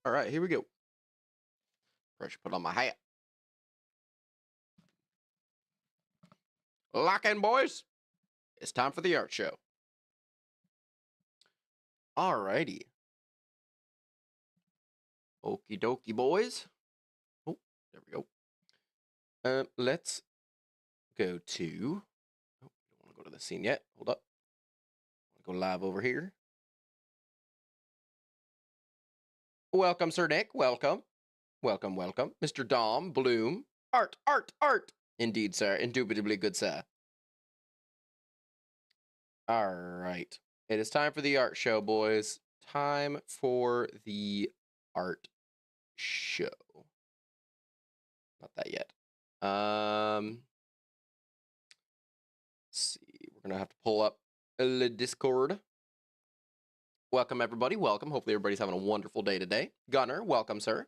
All right, here we go. I should put on my hat. Lock in, boys. It's time for the art show. All righty. Okie dokie, boys. Oh, there we go. Let's go to. Oh, don't want to go to the scene yet. Hold up. Go live over here. Welcome, Sir Nick. Welcome. Welcome, welcome. Mr. Dom Bloom. Art, art, art. Indeed, sir. Indubitably good, sir. All right. It is time for the art show, boys. Time for the art show. Not that yet. Let's see. We're gonna have to pull up the Discord. Welcome, everybody. Welcome. Hopefully, everybody's having a wonderful day today. Gunner, welcome, sir.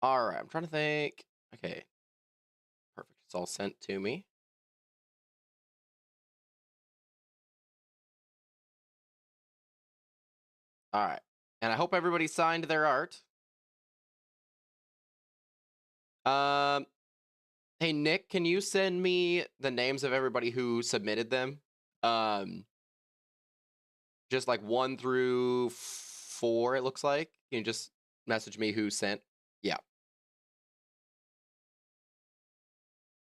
All right. I'm trying to think. Okay. Perfect. It's all sent to me. All right. And I hope everybody signed their art. Hey, Nick, can you send me the names of everybody who submitted them? Just like 1 through 4, it looks like. Can you just message me who sent? Yeah.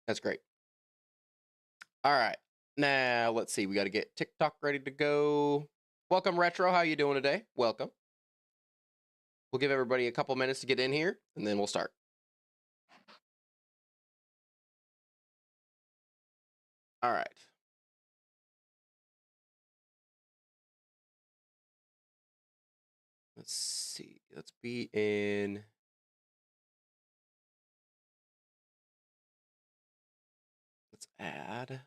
That's great. All right. Now, let's see. We got to get TikTok ready to go. Welcome, Retro. How you doing today? Welcome. We'll give everybody a couple minutes to get in here, and then we'll start. All right. Let's see. Let's be in... Let's add...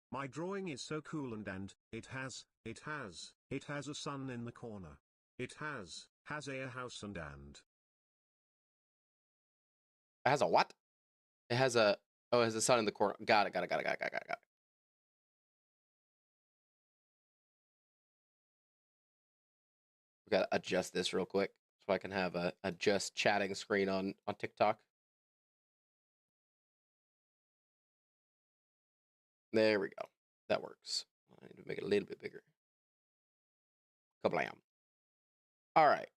My drawing is so cool and it has a sun in the corner. It has a house and. It has a what? It has a... Oh, it has a sun in the corner. Got it. We got to adjust this real quick so I can have a just chatting screen on TikTok. There we go. That works. I need to make it a little bit bigger. Kablam. All right.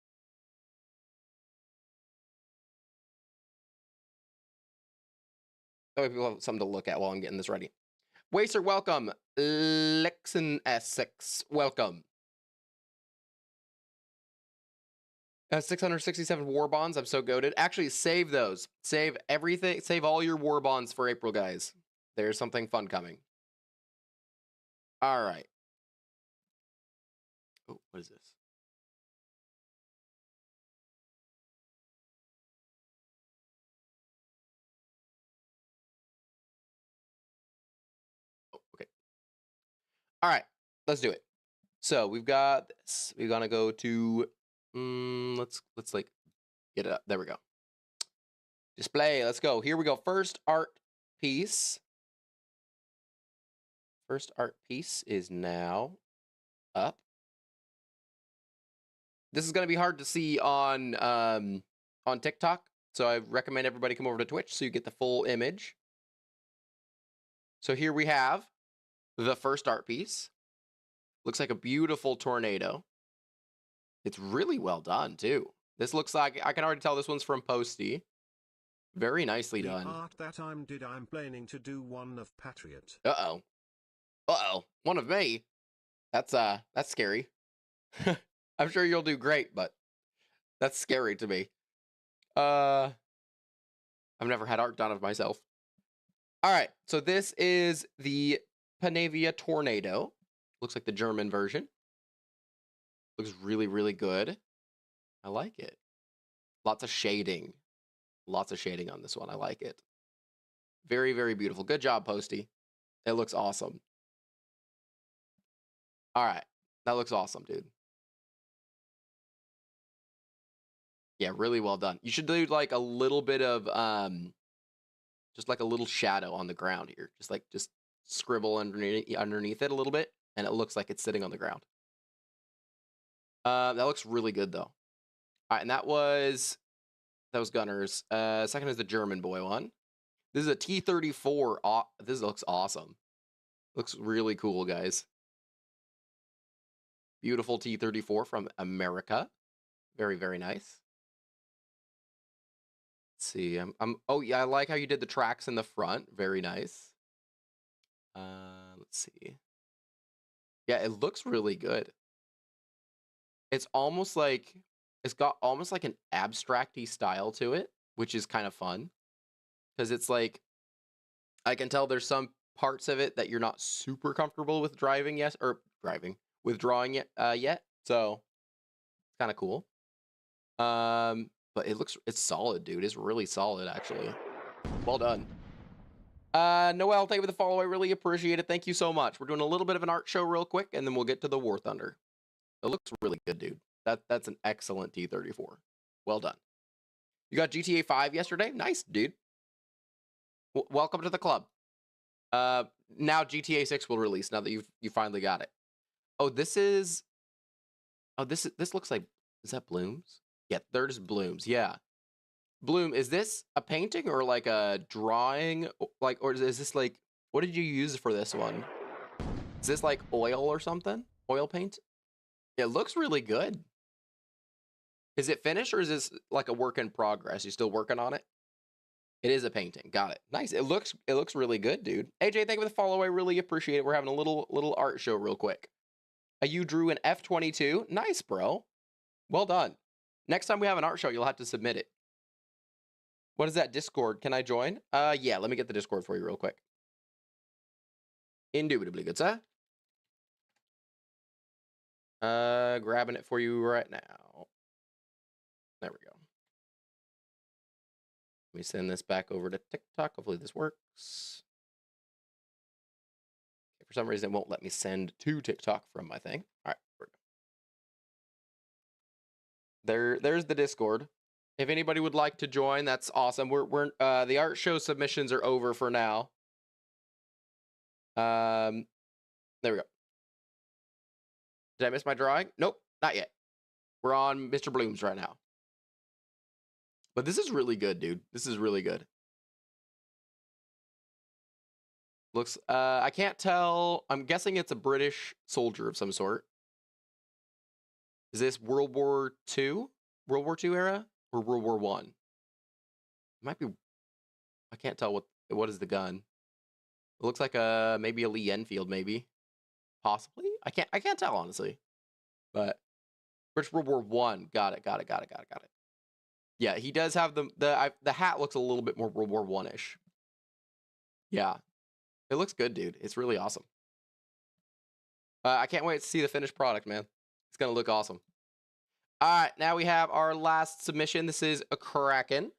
That way people have something to look at while I'm getting this ready. Waster, welcome. Lexan S6, welcome. 667 war bonds. I'm so goated. Actually, save those. Save everything. Save all your war bonds for April, guys. There's something fun coming. All right. Oh, what is this? Oh, okay. All right. Let's do it. So we've got this. We're gonna go to. Let's like get it up. There we go. Display. Let's go. Here we go. First art piece. First art piece is now up. This is going to be hard to see on TikTok, so I recommend everybody come over to Twitch so you get the full image. So here we have the first art piece. Looks like a beautiful tornado. It's really well done too. This looks like, I can already tell this one's from Posty. Very nicely done. The art that I'm planning to do one of Patriot. Uh-oh. Uh-oh. One of me? That's scary. I'm sure you'll do great, but that's scary to me. I've never had art done of myself. All right, so this is the Panavia Tornado. Looks like the German version. Looks really, really good. I like it. Lots of shading. Lots of shading on this one. I like it. Very, very beautiful. Good job, Posty. It looks awesome. All right, that looks awesome, dude. Yeah, really well done. You should do like a little bit of just like a little shadow on the ground here. Just scribble underneath it a little bit, and it looks like it's sitting on the ground. That looks really good though. All right, and that was Gunners. Second is the German boy one. This is a T-34. This looks awesome. Looks really cool, guys. Beautiful T-34 from America. Very, very nice. Let's see. Oh yeah, I like how you did the tracks in the front. Very nice. Let's see. Yeah, it looks really good. It's almost like it's got almost like an abstract-y style to it, which is kind of fun. Because it's like I can tell there's some parts of it that you're not super comfortable with driving with drawing yet. So it's kind of cool. But it's solid, dude. It's really solid, actually. Well done. Noel, thank you for the follow. I really appreciate it. Thank you so much. We're doing a little bit of an art show real quick, and then we'll get to the War Thunder. It looks really good, dude. That's an excellent T-34. Well done. You got GTA 5 yesterday? Nice, dude. Welcome to the club. Now GTA 6 will release now that you finally got it. Oh, this looks like, is that Blooms? Yeah, there's Blooms. Yeah. Bloom, is this a painting or like a drawing? Like, or is this like, what did you use for this one? Is this like oil or something? Oil paint? It looks really good. Is it finished or is this like a work in progress? You still working on it? It is a painting. Got it. Nice. It looks really good, dude. AJ, thank you for the follow. I really appreciate it. We're having a little art show real quick. You drew an F-22. Nice, bro. Well done. Next time we have an art show, you'll have to submit it. What is that Discord? Can I join? Yeah, let me get the Discord for you real quick. Indubitably good, sir. Grabbing it for you right now. There we go. Let me send this back over to TikTok. Hopefully this works. Okay, for some reason, it won't let me send to TikTok from my thing. All right. There's the Discord. If anybody would like to join, that's awesome. We're the art show submissions are over for now. There we go. Did I miss my drawing? Nope, not yet. We're on Mr. Bloom's right now. But this is really good, dude. This is really good. Looks, I can't tell. I'm guessing it's a British soldier of some sort. Is this World War II? World War II era? Or World War I? It might be, I can't tell what is the gun. It looks like maybe a Lee Enfield, maybe. Possibly? I can't tell, honestly. But British World War I. Got it. Yeah, he does have the hat looks a little bit more World War I-ish. Yeah. It looks good, dude. It's really awesome. I can't wait to see the finished product, man. It's gonna look awesome. All right, now we have our last submission. This is a Kraken.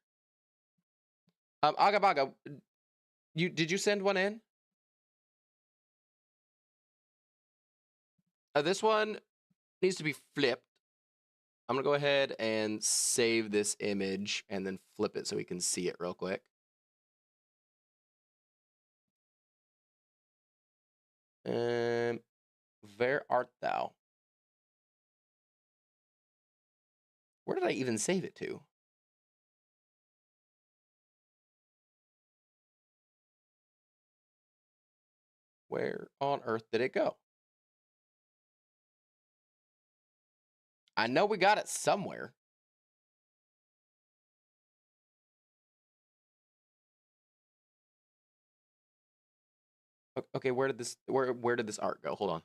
Agabaga, did you send one in? This one needs to be flipped. I'm gonna go ahead and save this image and then flip it so we can see it real quick. Where art thou? Where did I even save it to? Where on earth did it go? I know we got it somewhere. Okay, where did this art go? Hold on.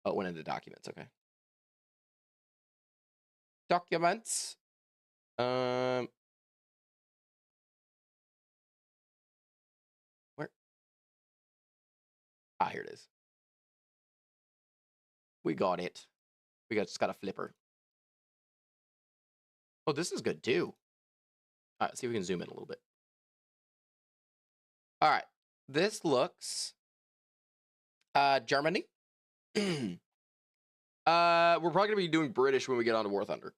Oh, it went into documents. Okay. Documents. Where? Ah, here it is. We got it. Just got a flipper. Oh, this is good too. All right, see if we can zoom in a little bit. All right, this looks Germany. We're probably gonna be doing British when we get on to War Thunder.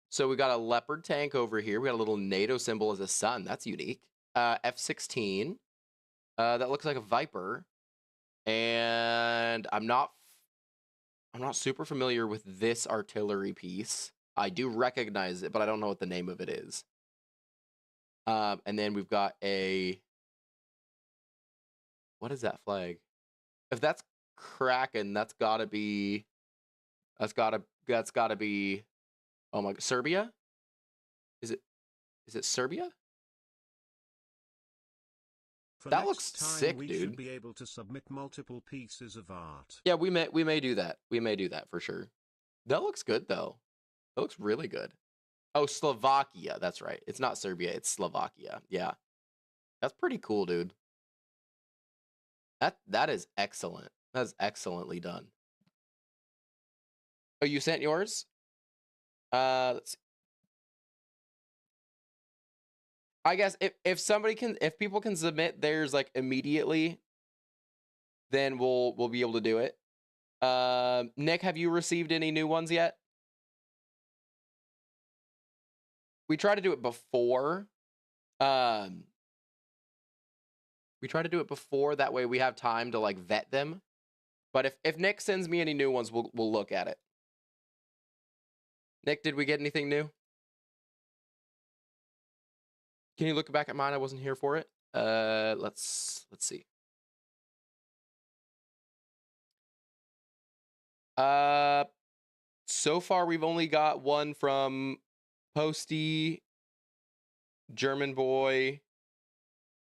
So we got a Leopard tank over here. We got a little NATO symbol as a sun. That's unique. F-16. That looks like a Viper. And I'm not I'm not super familiar with this artillery piece. I do recognize it, but I don't know what the name of it is. And then we've got what is that flag? If that's Kraken, that's gotta be, oh my, Serbia? Is it Serbia? For That looks next time, sick, we should dude. be able to submit multiple pieces of art. Yeah, we may do that. We may do that for sure. That looks good though. That looks really good. Oh, Slovakia. That's right. It's not Serbia. It's Slovakia. Yeah, that's pretty cool, dude. That is excellent. That's excellently done. Oh, you sent yours? Let's see. I guess if people can submit theirs like immediately, then we'll be able to do it. Nick, have you received any new ones yet? We try to do it before. We try to do it before, that way we have time to like vet them. But if Nick sends me any new ones, we'll look at it. Nick, did we get anything new? Can you look back at mine? I wasn't here for it. Let's see. So far we've only got one from Posty, German Boy,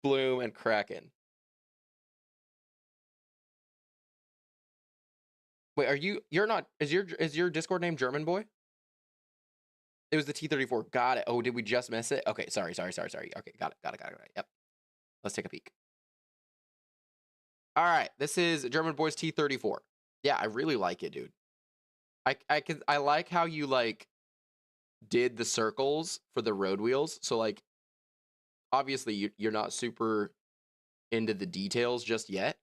Bloom, and Kraken. Wait, you're not, is your Discord name German Boy? It was the T-34. Got it. Oh, did we just miss it? Okay, sorry. Okay, got it. Yep. Let's take a peek. All right, this is German Boy's T-34. Yeah, I really like it, dude. I like how you like did the circles for the road wheels. So like, obviously you're not super into the details just yet,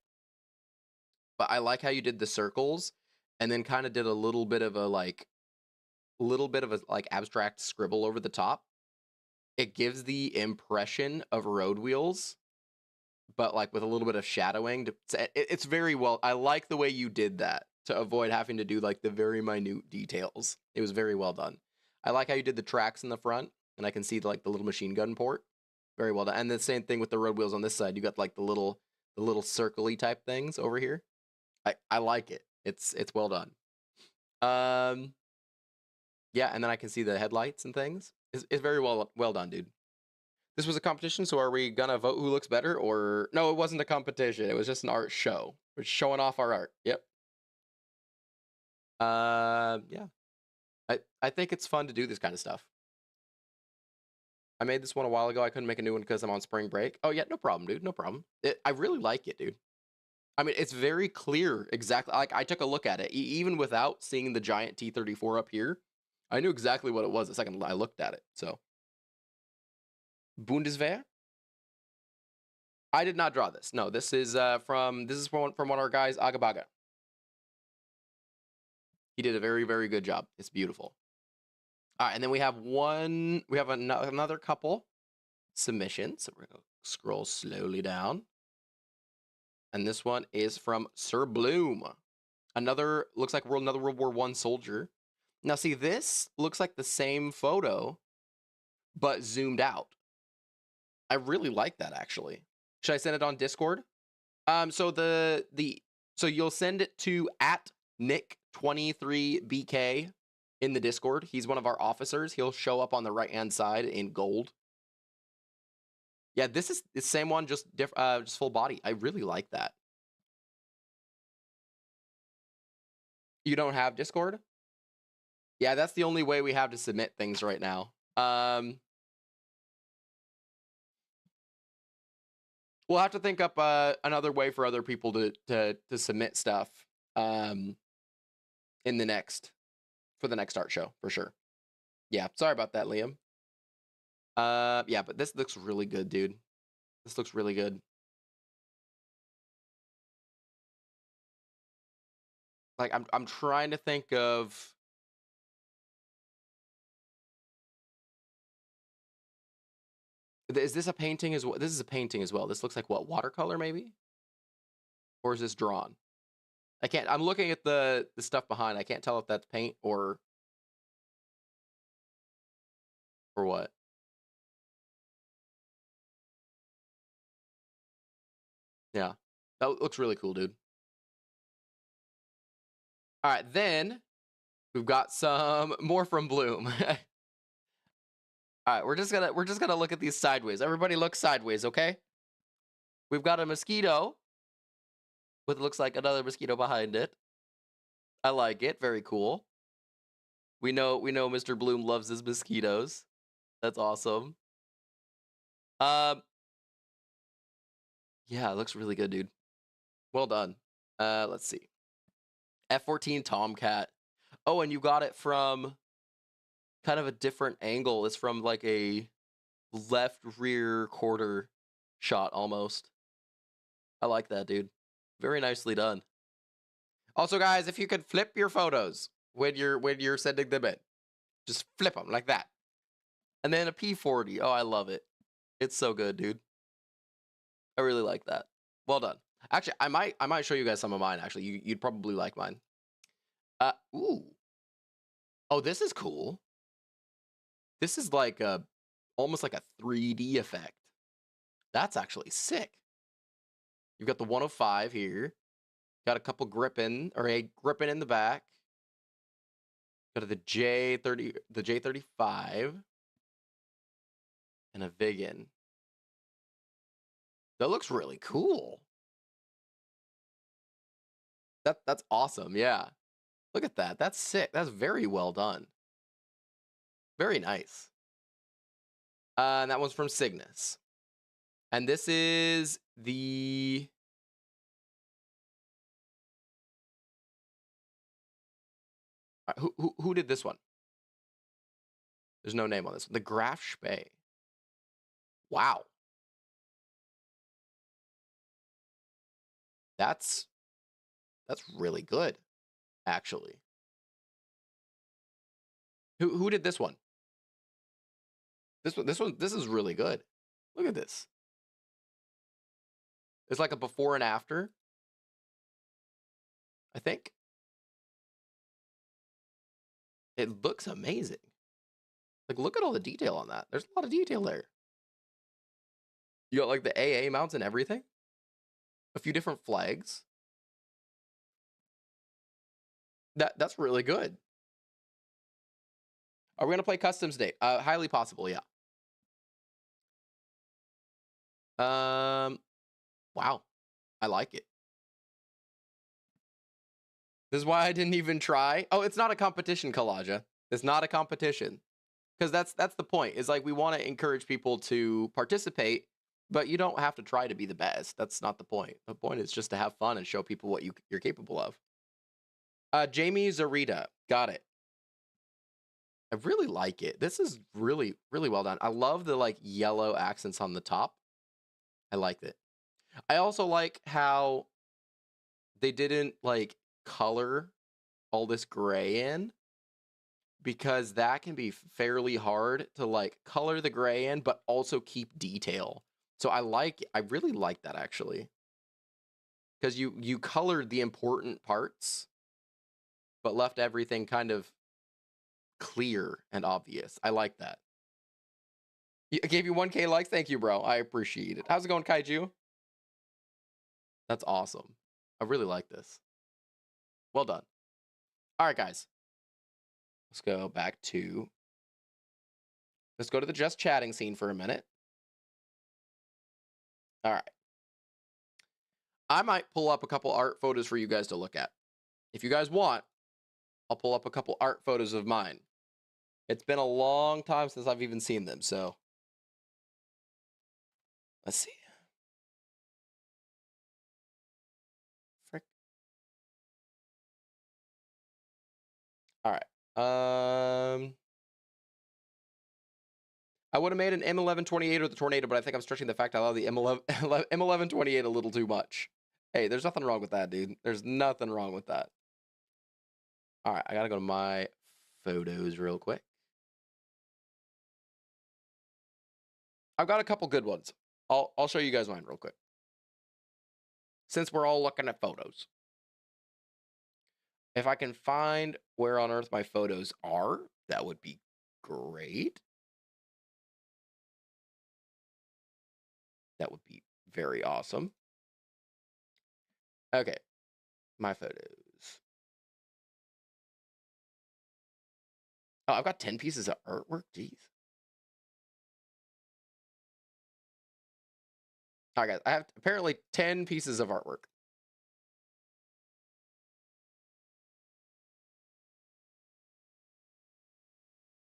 but I like how you did the circles and then kind of did a little bit of a abstract scribble over the top. It gives the impression of road wheels, but like with a little bit of shadowing. It's very well. I like the way you did that to avoid having to do like the very minute details. It was very well done. I like how you did the tracks in the front, and I can see the little machine gun port. Very well done. And the same thing with the road wheels on this side. You got like the little circle-y type things over here. I like it. It's well done. Yeah, and then I can see the headlights and things. It's very well done, dude. This was a competition, so are we gonna vote who looks better, or no? It wasn't a competition. It was just an art show. We're showing off our art. Yep. Yeah. I think it's fun to do this kind of stuff. I made this one a while ago. I couldn't make a new one because I'm on spring break. Oh yeah, no problem, dude. No problem. I really like it, dude. I mean, it's very clear exactly. Like I took a look at it, even without seeing the giant T-34 up here. I knew exactly what it was the second I looked at it. So, Bundeswehr. I did not draw this. No, this is from one of our guys, Agabaga. He did a very, very good job. It's beautiful. All right, and then we have another couple submissions. So we're gonna scroll slowly down. And this one is from Sir Bloom. Looks like another World War I soldier. Now see, this looks like the same photo, but zoomed out. I really like that, actually. Should I send it on Discord? So you'll send it to @Nick23BK in the Discord. He's one of our officers. He'll show up on the right-hand side in gold. Yeah, this is the same one, just full body. I really like that. You don't have Discord? Yeah, that's the only way we have to submit things right now. We'll have to think up another way for other people to submit stuff for the next art show for sure. Yeah, sorry about that, Liam. Yeah, but this looks really good, dude. This looks really good. Like I'm trying to think of. Is this a painting as well? This is a painting as well. This looks like what, watercolor maybe? Or is this drawn? I can't. I'm looking at the stuff behind. I can't tell if that's paint or what. Yeah, that looks really cool, dude. All right, then we've got some more from Bloom. All right, we're just gonna look at these sideways. Everybody look sideways, okay? We've got a mosquito with looks like another mosquito behind it. I like it. Very cool. We know Mr. Bloom loves his mosquitoes. That's awesome. Yeah, it looks really good, dude. Well done. Let's see. F-14 Tomcat. Oh, and you got it from kind of a different angle. It's from like a left rear quarter shot almost. I like that, dude. Very nicely done. Also, guys, if you could flip your photos when you're sending them in, just flip them like that. And then a P40. Oh, I love it. It's so good, dude. I really like that. Well done. Actually, I might show you guys some of mine. Actually, you'd probably like mine. Ooh. Oh, this is cool. This is like almost like a 3D effect. That's actually sick. You've got the 105 here. Got a couple Gripen, or a Gripen in the back. Got the J30, the J35, and a Viggen. That looks really cool. That's awesome. Yeah. Look at that. That's sick. That's very well done. Very nice. And that one's from Cygnus. And this is the who did this one? There's no name on this one. The Graf Spee. Wow. That's really good, actually. Who did this one? This is really good. Look at this. It's like a before and after, I think. It looks amazing. Like, look at all the detail on that. There's a lot of detail there. You got like the AA mounts and everything. A few different flags. That's really good. Are we gonna play Customs Day? Highly possible, yeah. Wow, I like it. This is why I didn't even try. Oh, it's not a competition, Kalaja. It's not a competition. Because that's the point. Is like we want to encourage people to participate, but you don't have to try to be the best. That's not the point. The point is just to have fun and show people what you're capable of. Jamie Zarita, got it. I really like it. This is really, really well done. I love the like yellow accents on the top. I liked it. I also like how they didn't like color all this gray in, because that can be fairly hard to like color the gray in, but also keep detail. So I really like that, actually, because you colored the important parts, but left everything kind of clear and obvious. I like that. I gave you 1K likes. Thank you, bro. I appreciate it. How's it going, Kaiju? That's awesome. I really like this. Well done. All right, guys. Let's go back to... Let's go to the just chatting scene for a minute. All right. I might pull up a couple art photos for you guys to look at. If you guys want, I'll pull up a couple art photos of mine. It's been a long time since I've even seen them, so... Let's see. Frick. All right. I would have made an M1128 or the Tornado, but I think I'm stretching the fact I love the M1128 a little too much. Hey, there's nothing wrong with that, dude. There's nothing wrong with that. All right, I gotta go to my photos real quick. I've got a couple good ones. I'll show you guys mine real quick, since we're all looking at photos. If I can find where on earth my photos are, that would be great. That would be very awesome. Okay, my photos. Oh, I've got 10 pieces of artwork. Jeez. All right, guys. I have apparently 10 pieces of artwork.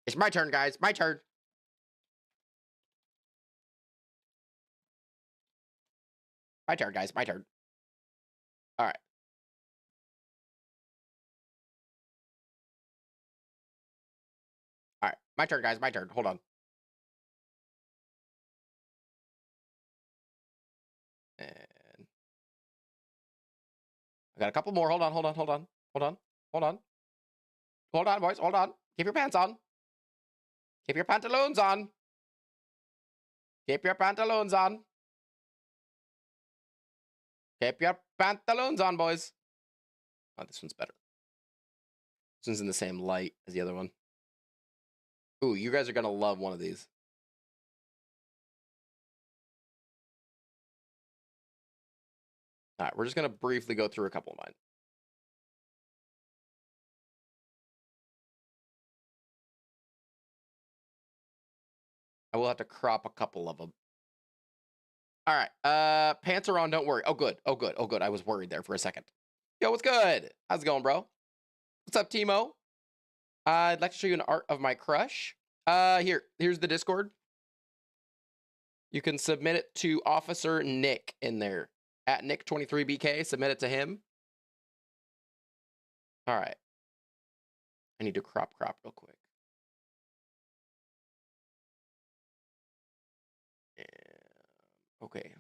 It's my turn, guys. My turn. My turn, guys. My turn. All right. All right. My turn, guys. My turn. Hold on. And I got a couple more. Hold on. Hold on. Hold on. Hold on. Hold on. Hold on, boys. Hold on. Keep your pants on. Keep your pantaloons on. Keep your pantaloons on. Keep your pantaloons on, boys. Oh, this one's better. This one's in the same light as the other one. Ooh, you guys are going to love one of these. All right, we're just going to briefly go through a couple of mine. I will have to crop a couple of them. All right, pants are on, don't worry. Oh, good. Oh, good. Oh, good. I was worried there for a second. Yo, what's good? How's it going, bro? What's up, Timo? I'd like to show you an art of my crush. Here's the Discord. You can submit it to Officer Nick in there. At Nick23BK, submit it to him. All right. I need to crop real quick. Okay.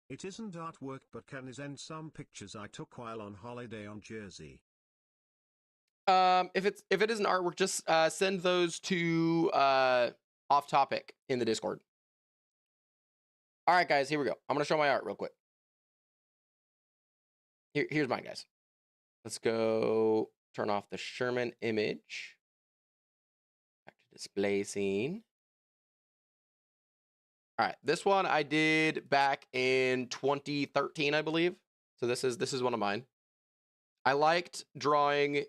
It isn't artwork but can send some pictures I took while on holiday on Jersey. If it isn't artwork, just send those to off topic in the Discord. All right, guys, here we go. I'm gonna show my art real quick. Here's mine, guys. Let's go turn off the Sherman image. Back to display scene. All right, this one I did back in 2013, I believe. So this is one of mine. I liked drawing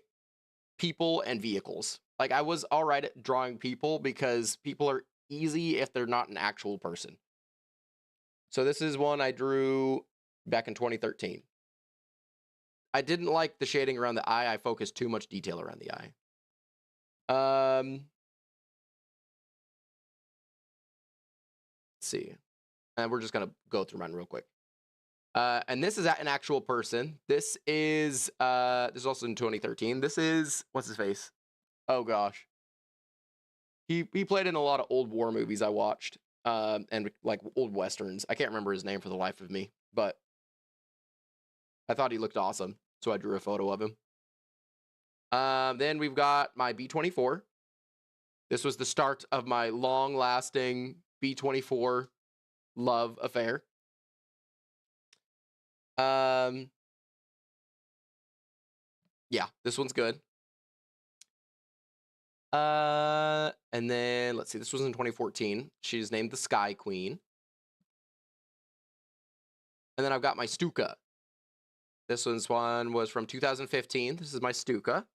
people and vehicles. Like, I was all right at drawing people because people are easy if they're not an actual person. So this is one I drew back in 2013. I didn't like the shading around the eye. I focused too much detail around the eye. Let's see. And we're just going to go through mine real quick. And this is an actual person. This is also in 2013. This is, what's his face? Oh gosh. He played in a lot of old war movies I watched. And like old westerns. I can't remember his name for the life of me, but I thought he looked awesome, so I drew a photo of him. Then we've got my B-24. This was the start of my long-lasting B-24 love affair. Yeah, this one's good. And then let's see, this was in 2014. She's named the Sky Queen. And then I've got my Stuka. This one was from 2015. This is my Stuka.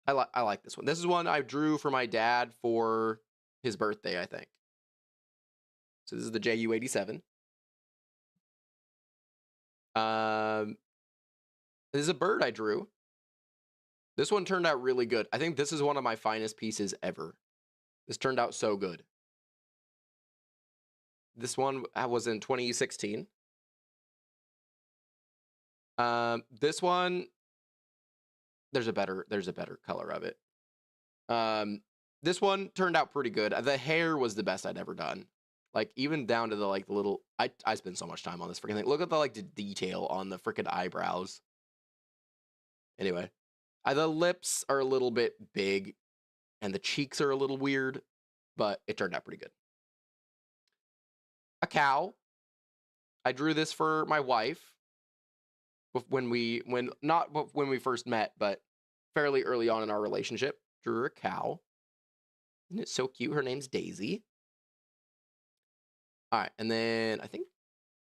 I like this one. This is one I drew for my dad for his birthday, I think. So this is the JU-87. This is a bird I drew. This one turned out really good. I think this is one of my finest pieces ever. This turned out so good. This one was in 2016. This one, there's a better color of it. This one turned out pretty good. The hair was the best I'd ever done. Like, even down to the like little, I spend so much time on this freaking thing. Look at the like the detail on the freaking eyebrows. Anyway, the lips are a little bit big and the cheeks are a little weird, but it turned out pretty good. A cow. I drew this for my wife when we first met, but fairly early on in our relationship. Drew her a cow. Isn't it so cute? Her name's Daisy. All right, and then I think,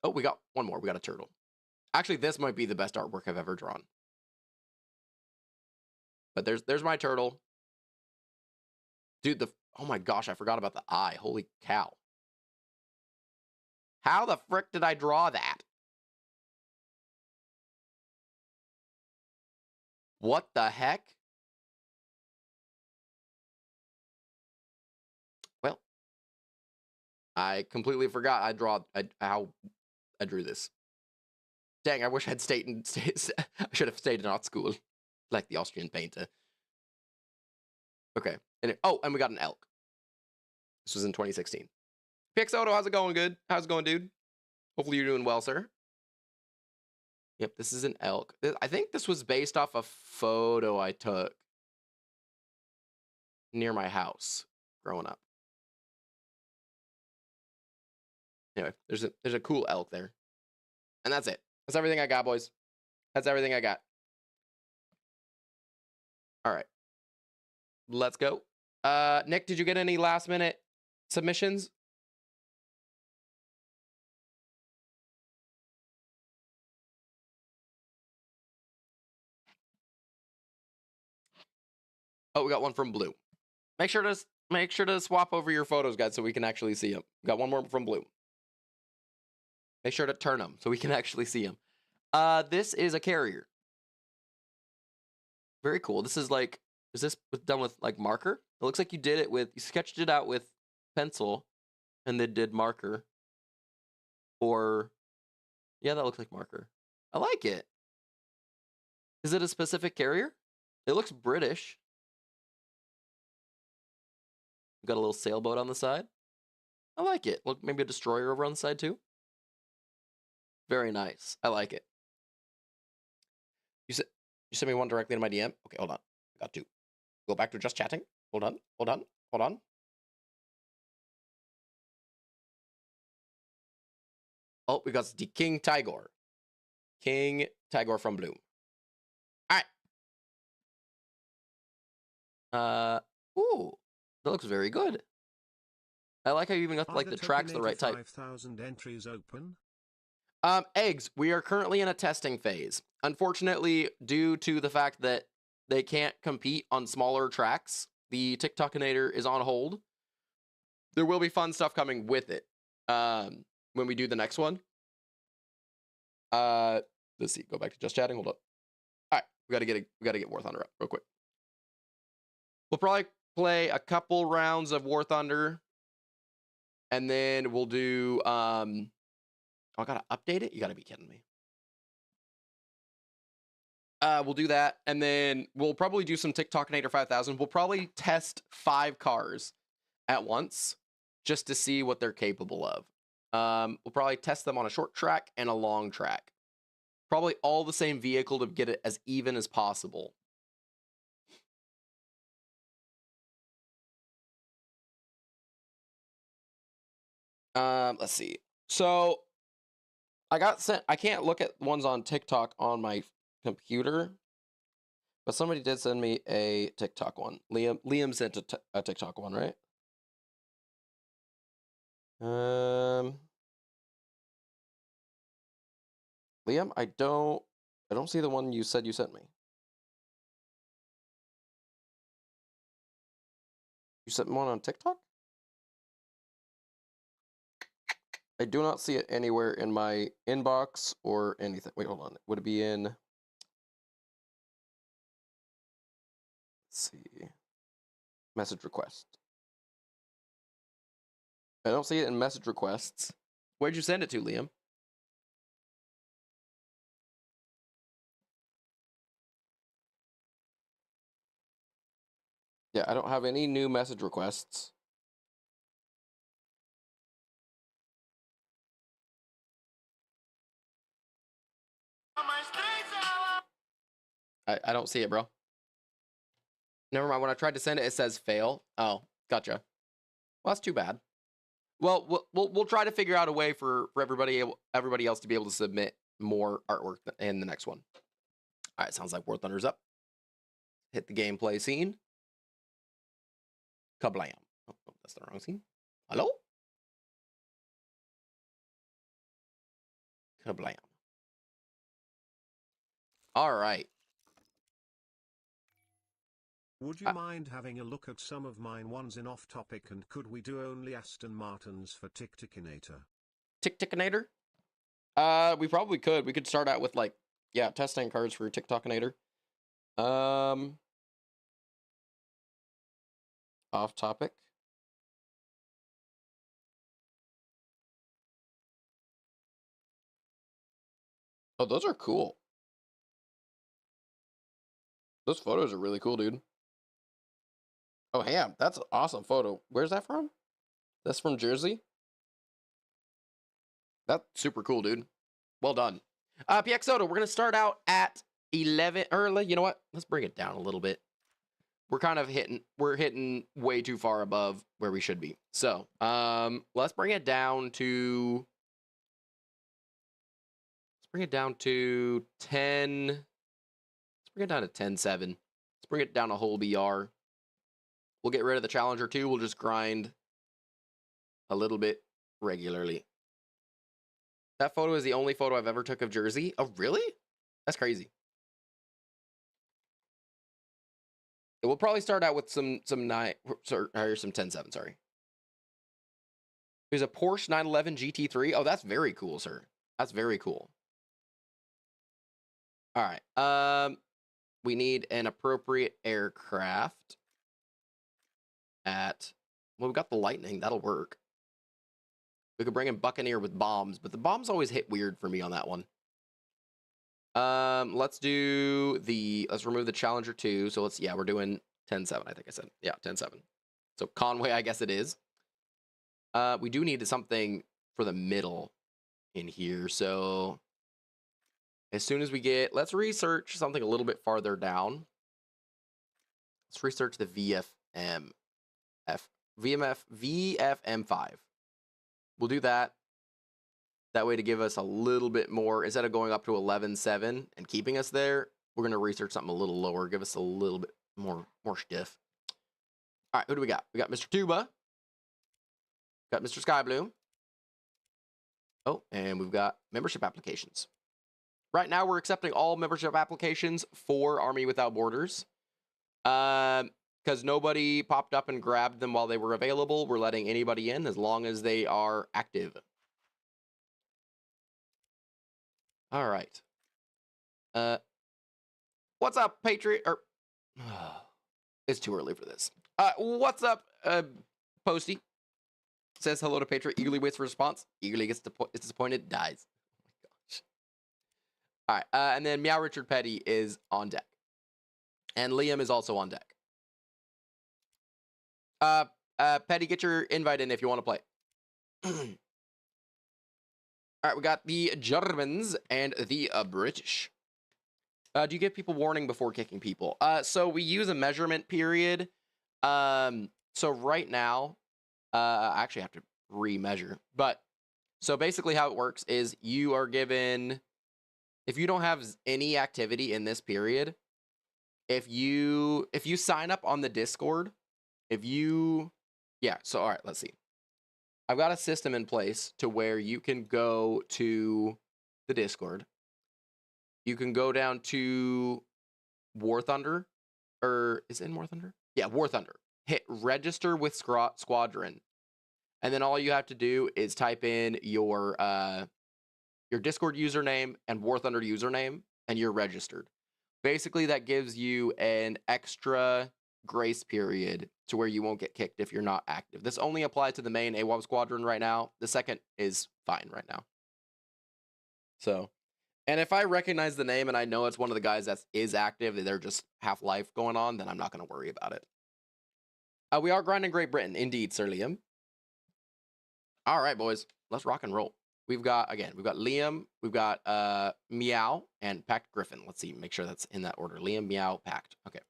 oh, we got one more. We got a turtle. Actually, this might be the best artwork I've ever drawn. But there's my turtle. Dude, oh my gosh, I forgot about the eye. Holy cow. How the frick did I draw that? What the heck? Well, I completely forgot how I drew this. Dang, I wish I'd stayed I should have stayed in art school, like the Austrian painter. Okay, and we got an elk. This was in 2016. Pixoto, how's it going? Good. How's it going, dude? Hopefully you're doing well, sir. Yep, this is an elk. I think this was based off a photo I took near my house growing up. Anyway, there's a cool elk there. And that's it. That's everything I got, boys. That's everything I got. All right. Let's go. Nick, did you get any last minute submissions? Oh, we got one from Blue. Make sure to swap over your photos, guys, so we can actually see them. Got one more from Blue. Make sure to turn them so we can actually see them. This is a carrier. Very cool. This is like, is this done with like marker? It looks like you sketched it out with pencil and then did marker. Or, yeah, that looks like marker. I like it. Is it a specific carrier? It looks British. Got a little sailboat on the side. I like it. Look, maybe a destroyer over on the side too. Very nice. I like it. You sent me one directly in my DM? Okay, hold on. I got two. Go back to just chatting. Hold on. Oh, we got the King Tigor. King Tigor from Bloom. All right. Ooh, that looks very good. I like how you even got like the tracks the right type. 5,000 entries open. Eggs, we are currently in a testing phase. Unfortunately, due to the fact that they can't compete on smaller tracks, the TikTokinator is on hold. There will be fun stuff coming with it when we do the next one. Let's see. Go back to just chatting. Hold up. All right, we gotta get War Thunder up real quick. We'll probably play a couple rounds of War Thunder, and then we'll do. Oh, I gotta update it. You gotta be kidding me. We'll do that, and then we'll probably do some TikTokinator 5000. We'll probably test 5 cars at once just to see what they're capable of. We'll probably test them on a short track and a long track. Probably all the same vehicle to get it as even as possible. Let's see. So I can't look at ones on TikTok on my computer, but somebody did send me a TikTok one. Liam sent a TikTok one, right? Liam, I don't see the one you said you sent me. You sent one on TikTok? I do not see it anywhere in my inbox or anything. Wait, hold on. Would it be in? Let's see. Message request. I don't see it in message requests. Where'd you send it to, Liam? Yeah, I don't have any new message requests. I don't see it, bro. Never mind. When I tried to send it, it says fail. Oh, gotcha. Well, that's too bad. Well, we'll try to figure out a way for everybody else to be able to submit more artwork in the next one. All right, sounds like War Thunder's up. Hit the gameplay scene. Kablam. Oh, that's the wrong scene. Hello? Kablam. All right. Would you mind having a look at some of mine ones in off topic, and could we do only Aston Martins for Tic-Ticinator? Tic-Ticinator? We probably could. We could start out with like, yeah, testing cards for Tic-Tocinator. Off topic. Oh, those are cool. Those photos are really cool, dude. Oh, Ham, that's an awesome photo. Where's that from? That's from Jersey? That's super cool, dude. Well done. PX Soto, we're going to start out at 11. Or, you know what? Let's bring it down a little bit. We're hitting way too far above where we should be. So, let's bring it down to 10. Let's bring it down to 10-7. Let's bring it down a whole BR. We'll get rid of the Challenger 2. We'll just grind a little bit regularly. That photo is the only photo I've ever took of Jersey. Oh, really? That's crazy. We'll probably start out with some 10-7, sorry. There's a Porsche 911 GT3. Oh, that's very cool, sir. That's very cool. All right. We need an appropriate aircraft well, we've got the Lightning. That'll work. We could bring in Buccaneer with bombs, but the bombs always hit weird for me on that one. Let's remove the Challenger 2. So we're doing 10-7, I think I said. Yeah, 10-7. So Conway, I guess it is. We do need something for the middle in here. So as soon as let's research something a little bit farther down. Let's research the VFM5. We'll do that. That way to give us a little bit more, instead of going up to 11-7 and keeping us there, we're going to research something a little lower, give us a little bit more stiff. All right, who do we got? We got Mr. Tuba. Got Mr. Skybloom. Oh, and we've got membership applications. Right now, we're accepting all membership applications for Army Without Borders. Because nobody popped up and grabbed them while they were available. We're letting anybody in as long as they are active. All right. What's up, Patriot? It's too early for this. What's up, Posty? Says hello to Patriot. Eagerly waits for a response. Eagerly gets disappointed. Dies. Oh my gosh. All right. And then Meow Richard Petty is on deck. And Liam is also on deck. Petty, get your invite in if you want to play. All right, we got the Germans and the British. Do you give people warning before kicking people? So we use a measurement period. So right now, I actually have to remeasure. But so basically how it works is you are given, if you don't have any activity in this period, if you sign up on the Discord, so all right, let's see. I've got a system in place to where you can go to the Discord. You can go down to War Thunder, or is it in War Thunder? Yeah, War Thunder. Hit register with Squadron. And then all you have to do is type in your Discord username and War Thunder username, and you're registered. Basically, that gives you an extra grace period to where you won't get kicked if you're not active. This only applies to the main AWOB squadron right now. The second is fine right now. So, and if I recognize the name and I know it's one of the guys that is active, they're just Half-Life going on, then I'm not going to worry about it. We are grinding Great Britain, indeed, Sir Liam. All right, boys, let's rock and roll. We've got Liam, we've got Meow, and Pact Griffin. Let's see, make sure that's in that order. Liam, Meow, Pact. Okay.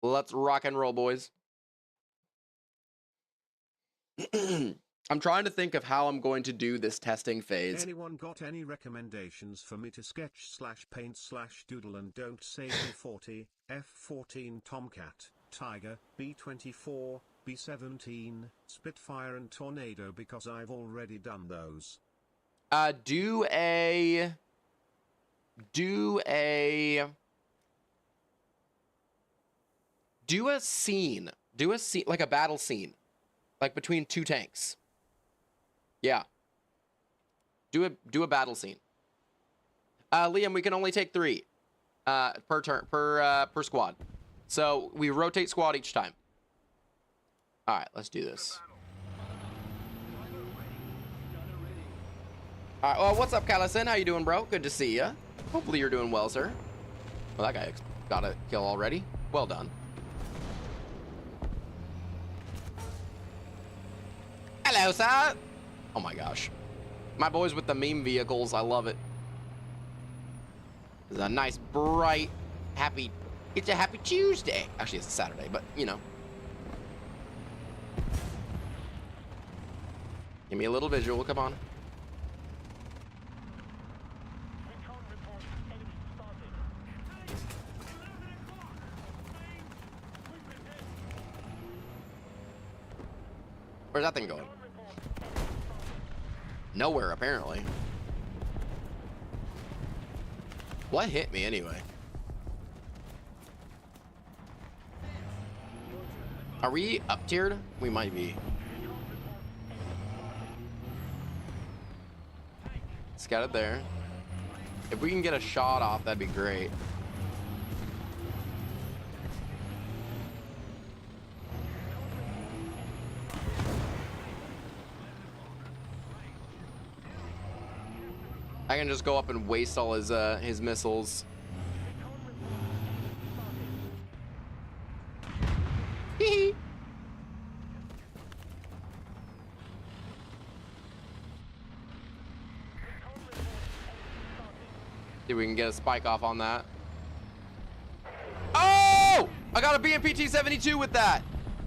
Let's rock and roll, boys. I'm trying to think of how I'm going to do this testing phase. Anyone got any recommendations for me to sketch/paint/doodle, and don't say B40, F14 Tomcat, Tiger, B24, B17, Spitfire and Tornado, because I've already done those. Do a scene. Do a scene, like a battle scene. Like between two tanks. Yeah. Do a battle scene. Liam, we can only take 3 per turn, per squad. So we rotate squad each time. All right, let's do this. All right, well, what's up, Callison? How you doing, bro? Good to see ya. Hopefully you're doing well, sir. Well, that guy got a kill already. Well done. Hello, sir. Oh my gosh. My boys with the meme vehicles, I love it. It's a nice, bright, happy, it's a happy Tuesday. Actually, it's a Saturday, but you know. Give me a little visual, come on. Where's that thing going? Nowhere, apparently. What hit me anyway? Are we up tiered? We might be. Scouted there. If we can get a shot off, that'd be great. I can just go up and waste all his missiles. Hee. See if we can get a spike off on that. Oh! I got a BMP-T-72 with that.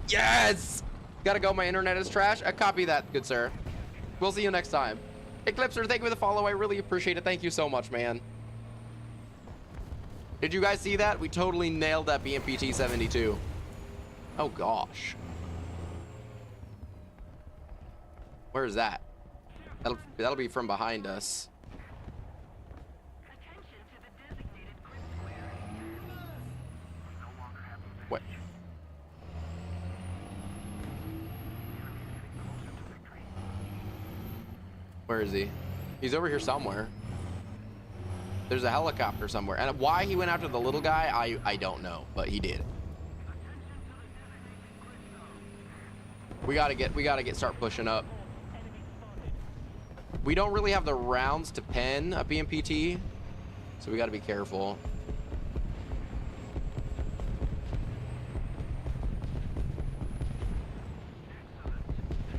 Yes! Gotta go. My internet is trash. I copy that, good sir. We'll see you next time. Eclipser, thank you for the follow. I really appreciate it. Thank you so much, man. Did you guys see that? We totally nailed that BMP-T-72. Oh, gosh. Where is that? That'll be from behind us. What? Where is he? He's over here somewhere. There's a helicopter somewhere. And why he went after the little guy, I don't know, but he did. We gotta start pushing up. We don't really have the rounds to pen a BMPT, so we gotta be careful.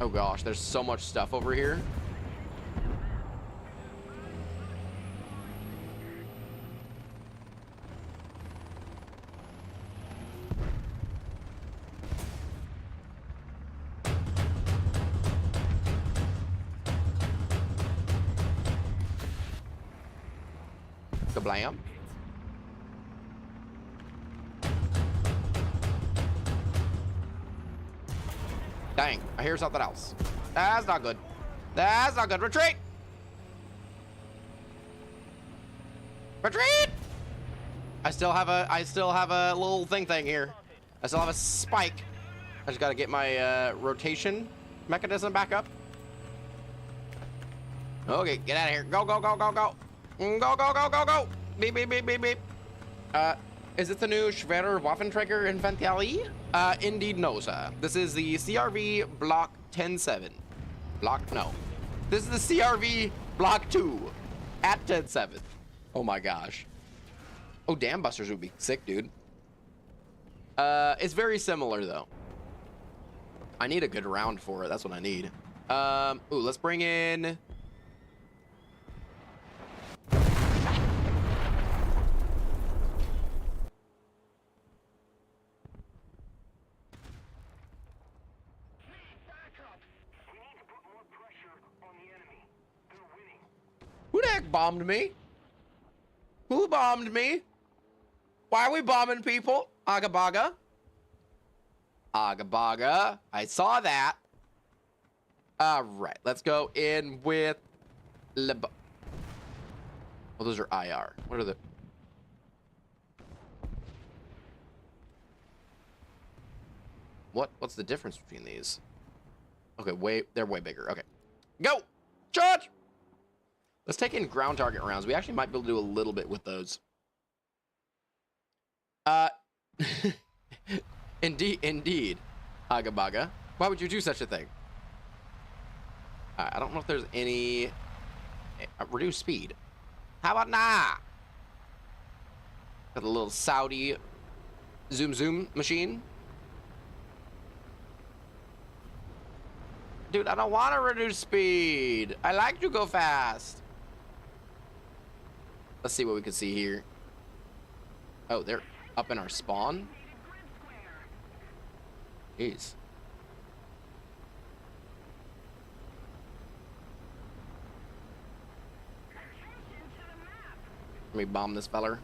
Oh gosh, there's so much stuff over here. Kablam. Dang, I hear something else. That's not good. That's not good. Retreat! Retreat! I still have a little thing here. I still have a spike. I just gotta get my rotation mechanism back up. Okay, get out of here. Go, go, go, go, go. Go, go, go, go, go. Beep, beep, beep, beep, beep. Is it the new Schwerer Waffenträger Infanterie? Indeed, no, sir. This is the CRV Block 10-7. No. This is the CRV Block 2 at 10-7. Oh my gosh. Oh, Dam Busters would be sick, dude. It's very similar, though. I need a good round for it. That's what I need. Ooh, let's bring in... bombed me? Who bombed me? Why are we bombing people? Agabaga. Agabaga. I saw that. All right, let's go in with oh, those are IR. What are the... What's the difference between these? Okay, they're way bigger. Okay. Go! Charge! Let's take in ground target rounds. We actually might be able to do a little bit with those. Indeed. Agabaga. Why would you do such a thing? I don't know if there's any... reduce speed. How about nah? Got a little Saudi zoom machine. Dude, I don't want to reduce speed. I like to go fast. Let's see what we can see here. Oh, they're up in our spawn. Jeez. Let me bomb this feller.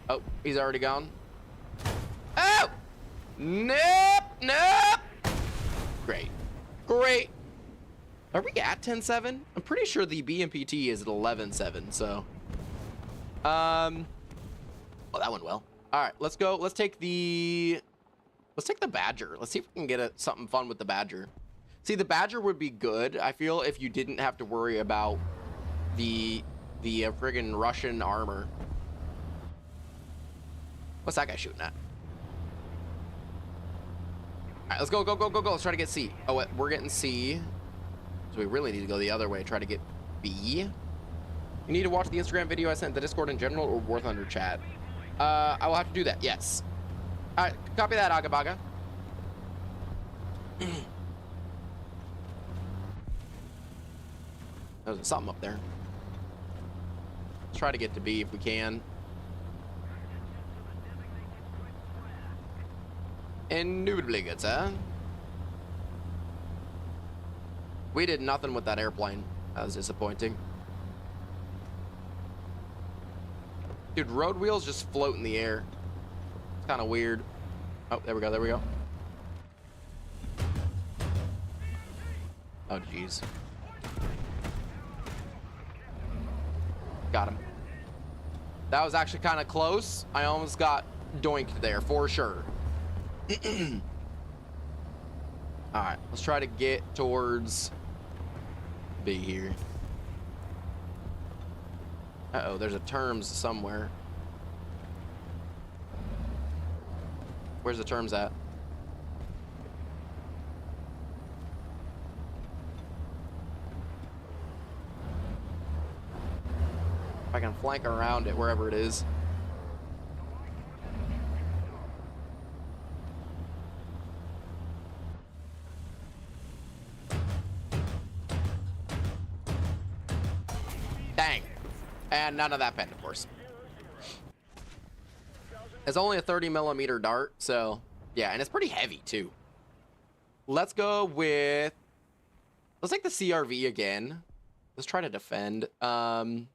Oh, he's already gone. Oh! Nope! Nope! Great. Are we at 10-7? I'm pretty sure the BMPT is at 11-7, so... well, that went well. All right, let's go. Let's take the Badger. Let's see if we can get something fun with the Badger. See, the Badger would be good, I feel, if you didn't have to worry about the friggin' Russian armor. What's that guy shooting at? All right, let's go. Let's try to get C. Oh, we're getting C. So we really need to go the other way, try to get B. You need to watch the Instagram video I sent, the Discord in general, or War Thunder chat. I will have to do that, yes. All right, copy that, Agabaga. There's something up there. Let's try to get to B if we can. Indubitably good, sir. We did nothing with that airplane. That was disappointing. Dude, road wheels just float in the air. It's kind of weird. Oh, there we go. Oh, jeez. Got him. That was actually kind of close. I almost got doinked there, for sure. All right, let's try to get towards B here. Uh-oh, there's a terms somewhere. Where's the terms at? If I can flank around it, wherever it is. Dang. And none of that pen, of course. It's only a 30mm dart, so yeah, and it's pretty heavy too. Let's go with... Let's take the CRV again. Let's try to defend. Because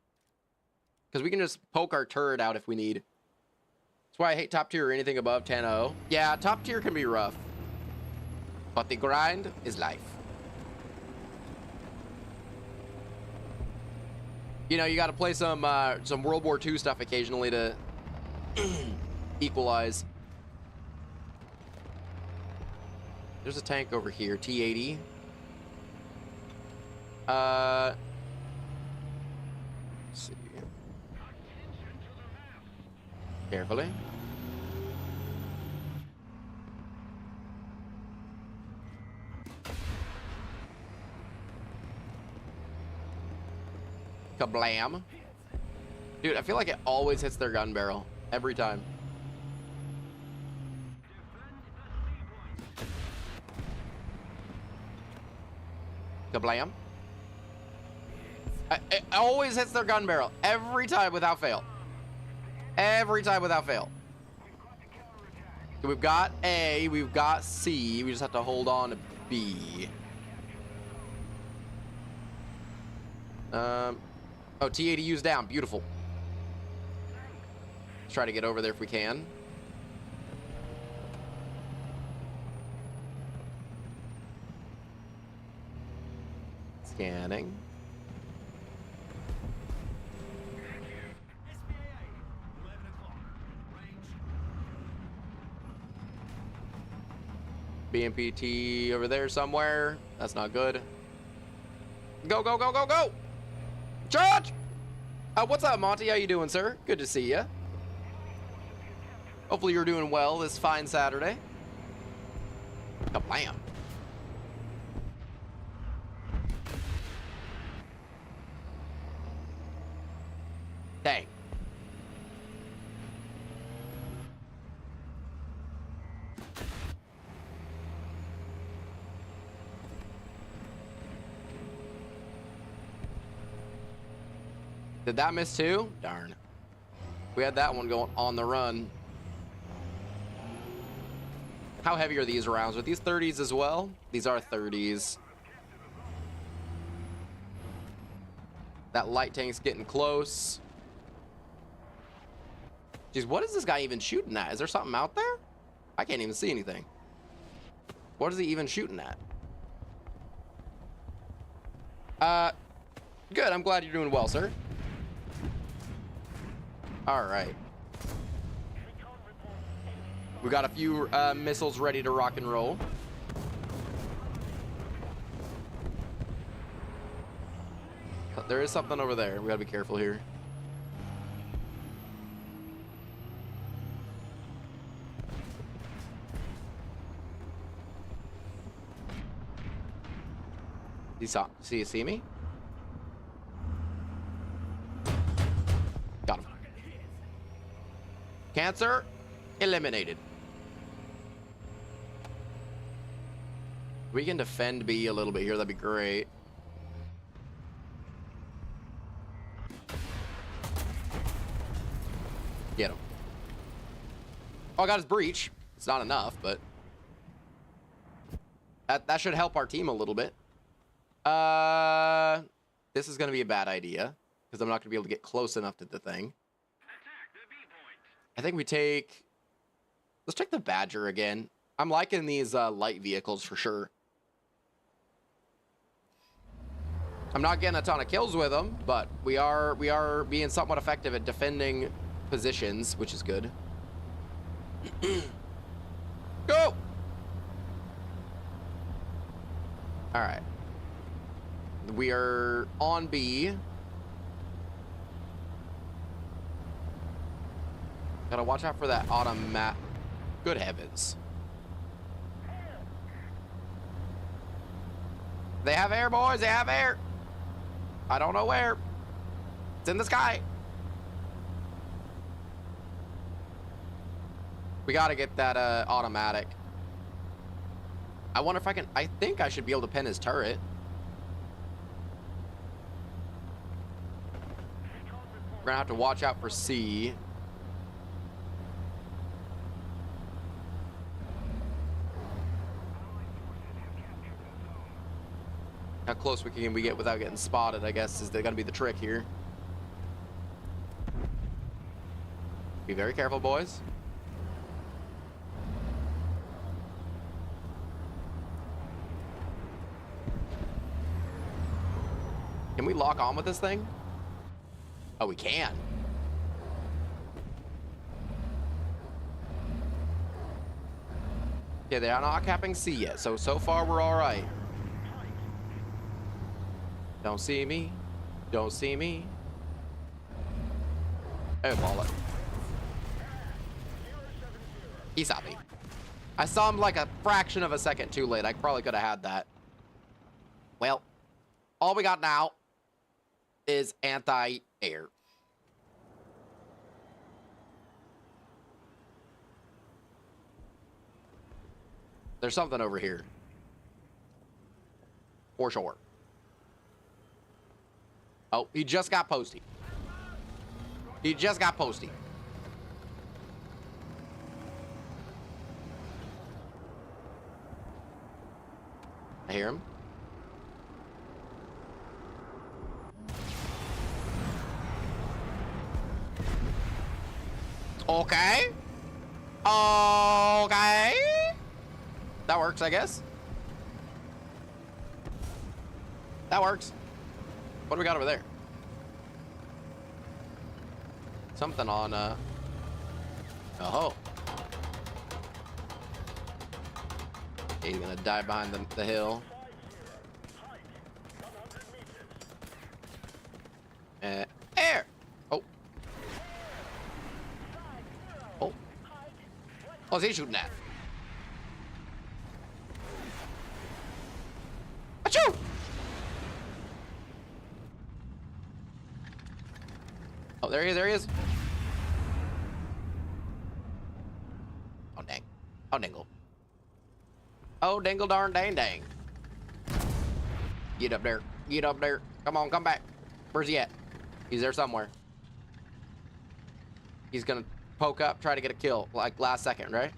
we can just poke our turret out if we need. That's why I hate top tier or anything above 10-0. Yeah, top tier can be rough. But the grind is life. You know, you got to play some World War II stuff occasionally to equalize. There's a tank over here, T-80. Let's see. Carefully. Kablam. Dude, I feel like it always hits their gun barrel. Every time. Kablam. It always hits their gun barrel. Every time without fail. Every time without fail. So we've got A, we've got C. We just have to hold on to B. Oh, T-80U's down. Beautiful. Let's try to get over there if we can. Scanning. BMPT over there somewhere. That's not good. Go, go, go, go, go! Charge! What's up, Monty? How you doing, sir? Good to see you. Hopefully you're doing well this fine Saturday. Kablam. Dang. Did that miss too? Darn. We had that one going on the run. How heavy are these rounds? Are these 30s as well? These are 30s. That light tank's getting close. Jeez, what is this guy even shooting at? Is there something out there? I can't even see anything. What is he even shooting at? Good. I'm glad you're doing well, sir. All right. We got a few missiles ready to rock and roll. But there is something over there. We gotta be careful here. See you see me? Got him. Cancer eliminated. We can defend B a little bit here. That'd be great. Get him. Oh, I got his breach. It's not enough, but that should help our team a little bit. This is gonna be a bad idea because I'm not gonna be able to get close enough to the thing. I think we take. Let's take the Badger again. I'm liking these light vehicles for sure. I'm not getting a ton of kills with them, but we are being somewhat effective at defending positions, which is good. Go! All right. We are on B. Gotta watch out for that automat. Good heavens. They have air, boys. They have air. I don't know where. It's in the sky. We gotta get that automatic. I wonder if I can. I think I should be able to pin his turret. We're gonna have to watch out for C. How close can we get without getting spotted, I guess, is gonna be the trick here. Be very careful, boys. Can we lock on with this thing? Oh, we can. Yeah, they are not capping C yet, so far we're all right. Don't see me. Don't see me. Airball it. He saw me. I saw him like a fraction of a second too late. I probably could have had that. Well, all we got now is anti-air. There's something over here. For sure. Oh, he just got posty. He just got posty. I hear him. Okay. Okay. That works, I guess. That works. What do we got over there? Something on, oh. He's gonna dive behind the hill. Air! Oh. Oh. What's he shooting at? Achoo! Oh, there he is, there he is. Oh, dang. Oh, dingle. Oh, dingle darn dang dang. Get up there. Get up there. Come on, come back. Where's he at? He's there somewhere. He's gonna poke up, try to get a kill, like last second, right?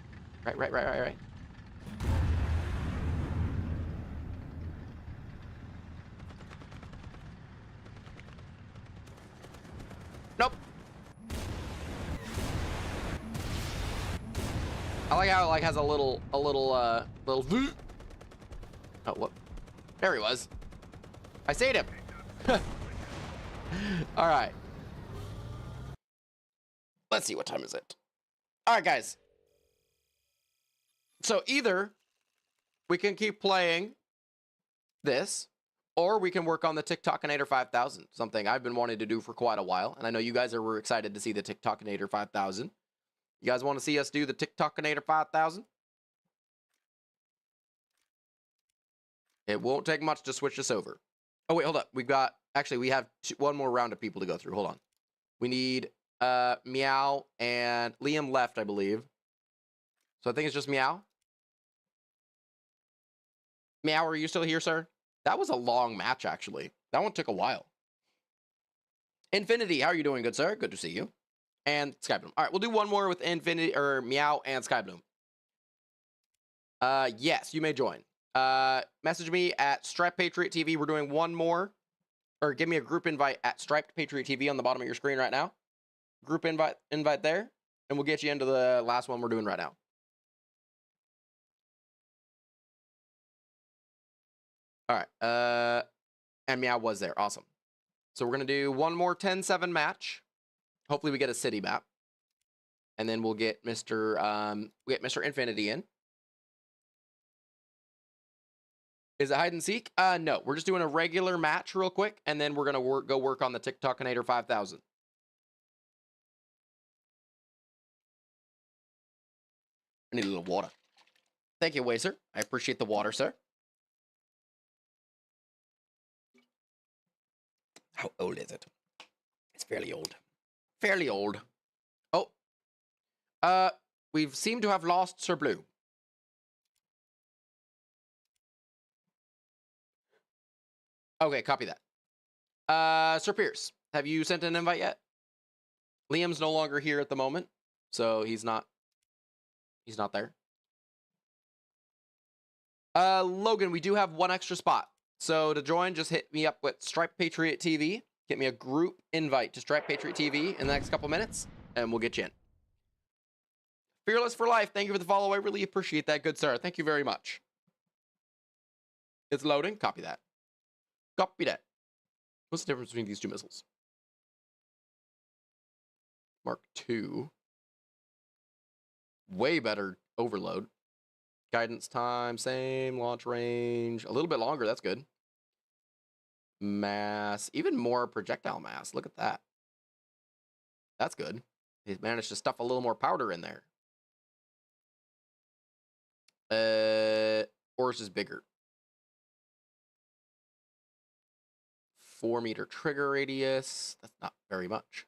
Right. Nope. I like how it like has a little. Oh, what? There he was. I saved him. All right. Let's see, what time is it? All right, guys. So either we can keep playing this, or we can work on the TikTokinator 5000, something I've been wanting to do for quite a while, and I know you guys were excited to see the TikTokinator 5000. You guys want to see us do the TikTokinator 5000? It won't take much to switch this over. Oh, wait, hold up. We have one more round of people to go through. Hold on. We need Meow and Liam left, I believe. So I think it's just Meow. Meow, are you still here, sir? That was a long match, actually. That one took a while. Infinity, how are you doing, good sir? Good to see you. And Skybloom. All right, we'll do one more with Infinity or Meow and Skybloom. Yes, you may join. Message me at Striped Patriot TV. We're doing one more, or give me a group invite at Striped Patriot TV on the bottom of your screen right now. Group invite there, and we'll get you into the last one we're doing right now. All right. And Meow was there. Awesome. So we're gonna do one more 10-7 match. Hopefully we get a city map, and then we'll get Mr. Infinity in. Is it hide and seek? No, we're just doing a regular match real quick, and then we're gonna go work on the TikTokinator 5000. I need a little water. Thank you, Wazer. I appreciate the water, sir. How old is it? It's fairly old. Fairly old. Oh. We've seemed to have lost Sir Blue. Okay, copy that. Sir Pierce, have you sent an invite yet? Liam's no longer here at the moment, so he's not there. Logan, we do have one extra spot. So to join, just hit me up with Striped Patriot TV. Get me a group invite to Striped Patriot TV in the next couple minutes, and we'll get you in. Fearless for life, thank you for the follow. I really appreciate that, good sir. Thank you very much. It's loading. Copy that. Copy that. What's the difference between these two missiles? Mark II. Way better overload. Guidance time, same. Launch range, a little bit longer. That's good. Mass, even more projectile mass. Look at that. That's good. They managed to stuff a little more powder in there. Horse is bigger. 4-meter trigger radius. That's not very much.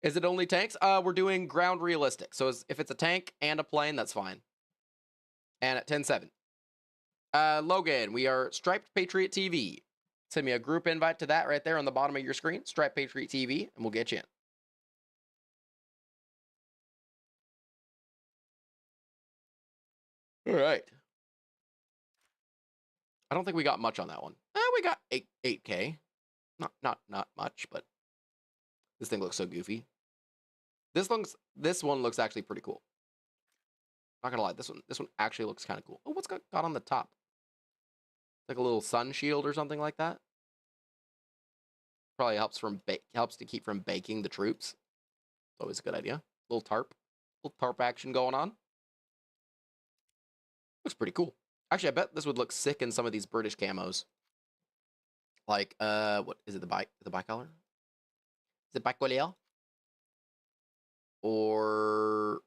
Is it only tanks? We're doing ground realistic. So if it's a tank and a plane, that's fine. And at 10-7. Logan, we are Striped Patriot TV. Send me a group invite to that right there on the bottom of your screen. Striped Patriot TV, and we'll get you in. All right. I don't think we got much on that one. We got 8K. Not much, but this thing looks so goofy. This one looks actually pretty cool. Not gonna lie, this one actually looks kind of cool. Oh, what's got on the top? Like a little sun shield or something like that. Probably helps to keep from baking the troops. It's always a good idea. Little tarp action going on. Looks pretty cool. Actually, I bet this would look sick in some of these British camos. Like, what is it? The bicolor? Is it bicolor? Or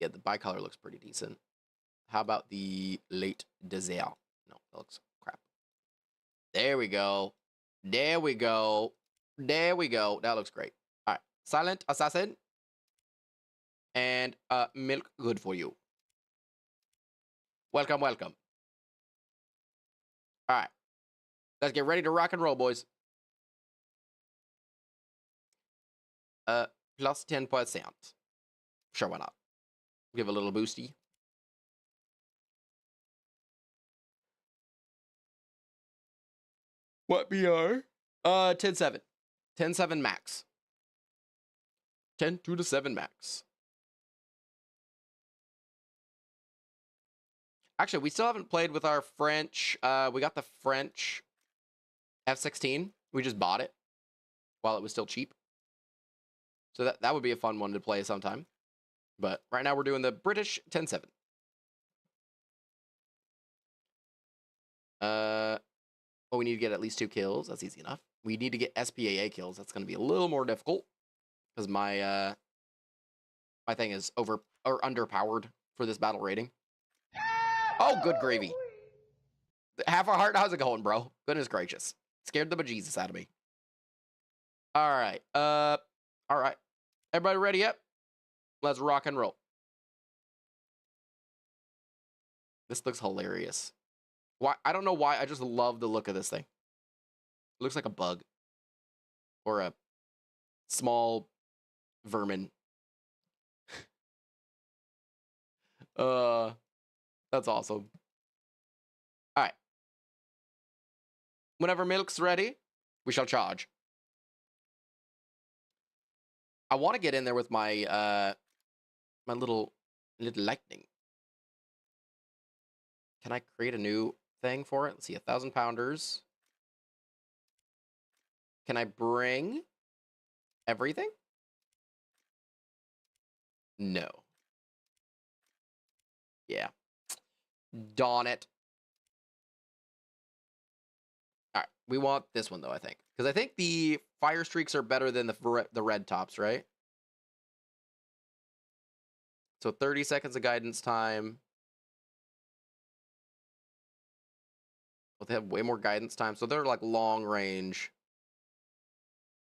yeah, the bicolor looks pretty decent. How about the late desert? No, that looks crap. There we go. There we go. There we go. That looks great. All right, silent assassin. And milk good for you. Welcome, welcome. All right. Let's get ready to rock and roll, boys. Plus 10%. Sure, why not? Give a little boosty. What BR? 10-7. 10-7 max. 10 to the 7 max. Actually, we still haven't played with our French. We got the French F-16. We just bought it while it was still cheap. So that would be a fun one to play sometime. But right now we're doing the British 10-7. Well, we need to get at least 2 kills. That's easy enough. We need to get SPAA kills. That's going to be a little more difficult because my thing is underpowered for this battle rating. Oh, good gravy. Half a heart. How's it going, bro? Goodness gracious. Scared the bejesus out of me. All right. All right. Everybody ready? Yep. Let's rock and roll. This looks hilarious. Why? I don't know why. I just love the look of this thing. It looks like a bug. Or a small vermin. That's awesome. All right. Whenever milk's ready, we shall charge. I want to get in there with my my little lightning. Can I create a new thing for it? Let's see, 1,000 pounders. Can I bring everything? No. Yeah. Darn it. All right. We want this one, though, I think. Because I think the fire streaks are better than the red tops, right? So 30 seconds of guidance time. Well, they have way more guidance time. So they're like long range.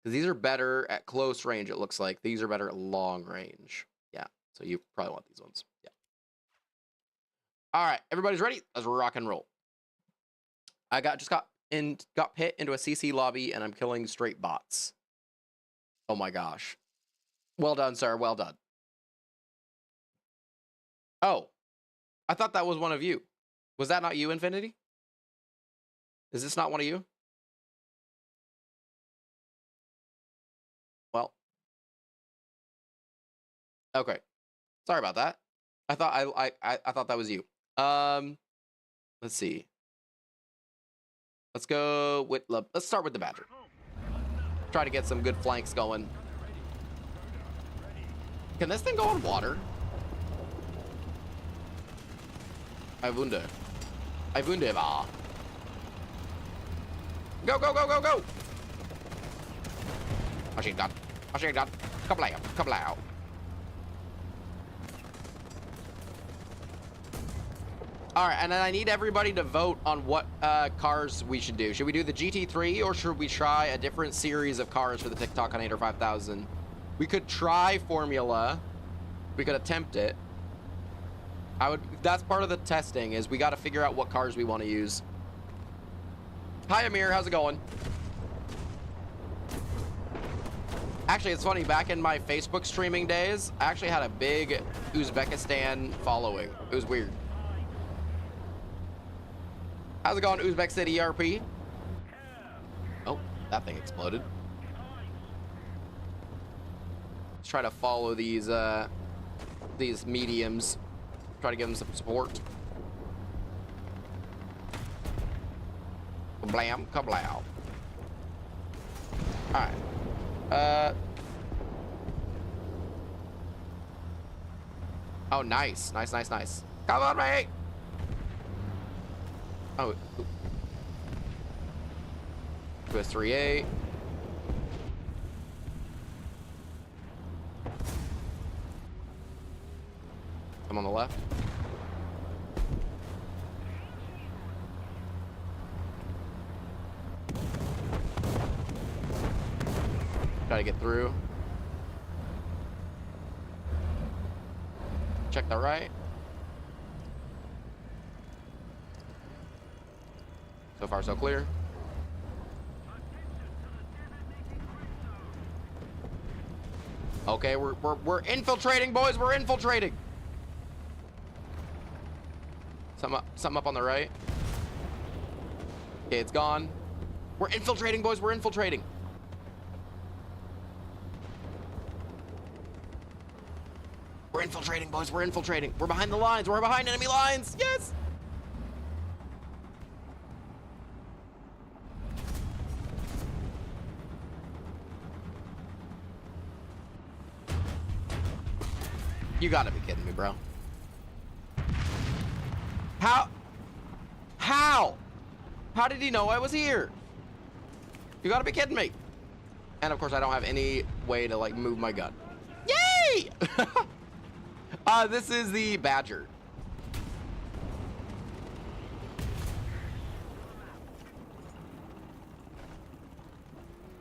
Because these are better at close range, it looks like. These are better at long range. Yeah. So you probably want these ones. Yeah. All right, everybody's ready. Let's rock and roll. I got pit into a CC lobby, and I'm killing straight bots. Oh my gosh. Well done, sir. Well done. Oh, I thought that was one of you. Was that not you, Infinity? Is this not one of you? Well. Okay. Sorry about that. I thought I thought that was you. Let's see. Let's go with let's start with the Badger. Try to get some good flanks going. Can this thing go on water? I wonder. War. Go, go, go, go, go! Machine gun. Machine gun. Kablow. Kablow. All right, and then I need everybody to vote on what cars we should do. Should we do the GT3 or should we try a different series of cars for the Ticktockinator 5000? We could try Formula. We could attempt it. That's part of the testing, is we got to figure out what cars we want to use. Hi, Amir. How's it going? Actually, it's funny. Back in my Facebook streaming days, I actually had a big Uzbekistan following. It was weird. How's it going, Uzbek City ERP? Oh, that thing exploded. Let's try to follow these mediums. Try to give them some support. Kablam, kablow. Alright. Oh, nice. Nice, nice, nice. Come on, mate! Oh. 2S38. I'm on the left. Try to get through. Check the right. So far, so clear. Okay, we're infiltrating, boys. We're infiltrating. Something up on the right. Okay, it's gone. We're infiltrating, boys. We're infiltrating. We're infiltrating, boys. We're infiltrating. We're behind the lines. We're behind enemy lines. Yes. You gotta be kidding me, bro. How? How did he know I was here? You gotta be kidding me. And of course, I don't have any way to like move my gun. Yay! This is the Badger.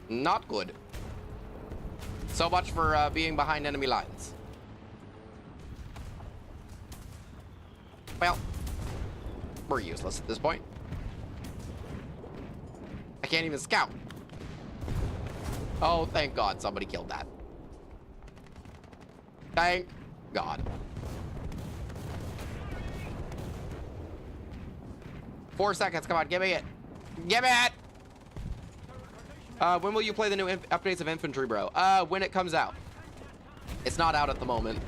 Not good. So much for being behind enemy lines. Well, we're useless at this point. I can't even scout. Oh, thank God somebody killed that. Thank God. 4 seconds. Come on, give me it. Give me it. When will you play the new updates of Infantry, bro? When it comes out. It's not out at the moment.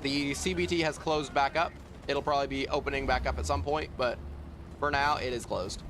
The CBT has closed back up. It'll probably be opening back up at some point, but for now, it is closed.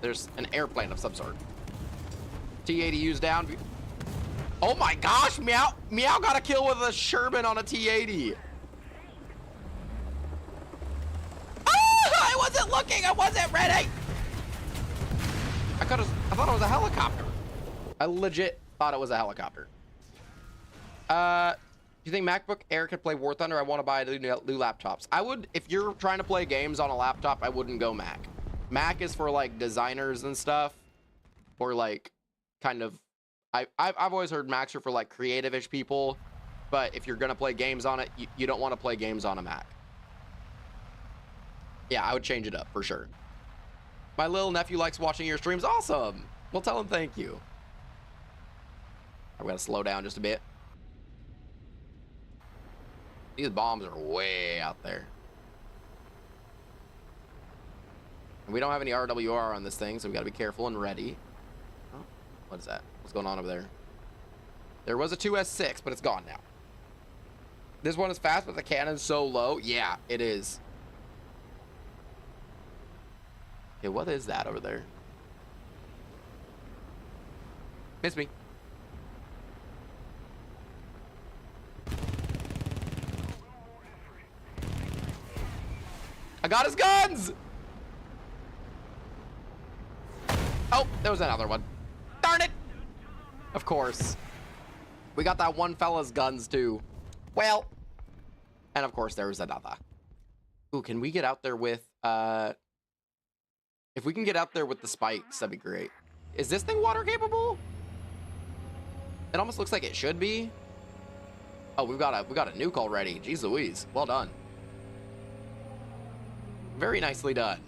There's an airplane of some sort. T-80U's down. Oh my gosh, Meow got a kill with a Sherman on a T-80. Ah, I wasn't looking, I wasn't ready. I thought it was a helicopter. I legit thought it was a helicopter. Do you think MacBook Air could play War Thunder? I want to buy new laptops. I would, if you're trying to play games on a laptop, I wouldn't go Mac. Mac is for like designers and stuff, or like kind of, I've always heard Macs are for like creative-ish people, but if you're gonna play games on it, you don't want to play games on a Mac. Yeah, I would change it up for sure. My little nephew likes watching your streams. Awesome. Well, tell him thank you. I'm gonna slow down just a bit. These bombs are way out there. And we don't have any RWR on this thing, so we gotta be careful and ready. Oh, what is that? What's going on over there? There was a 2S6, but it's gone now. This one is fast, but the cannon's so low. Yeah, it is. Okay, what is that over there? Miss me. I got his guns! Oh, there was another one. Darn it! Of course. We got that one fella's guns too. Well, and of course there was another. Ooh, can we get out there with, if we can get out there with the spikes, that'd be great. Is this thing water capable? It almost looks like it should be. Oh, we got a nuke already. Jeez Louise. Well done. Very nicely done.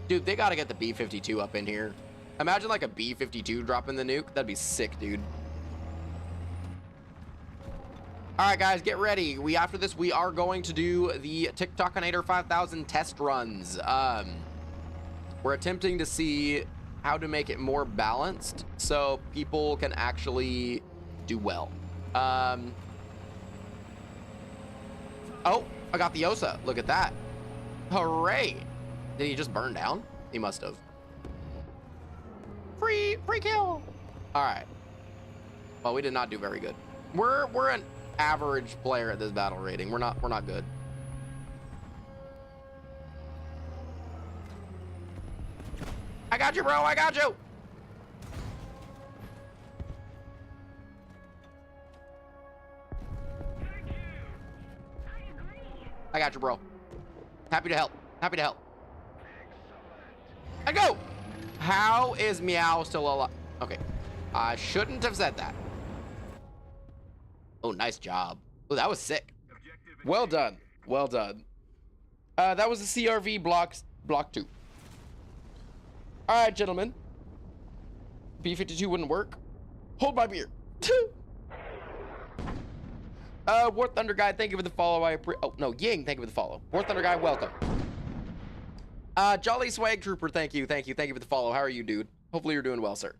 Dude, they gotta get the B-52 up in here. Imagine like a B-52 dropping the nuke. That'd be sick, dude. All right, guys, get ready. After this, we are going to do the TikTokinator 5000 test runs. We're attempting to see how to make it more balanced so people can actually do well. Oh, I got the Osa. Look at that. Hooray. Did he just burn down? He must have. Free kill. All right. Well, we did not do very good. We're an average player at this battle rating. We're not good. I got you, bro. I got you. I got you, bro. Happy to help. Happy to help. I go. How is Meow still alive? Okay. I shouldn't have said that. Oh, nice job. Oh, that was sick. Well done. Well done. That was the CRV block 2. All right, gentlemen. B-52 wouldn't work. Hold my beer. War Thunder Guy, thank you for the follow. Oh, no, Ying, thank you for the follow. War Thunder Guy, welcome. Jolly Swag Trooper, thank you for the follow. How are you, dude? Hopefully you're doing well, sir.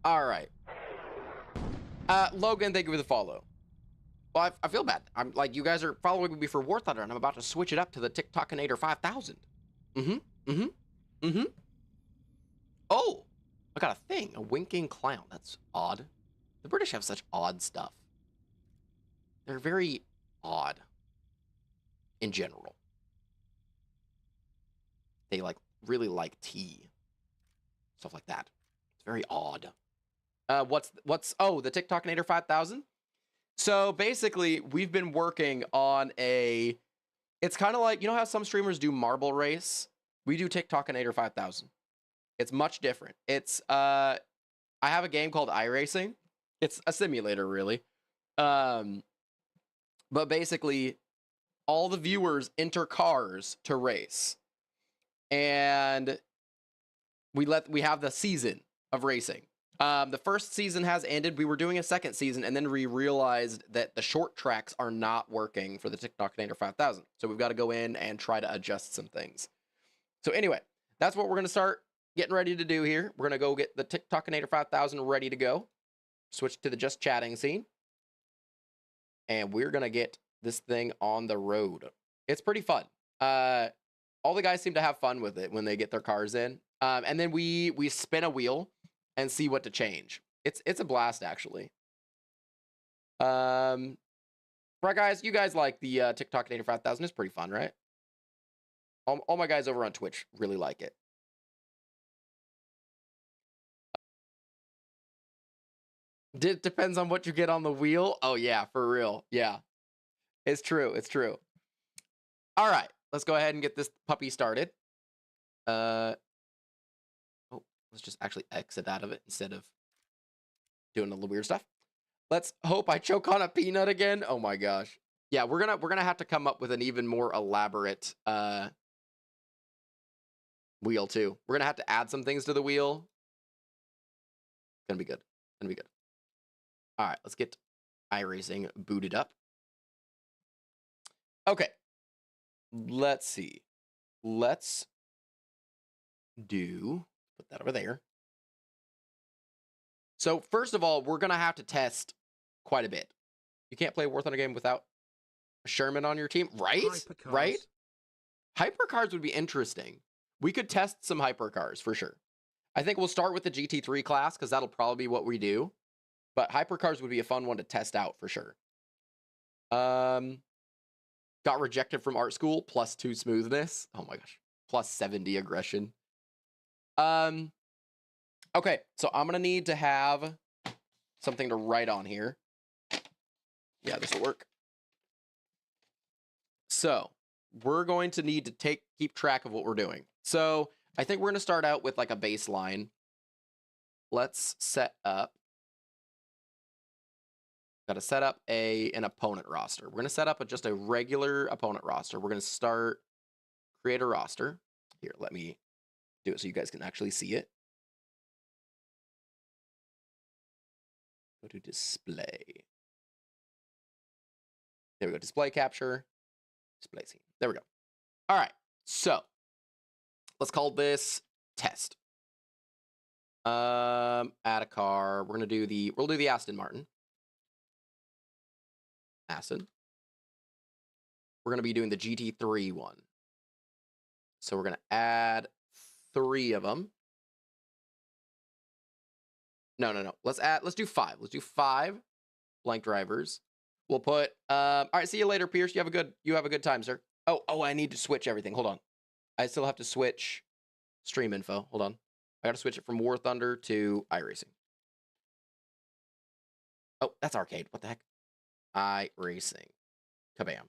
All right. Logan, thank you for the follow. Well, I feel bad. I'm like, you guys are following me for War Thunder, and I'm about to switch it up to the TikTokinator 5000. Oh, I got a thing. A winking clown. That's odd. The British have such odd stuff. They're very odd in general. They really like tea. Stuff like that. It's very odd. Oh, the TikTokinator 5000? So basically, we've been working on it's kind of like, you know how some streamers do Marble Race? We do TikTokinator 5000. It's much different. It's, I have a game called iRacing. It's a simulator, really. But basically, all the viewers enter cars to race. And we have the season of racing. The first season has ended. We were doing a second season, and then we realized that the short tracks are not working for the TikTokinator 5000. So we've got to go in and try to adjust some things. So anyway, that's what we're going to start getting ready to do here. We're going to go get the TikTokinator 5000 ready to go. Switch to the just chatting scene. And we're going to get this thing on the road. It's pretty fun. All the guys seem to have fun with it when they get their cars in. And then we spin a wheel and see what to change. It's a blast, actually. Right, guys, you guys like the TikTokinator 5000. It's pretty fun, right? All my guys over on Twitch really like it. Depends on what you get on the wheel. Oh, yeah, for real. Yeah, it's true. It's true. All right, let's go ahead and get this puppy started. Oh, let's just actually exit out of it instead of doing a little weird stuff. Let's hope I choke on a peanut again. Oh my gosh. Yeah, we're gonna have to come up with an even more elaborate wheel too. We're gonna have to add some things to the wheel. Gonna be good. Gonna be good. All right, let's get iRacing booted up. Okay. Let's see. Let's put that over there. So first of all, we're gonna have to test quite a bit. You can't play War Thunder game without a Sherman on your team, right? Hypercars. Right? Hypercars would be interesting. We could test some hypercars for sure. I think we'll start with the GT3 class because that'll probably be what we do. But hypercars would be a fun one to test out for sure. Got rejected from art school, +2 smoothness. Oh my gosh. +70 aggression. Okay, so I'm gonna need to have something to write on here. Yeah, this will work. So we're going to need to keep track of what we're doing. So I think we're going to start out with like a baseline. Let's set up. Got to set up an opponent roster. We're going to set up just a regular opponent roster. We're going to create a roster. Here, let me do it so you guys can actually see it. Go to display. There we go. Display capture. Display scene. There we go. All right. So let's call this test. Add a car. We'll do the Aston Martin. Aston. We're going to be doing the GT3 one. So we're going to add 3 of them. No. Let's do 5. Let's do 5 blank drivers. We'll put all right, see you later, Pierce. You have a good time, sir. Oh, I need to switch everything. Hold on. I still have to switch stream info. Hold on. I got to switch it from War Thunder to iRacing. Oh, that's arcade. What the heck? iRacing. Kabam.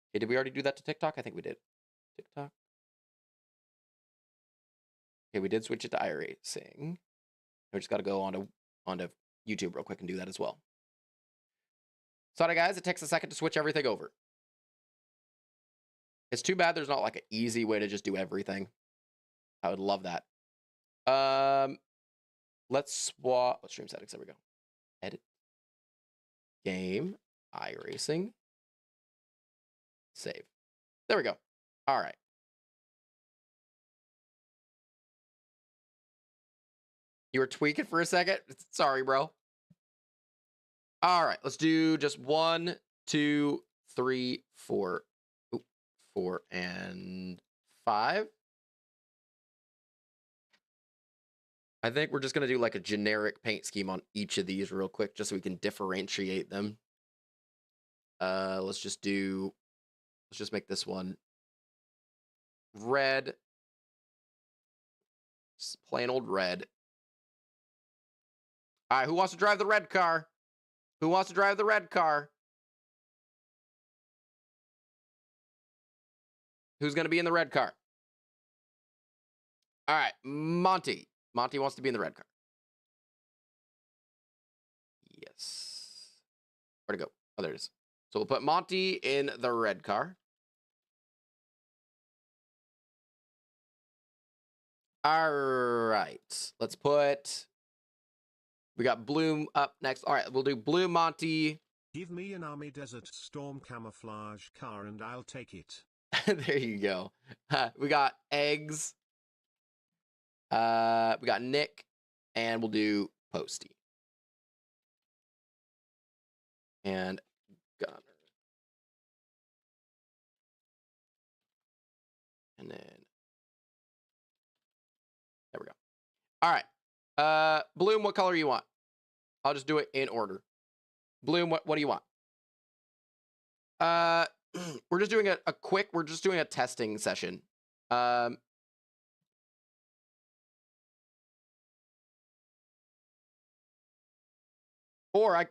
Okay, did we already do that to TikTok? I think we did. TikTok. Okay, we did switch it to iRacing. We just got to go onto YouTube real quick and do that as well. Sorry, guys. It takes a second to switch everything over. It's too bad there's not like an easy way to just do everything. I would love that. Let's swap stream settings. There we go. Edit. Game. iRacing. Save. There we go. All right. You were tweaking for a second? Sorry, bro. All right. Let's do just 1, 2, 3, 4. 4 and 5. I think we're just going to do like a generic paint scheme on each of these real quick, just so we can differentiate them. Let's just make this one red. Just plain old red. All right, who wants to drive the red car? Who wants to drive the red car? Who's going to be in the red car? All right, Monty. Monty wants to be in the red car. Yes. Where'd it go? Oh, there it is. So we'll put Monty in the red car. All right. Let's put... We got Bloom up next. All right, we'll do Blue Monty. Give me an Army Desert Storm camouflage car and I'll take it. There you go. We got Eggs. We got Nick. And we'll do Posty. And Gunner. And then... There we go. All right. Bloom, what color you want? I'll just do it in order. Bloom, what do you want? We're just doing we're just doing a testing session. Or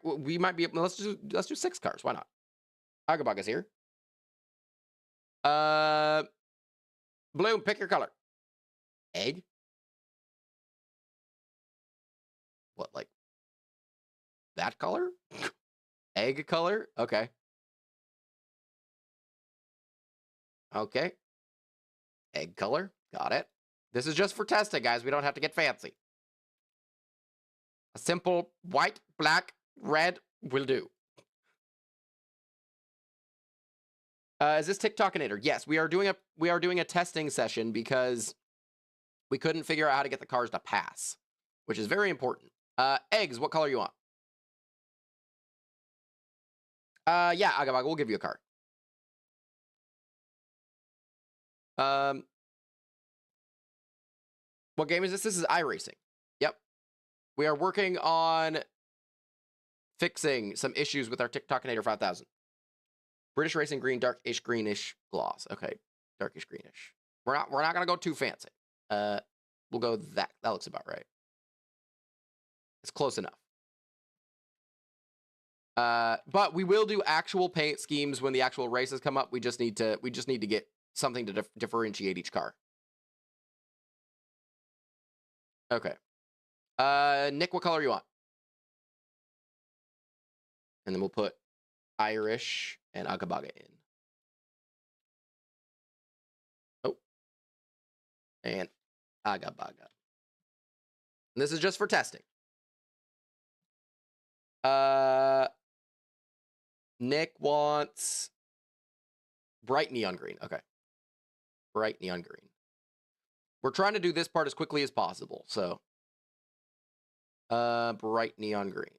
we might be, let's do 6 cars. Why not? Agabag is here. Bloom, pick your color. Egg? What, like that color? Egg color? Okay. Okay. Egg color. Got it. This is just for testing, guys. We don't have to get fancy. A simple white, black, red will do. Is this TikTokinator? Yes, we are doing a testing session because we couldn't figure out how to get the cars to pass, which is very important. Eggs, what color you want? Yeah, Agabag, we'll give you a card. What game is this? This is iRacing. Yep. We are working on fixing some issues with our TikTokinator 5000. British Racing Green, darkish greenish gloss. Okay, darkish greenish. We're not gonna go too fancy. We'll go that. That looks about right. It's close enough. But we will do actual paint schemes when the actual races come up. We just need to get something to differentiate each car. Okay. Nick, what color you want? And then we'll put Irish and Agabaga in. Oh. And Agabaga. And this is just for testing. Nick wants bright neon green. Okay. Bright neon green. We're trying to do this part as quickly as possible, so bright neon green.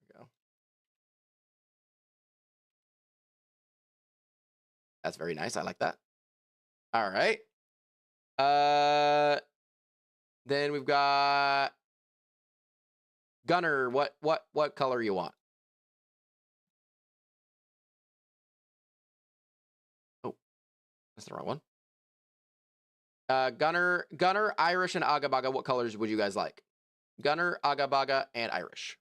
There we go. That's very nice. I like that. All right. Then we've got Gunner. What color you want? Oh, that's the wrong one. Gunner, Irish, and Agabaga. What colors would you guys like? Gunner, Agabaga, and Irish.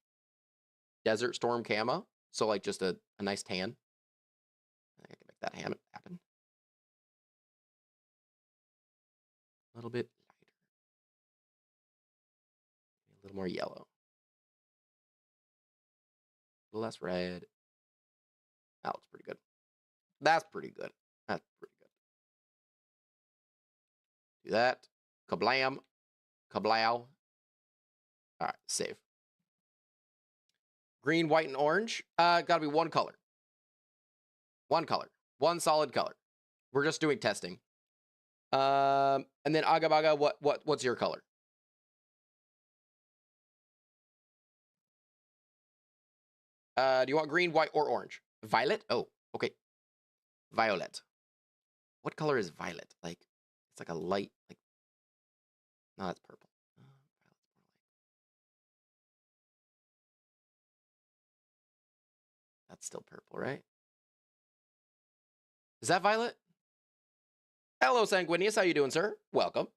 Desert Storm camo. So like just a nice tan. I can make that happen. A little bit lighter. A little more yellow. A little less red. That looks pretty good. That's pretty good. That's pretty good. Do that. Kablam. Kablow. All right, save. Green, white, and orange. Gotta be one color. One color. One solid color. We're just doing testing. And then Agabaga, what's your color? Do you want green, white, or orange? Violet? Oh, okay. Violet. What color is violet? Like, it's like a light, like, no, that's purple. That's still purple, right? Is that violet? Hello, Sanguinius. How you doing, sir? Welcome.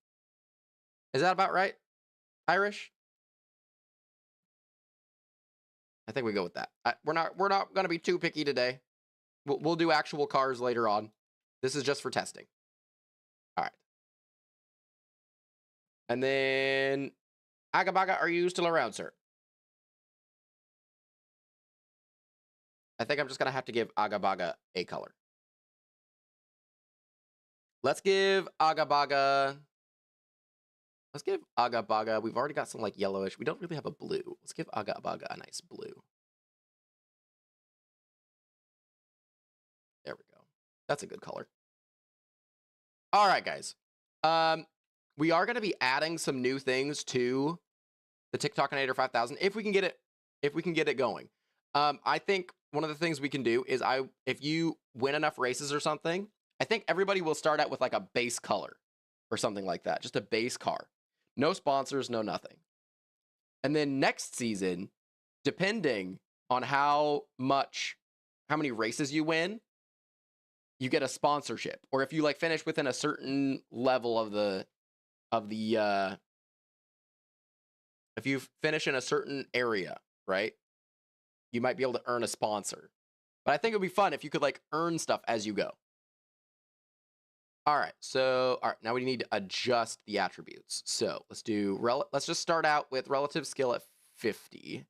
Is that about right? Irish? I think we go with that. We're not going to be too picky today. We'll do actual cars later on. This is just for testing. All right. And then Agabaga, are you still around, sir? I think I'm just going to have to give Agabaga a color. Let's give Agabaga... Let's give Agabaga... We've already got some, like, yellowish. We don't really have a blue. Let's give Agabaga a nice blue. There we go. That's a good color. All right, guys. We are going to be adding some new things to the TikTokinator 5000 if we can get it going. I think one of the things we can do is if you win enough races or something, I think everybody will start out with like a base color or something like that, just a base car. No sponsors, no nothing. And then next season, depending on how many races you win, you get a sponsorship. Or if you like finish within a certain level if you finish in a certain area, right? You might be able to earn a sponsor. But I think it would be fun if you could like earn stuff as you go. All right, so now we need to adjust the attributes. So let's just start out with relative skill at 50.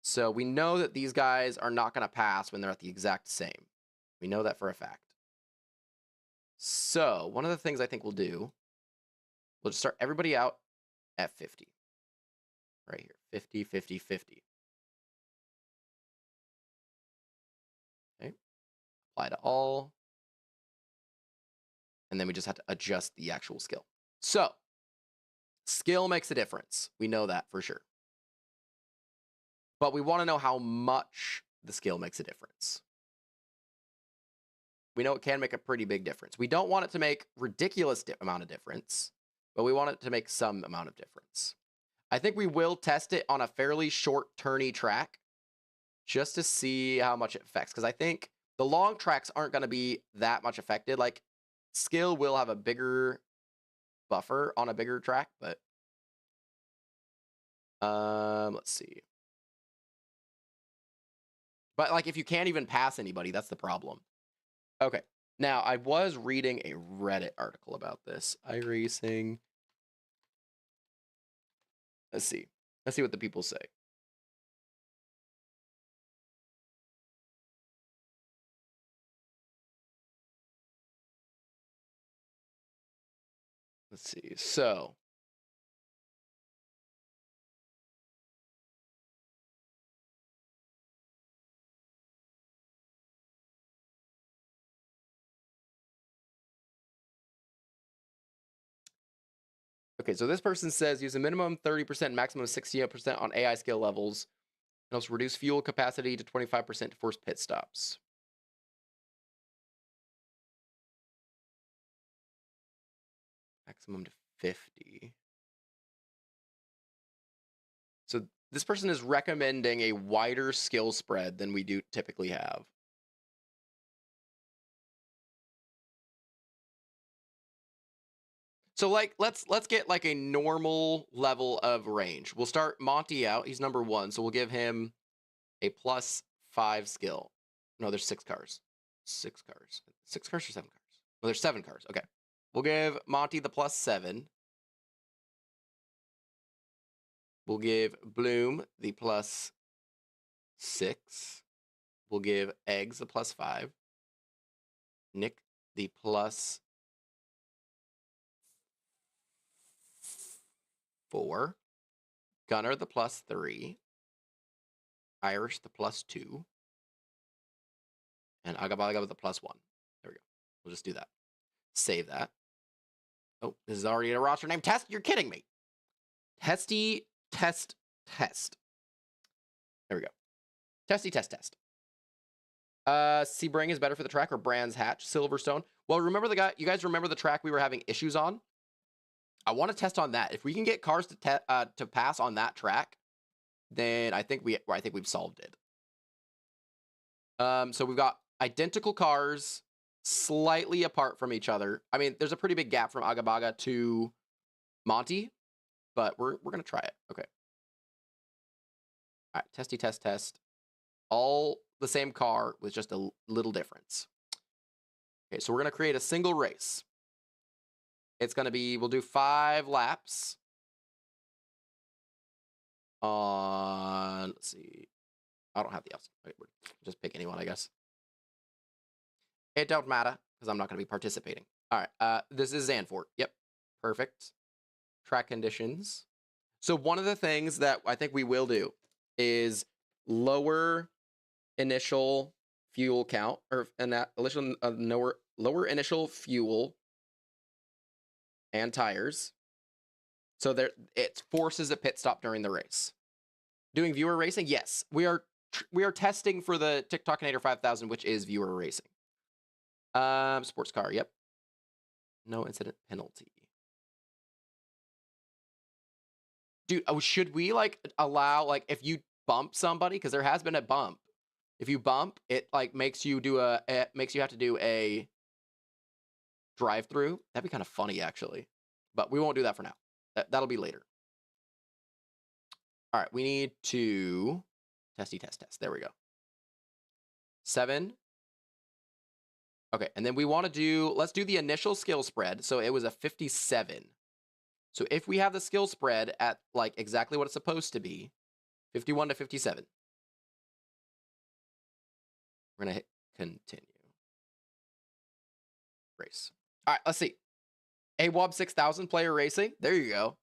So we know that these guys are not going to pass when they're at the exact same. We know that for a fact. So one of the things I think we'll do, we'll just start everybody out at 50. Right here, 50, 50, 50. Okay, apply to all. And then we just have to adjust the actual skill. So, skill makes a difference. We know that for sure. But we want to know how much the skill makes a difference. We know it can make a pretty big difference. We don't want it to make ridiculous amount of difference, but we want it to make some amount of difference. I think we will test it on a fairly short turny track just to see how much it affects. Because I think the long tracks aren't going to be that much affected. Like, skill will have a bigger buffer on a bigger track, but Let's see. But like, if you can't even pass anybody, that's the problem. Okay. Now, I was reading a Reddit article about this. iRacing. Let's see. Let's see what the people say. Let's see. So, okay, so this person says use a minimum 30%, maximum 68% on AI skill levels. And also reduce fuel capacity to 25% to force pit stops. Maximum to 50. So this person is recommending a wider skill spread than we do typically have. So like let's get like a normal level of range. We'll start Monty out. He's number 1, so we'll give him a +5 skill. No, there's 6 cars. 6 cars. 6 cars or 7 cars? Well, there's 7 cars. Okay. We'll give Monty the +7. We'll give Bloom the +6. We'll give Eggs the +5. Nick the +4. Gunner the +3. Irish the +2. And Agabaga with the +1. There we go. We'll just do that. Save that. Oh, this is already a roster name. Test? You're kidding me. Testy, test, test. There we go. Testy, test, test. Sebring is better for the track or Brands Hatch? Silverstone. Well, remember you guys remember the track we were having issues on? I want to test on that. If we can get cars to pass on that track, then I think we've solved it. So we've got identical cars slightly apart from each other. I mean, there's a pretty big gap from Agabaga to Monty, but we're gonna try it. Okay. All right, testy, test, test. All the same car with just a little difference. Okay, so we're gonna create a single race. It's gonna be, we'll do 5 laps on, let's see. I don't have the else. Wait, just pick anyone, I guess. It don't matter, because I'm not gonna be participating. All right, this is Zandvoort. Yep, perfect. Track conditions. So one of the things that I think we will do is lower initial fuel count, or lower initial fuel and tires. So there, it forces a pit stop during the race. Doing viewer racing, yes, we are testing for the TikTokinator 5000, which is viewer racing. Sports car, yep. No incident penalty. Dude, should we like allow, like, if you bump somebody, because there has been a bump. If you bump, it like makes you have to do a drive-through. That'd be kind of funny, actually. But we won't do that for now. That'll be later. All right, we need to testy test test. There we go. 7. Okay, and then we want to do, let's do the initial skill spread. So it was a 57. So if we have the skill spread at like exactly what it's supposed to be, 51 to 57. We're going to hit continue. Race. All right, let's see. AWOB 6000 player racing. There you go.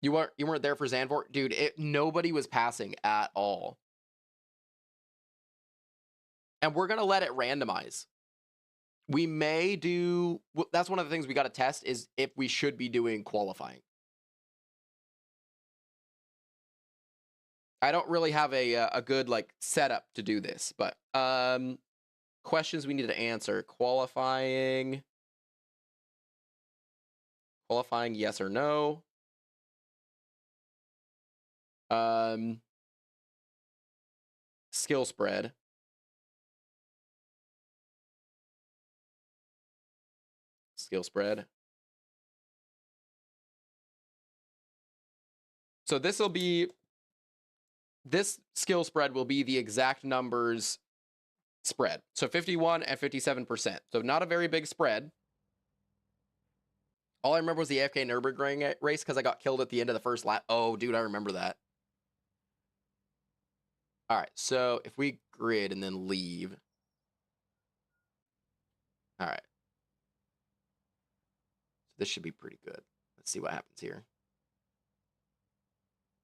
You weren't there for Zandvoort? Dude, nobody was passing at all. And we're going to let it randomize. We may do, that's one of the things we got to test, is if we should be doing qualifying. I don't really have a good like setup to do this, but questions we need to answer. Qualifying, yes or no. Skill spread. Skill spread. So this skill spread will be the exact numbers spread. So 51 and 57%. So not a very big spread. All I remember was the AFK Nürburgring race because I got killed at the end of the first lap. Oh, dude, I remember that. All right, so if we grid and then leave. All right. This should be pretty good. Let's see what happens here.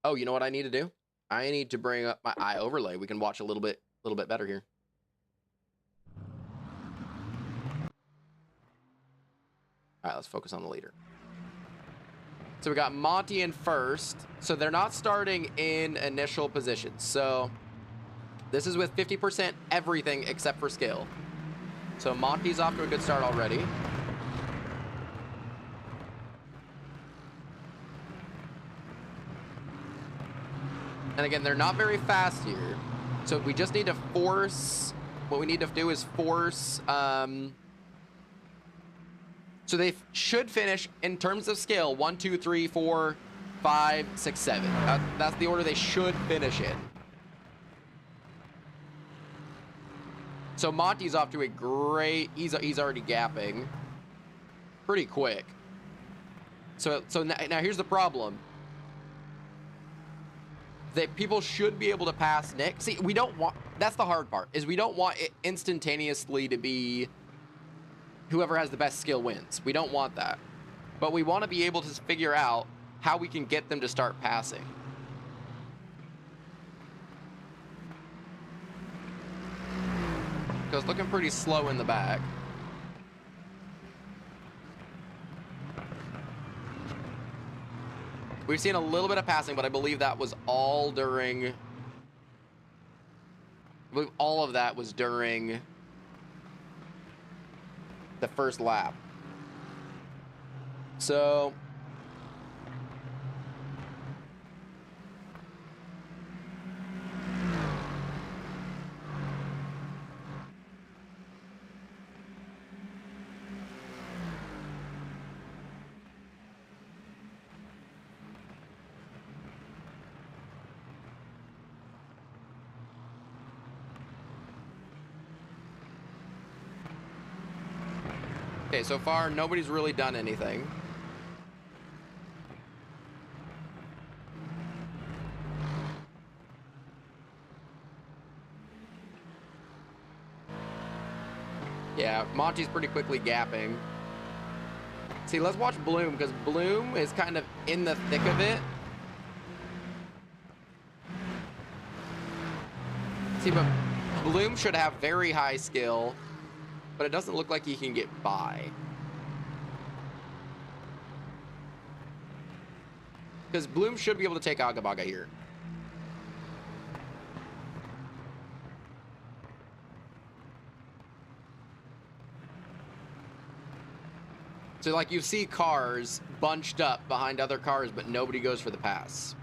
Oh, you know what I need to do? I need to bring up my eye overlay. We can watch a little bit better here. All right, let's focus on the leader. So we got Monty in first. So they're not starting in initial positions. So this is with 50% everything except for skill. So Monty's off to a good start already. And again, they're not very fast here. So we just need to force, what we need to do is force, so they should finish in terms of skill, 1, 2, 3, 4, 5, 6, 7. That's the order they should finish in. So Monty's off to a great, he's already gapping pretty quick. So now here's the problem. That people should be able to pass Nick. See, we don't want, that's the hard part, is we don't want it instantaneously to be whoever has the best skill wins. We don't want that. But we want to be able to figure out how we can get them to start passing. Because it's looking pretty slow in the back. We've seen a little bit of passing, but I believe that was all during... I believe all of that was during the first lap. So... Okay, so far, nobody's really done anything. Yeah, Monty's pretty quickly gapping. See, let's watch Bloom, because Bloom is kind of in the thick of it. See, but Bloom should have very high skill, but it doesn't look like he can get by. Because Bloom should be able to take Agabaga here. So, like, you see cars bunched up behind other cars, but nobody goes for the pass.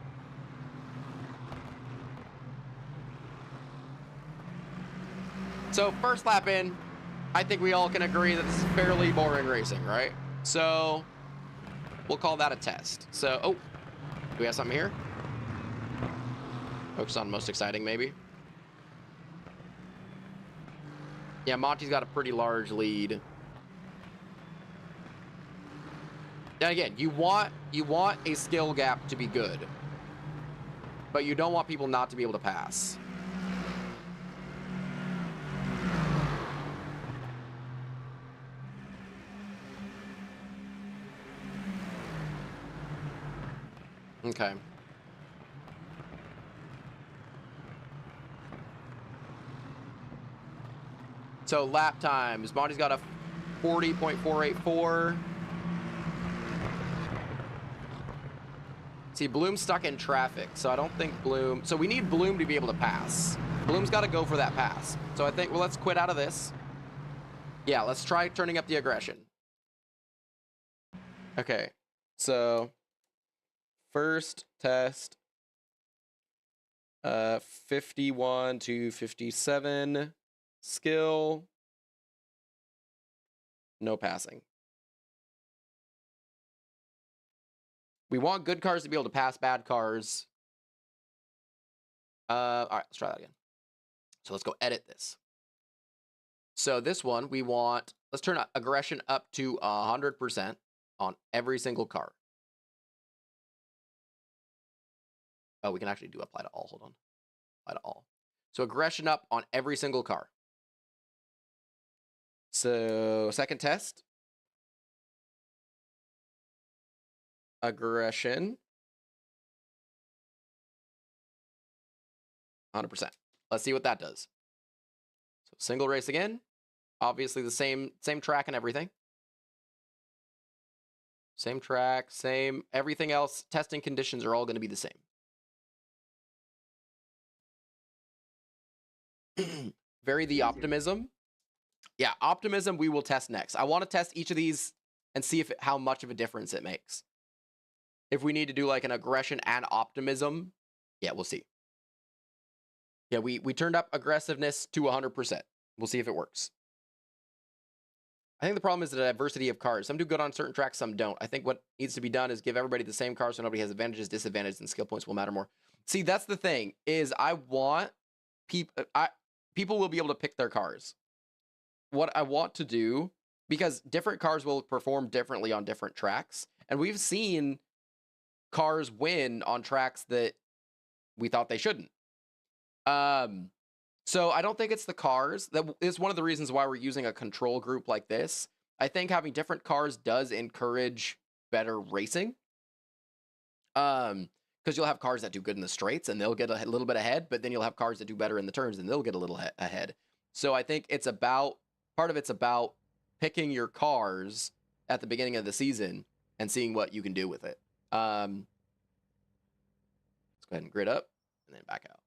So, first lap in, I think we all can agree that this is fairly boring racing, right? So, we'll call that a test. So, oh, do we have something here? Focus on most exciting, maybe. Yeah, Monty's got a pretty large lead. And again, you want a skill gap to be good, but you don't want people not to be able to pass. Okay. So lap times, Monty's got a 40.484. See, Bloom's stuck in traffic, so I don't think Bloom... So we need Bloom to be able to pass. Bloom's got to go for that pass. So I think, well, let's quit out of this. Yeah, let's try turning up the aggression. Okay, so... First test. 51 to 57. Skill. No passing. We want good cars to be able to pass bad cars. All right, let's try that again. So let's go edit this. So this one, we want, let's turn aggression up to 100% on every single car. Oh, we can actually do apply to all. Hold on. Apply to all. So aggression up on every single car. So second test. Aggression. 100%. Let's see what that does. So single race again. Obviously the same track and everything. Same track, same everything else. Testing conditions are all going to be the same. Vary the optimism. Yeah, optimism we will test next. I want to test each of these and see how much of a difference it makes. If we need to do like an aggression and optimism, yeah, we'll see. Yeah, we turned up aggressiveness to 100%. We'll see if it works. I think the problem is the diversity of cars. Some do good on certain tracks, some don't. I think what needs to be done is give everybody the same car so nobody has advantages, disadvantages, and skill points will matter more. See, that's the thing, is I want people will be able to pick their cars. What I want to do, because different cars will perform differently on different tracks, and we've seen cars win on tracks that we thought they shouldn't. So I don't think it's the cars. That is one of the reasons why we're using a control group like this. I think having different cars does encourage better racing. Because you'll have cars that do good in the straights and they'll get a little bit ahead, but then you'll have cars that do better in the turns and they'll get a little ahead. So I think it's about, part of it's about picking your cars at the beginning of the season and seeing what you can do with it. Let's go ahead and grid up and then back out.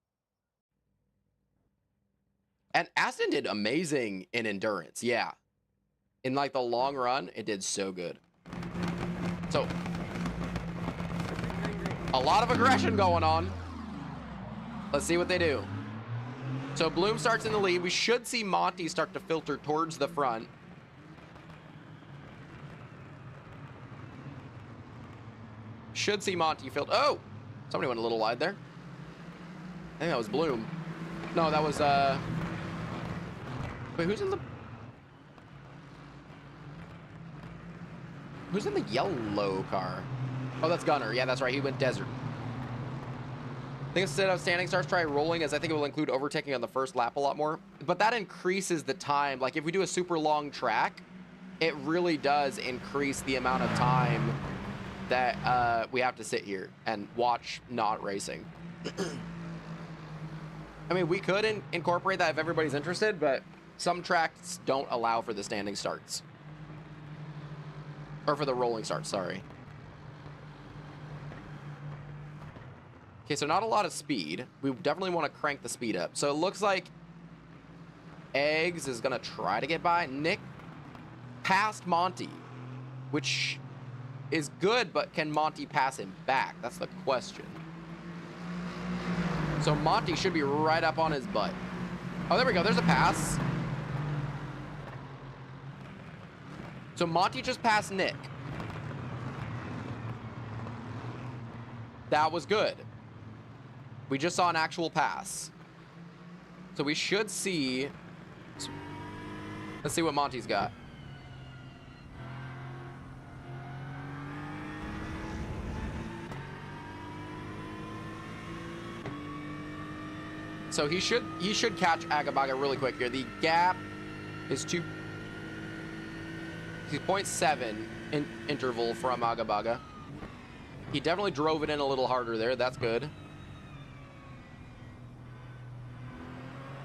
And Aston did amazing in endurance. Yeah. In like the long run, it did so good. So a lot of aggression going on. Let's see what they do. So Bloom starts in the lead. We should see Monty start to filter towards the front. Should see Monty filter. Oh, somebody went a little wide there. I think that was Bloom. No, that was wait, who's in the yellow car? Oh, that's Gunner. Yeah, that's right. He went desert. I think instead of standing starts, try rolling, as I think it will include overtaking on the first lap a lot more. But that increases the time. Like if we do a super long track, it really does increase the amount of time that we have to sit here and watch not racing. I mean, we could incorporate that if everybody's interested, but some tracks don't allow for the standing starts. Or for the rolling starts, sorry. Okay, so not a lot of speed. We definitely want to crank the speed up. So it looks like Eggs is going to try to get by. Nick passed Monty, which is good, but can Monty pass him back? That's the question. So Monty should be right up on his butt. Oh, there we go. There's a pass. So Monty just passed Nick. That was good. We just saw an actual pass. So we should see... Let's see what Monty's got. So he should catch Agabaga really quick here. The gap is 0.7 in interval from Agabaga. He definitely drove it in a little harder there. That's good.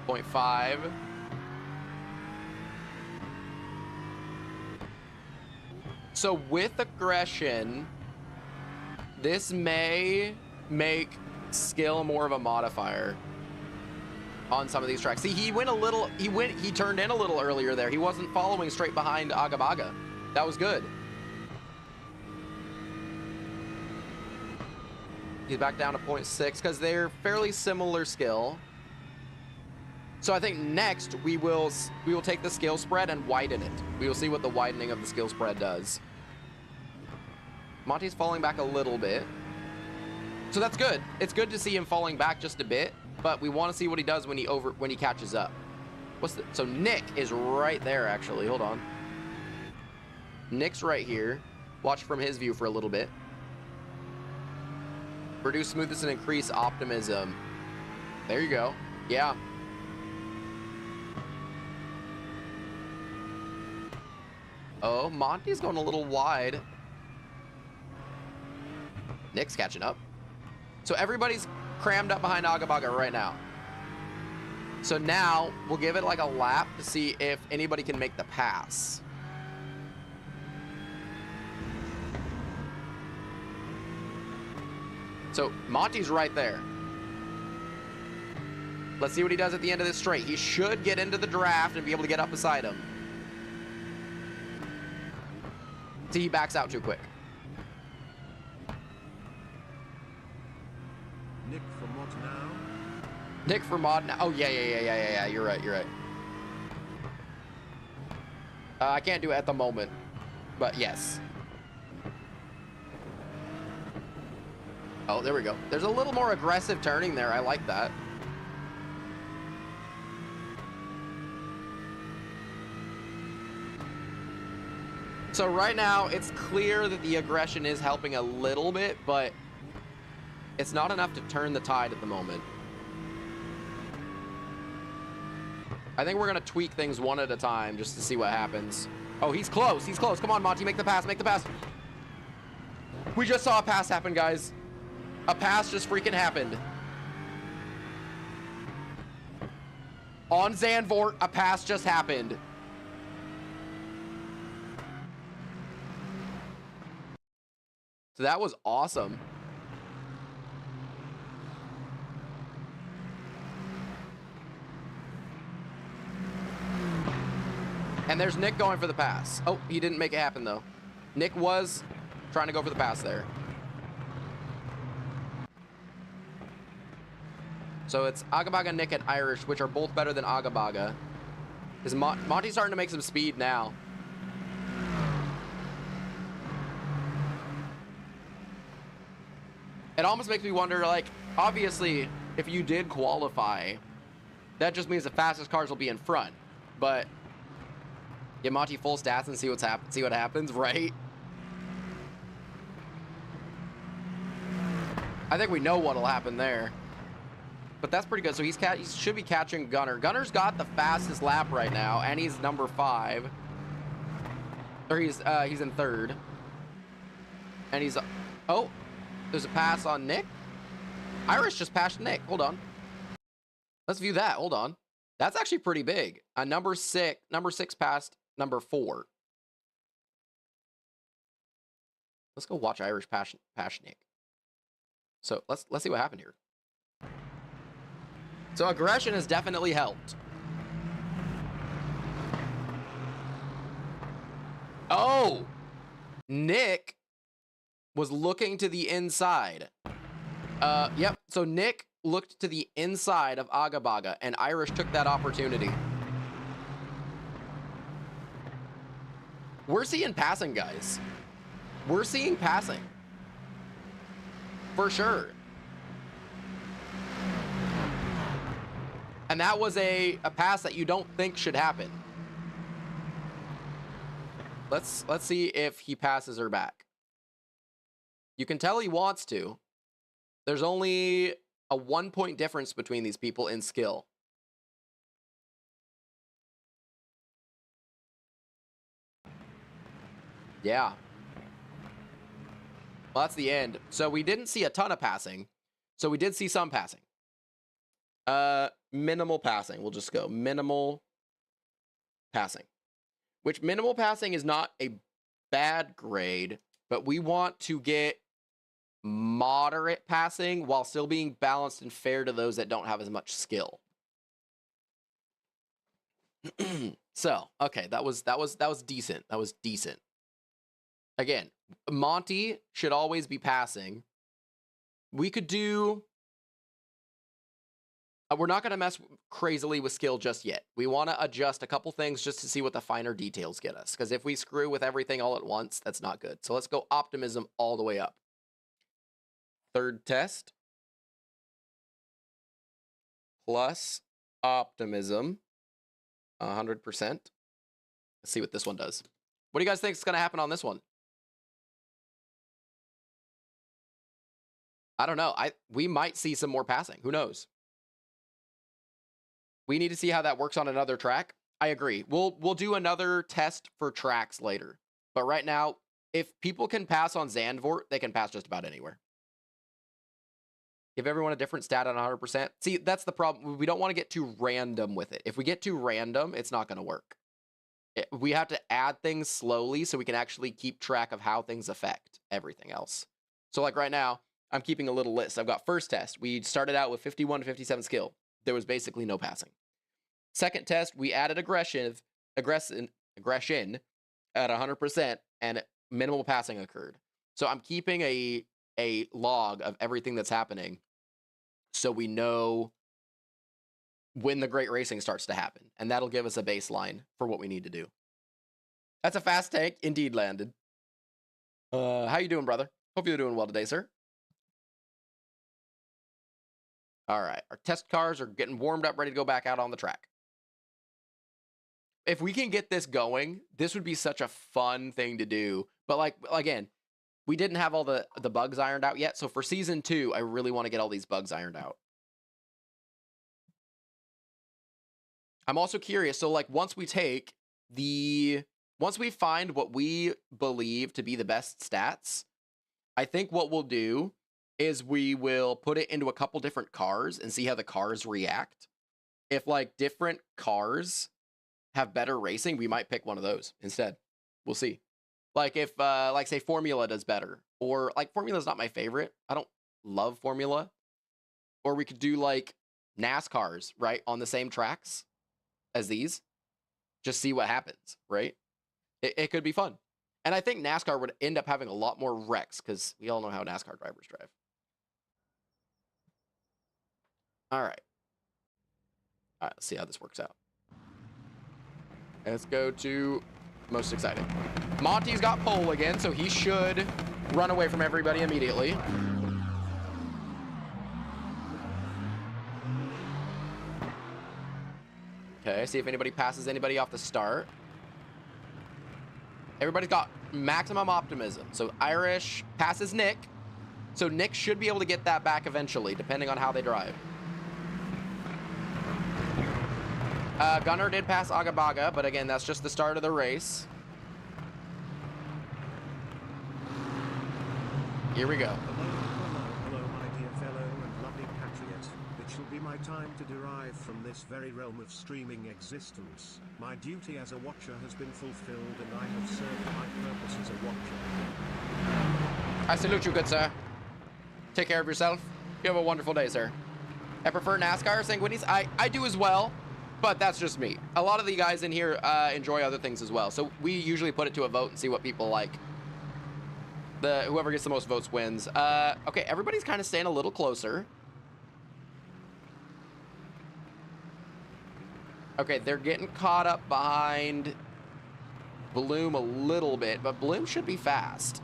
0.5. So with aggression, this may make skill more of a modifier on some of these tracks. See, he turned in a little earlier there. He wasn't following straight behind Agabaga. That was good. He's back down to 0.6 because they're fairly similar skill. So I think next we will take the skill spread and widen it. We will see what the widening of the skill spread does. Monty's falling back a little bit. So that's good. It's good to see him falling back just a bit, but we want to see what he does when he catches up. So Nick is right there, actually. Hold on. Nick's right here. Watch from his view for a little bit. Reduce smoothness and increase optimism. There you go. Yeah. Oh, Monty's going a little wide. Nick's catching up. So everybody's crammed up behind Agabaga right now. So now we'll give it like a lap to see if anybody can make the pass. So Monty's right there. Let's see what he does at the end of this straight. He should get into the draft and be able to get up beside him. See, he backs out too quick. Nick for mod now. Nick for mod now. Oh, yeah. You're right. I can't do it at the moment, but yes. Oh, there we go. There's a little more aggressive turning there. I like that. So right now, it's clear that the aggression is helping a little bit, but it's not enough to turn the tide at the moment. I think we're going to tweak things one at a time just to see what happens. Oh, he's close. He's close. Come on, Monty. Make the pass. Make the pass. We just saw a pass happen, guys. A pass just freaking happened. On Zandvoort, a pass just happened. So that was awesome. And there's Nick going for the pass. Oh, he didn't make it happen, though. Nick was trying to go for the pass there. So it's Agabaga, Nick, and Irish, which are both better than Agabaga. Is Monty's starting to make some speed now. It almost makes me wonder, like, obviously, if you did qualify, that just means the fastest cars will be in front. But get Monty full stats and see what happens, right? I think we know what'll happen there. But that's pretty good. So he should be catching Gunner. Gunner's got the fastest lap right now, and he's number 5. Or he's in 3rd. And he's oh, there's a pass on Nick. Irish just passed Nick. Hold on. Let's view that. Hold on. That's actually pretty big. Number 6 passed number 4. Let's go watch Irish pass Nick. So let's see what happened here. So aggression has definitely helped. Oh, Nick was looking to the inside. Yep. So Nick looked to the inside of Agabaga, and Irish took that opportunity. We're seeing passing, guys. We're seeing passing. For sure. And that was a pass that you don't think should happen. Let's see if he passes her back. You can tell he wants to. There's only a 1-point difference between these people in skill. Yeah. Well, that's the end. So we didn't see a ton of passing. So we did see some passing. Minimal passing. We'll just go minimal passing. Which minimal passing is not a bad grade, but we want to get moderate passing while still being balanced and fair to those that don't have as much skill. So, okay, that was decent. That was decent. Again, Monty should always be passing. We could do We're not going to mess crazily with skill just yet. We want to adjust a couple things just to see what the finer details get us. Because if we screw with everything all at once, that's not good. So let's go optimism all the way up. Third test. Plus optimism. 100%. Let's see what this one does. What do you guys think is going to happen on this one? I don't know. We might see some more passing. Who knows? We need to see how that works on another track. I agree. We'll do another test for tracks later. But right now, if people can pass on Zandvoort, they can pass just about anywhere. Give everyone a different stat on 100%. See, that's the problem. We don't want to get too random with it. If we get too random, it's not going to work. We have to add things slowly so we can actually keep track of how things affect everything else. So like right now, I'm keeping a little list. I've got first test. We started out with 51 to 57 skill. There was basically no passing. Second test, we added aggression at 100% and minimal passing occurred. So I'm keeping a log of everything that's happening so we know when the great racing starts to happen. And that'll give us a baseline for what we need to do. That's a fast take. Indeed landed. How you doing, brother? Hope you're doing well today, sir. All right. Our test cars are getting warmed up, ready to go back out on the track. If we can get this going, this would be such a fun thing to do. But like, again, we didn't have all the bugs ironed out yet. So for season 2, I really want to get all these bugs ironed out. I'm also curious. So like once we find what we believe to be the best stats, I think what we'll do is we will put it into a couple different cars and see how the cars react. If like different cars have better racing, we might pick one of those instead. We'll see. Like if like say Formula does better, or like Formula's not my favorite. I don't love Formula. Or we could do like NASCARs, right? On the same tracks as these. Just see what happens, right? It could be fun. And I think NASCAR would end up having a lot more wrecks because we all know how NASCAR drivers drive. All right. All right, let's see how this works out. Let's go to most exciting. Monty's got pole again, so he should run away from everybody immediately. Okay, see if anybody passes anybody off the start. Everybody's got maximum optimism. So Irish passes Nick. So Nick should be able to get that back eventually, depending on how they drive. Gunnar did pass Agabaga, but again, that's just the start of the race. Here we go. Hello, my dear fellow and lovely patriot. It shall be my time to derive from this very realm of streaming existence. My duty as a watcher has been fulfilled, and I have served my purpose as a watcher. I salute you, good sir. Take care of yourself. You have a wonderful day, sir. I prefer NASCAR Sanguinis. I do as well. But that's just me. A lot of the guys in here enjoy other things as well. So we usually put it to a vote and see what people like. Whoever gets the most votes wins. Okay, everybody's kind of staying a little closer. Okay, they're getting caught up behind Bloom a little bit, but Bloom should be fast.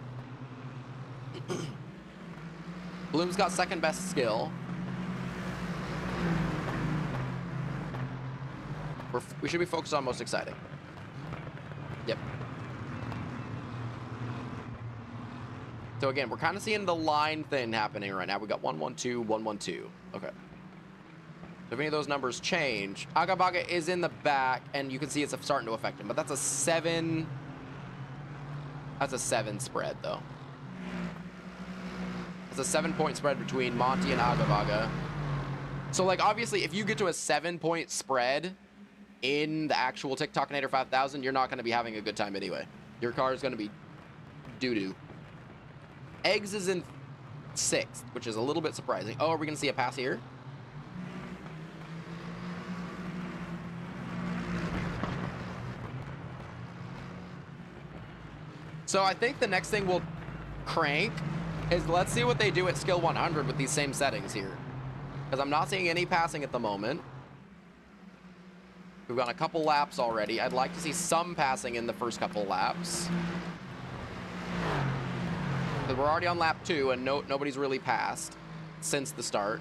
Bloom's got second best skill. We should be focused on most exciting. Yep. So again, we're kind of seeing the line thing happening right now. We got 112, 112. Okay. So if any of those numbers change, Agabaga is in the back, and you can see it's starting to affect him. But that's a 7. That's a 7 spread, though. It's a 7-point spread between Monty and Agabaga. So, like, obviously, if you get to a 7-point spread in the actual TikTokinator 5000, you're not going to be having a good time anyway. Your car is going to be doo-doo. Eggs is in 6th, which is a little bit surprising. Oh, are we going to see a pass here? So I think the next thing we'll crank is let's see what they do at skill 100 with these same settings here. because I'm not seeing any passing at the moment. We've gone a couple laps already. I'd like to see some passing in the first couple laps. But we're already on lap 2, and nobody's really passed since the start.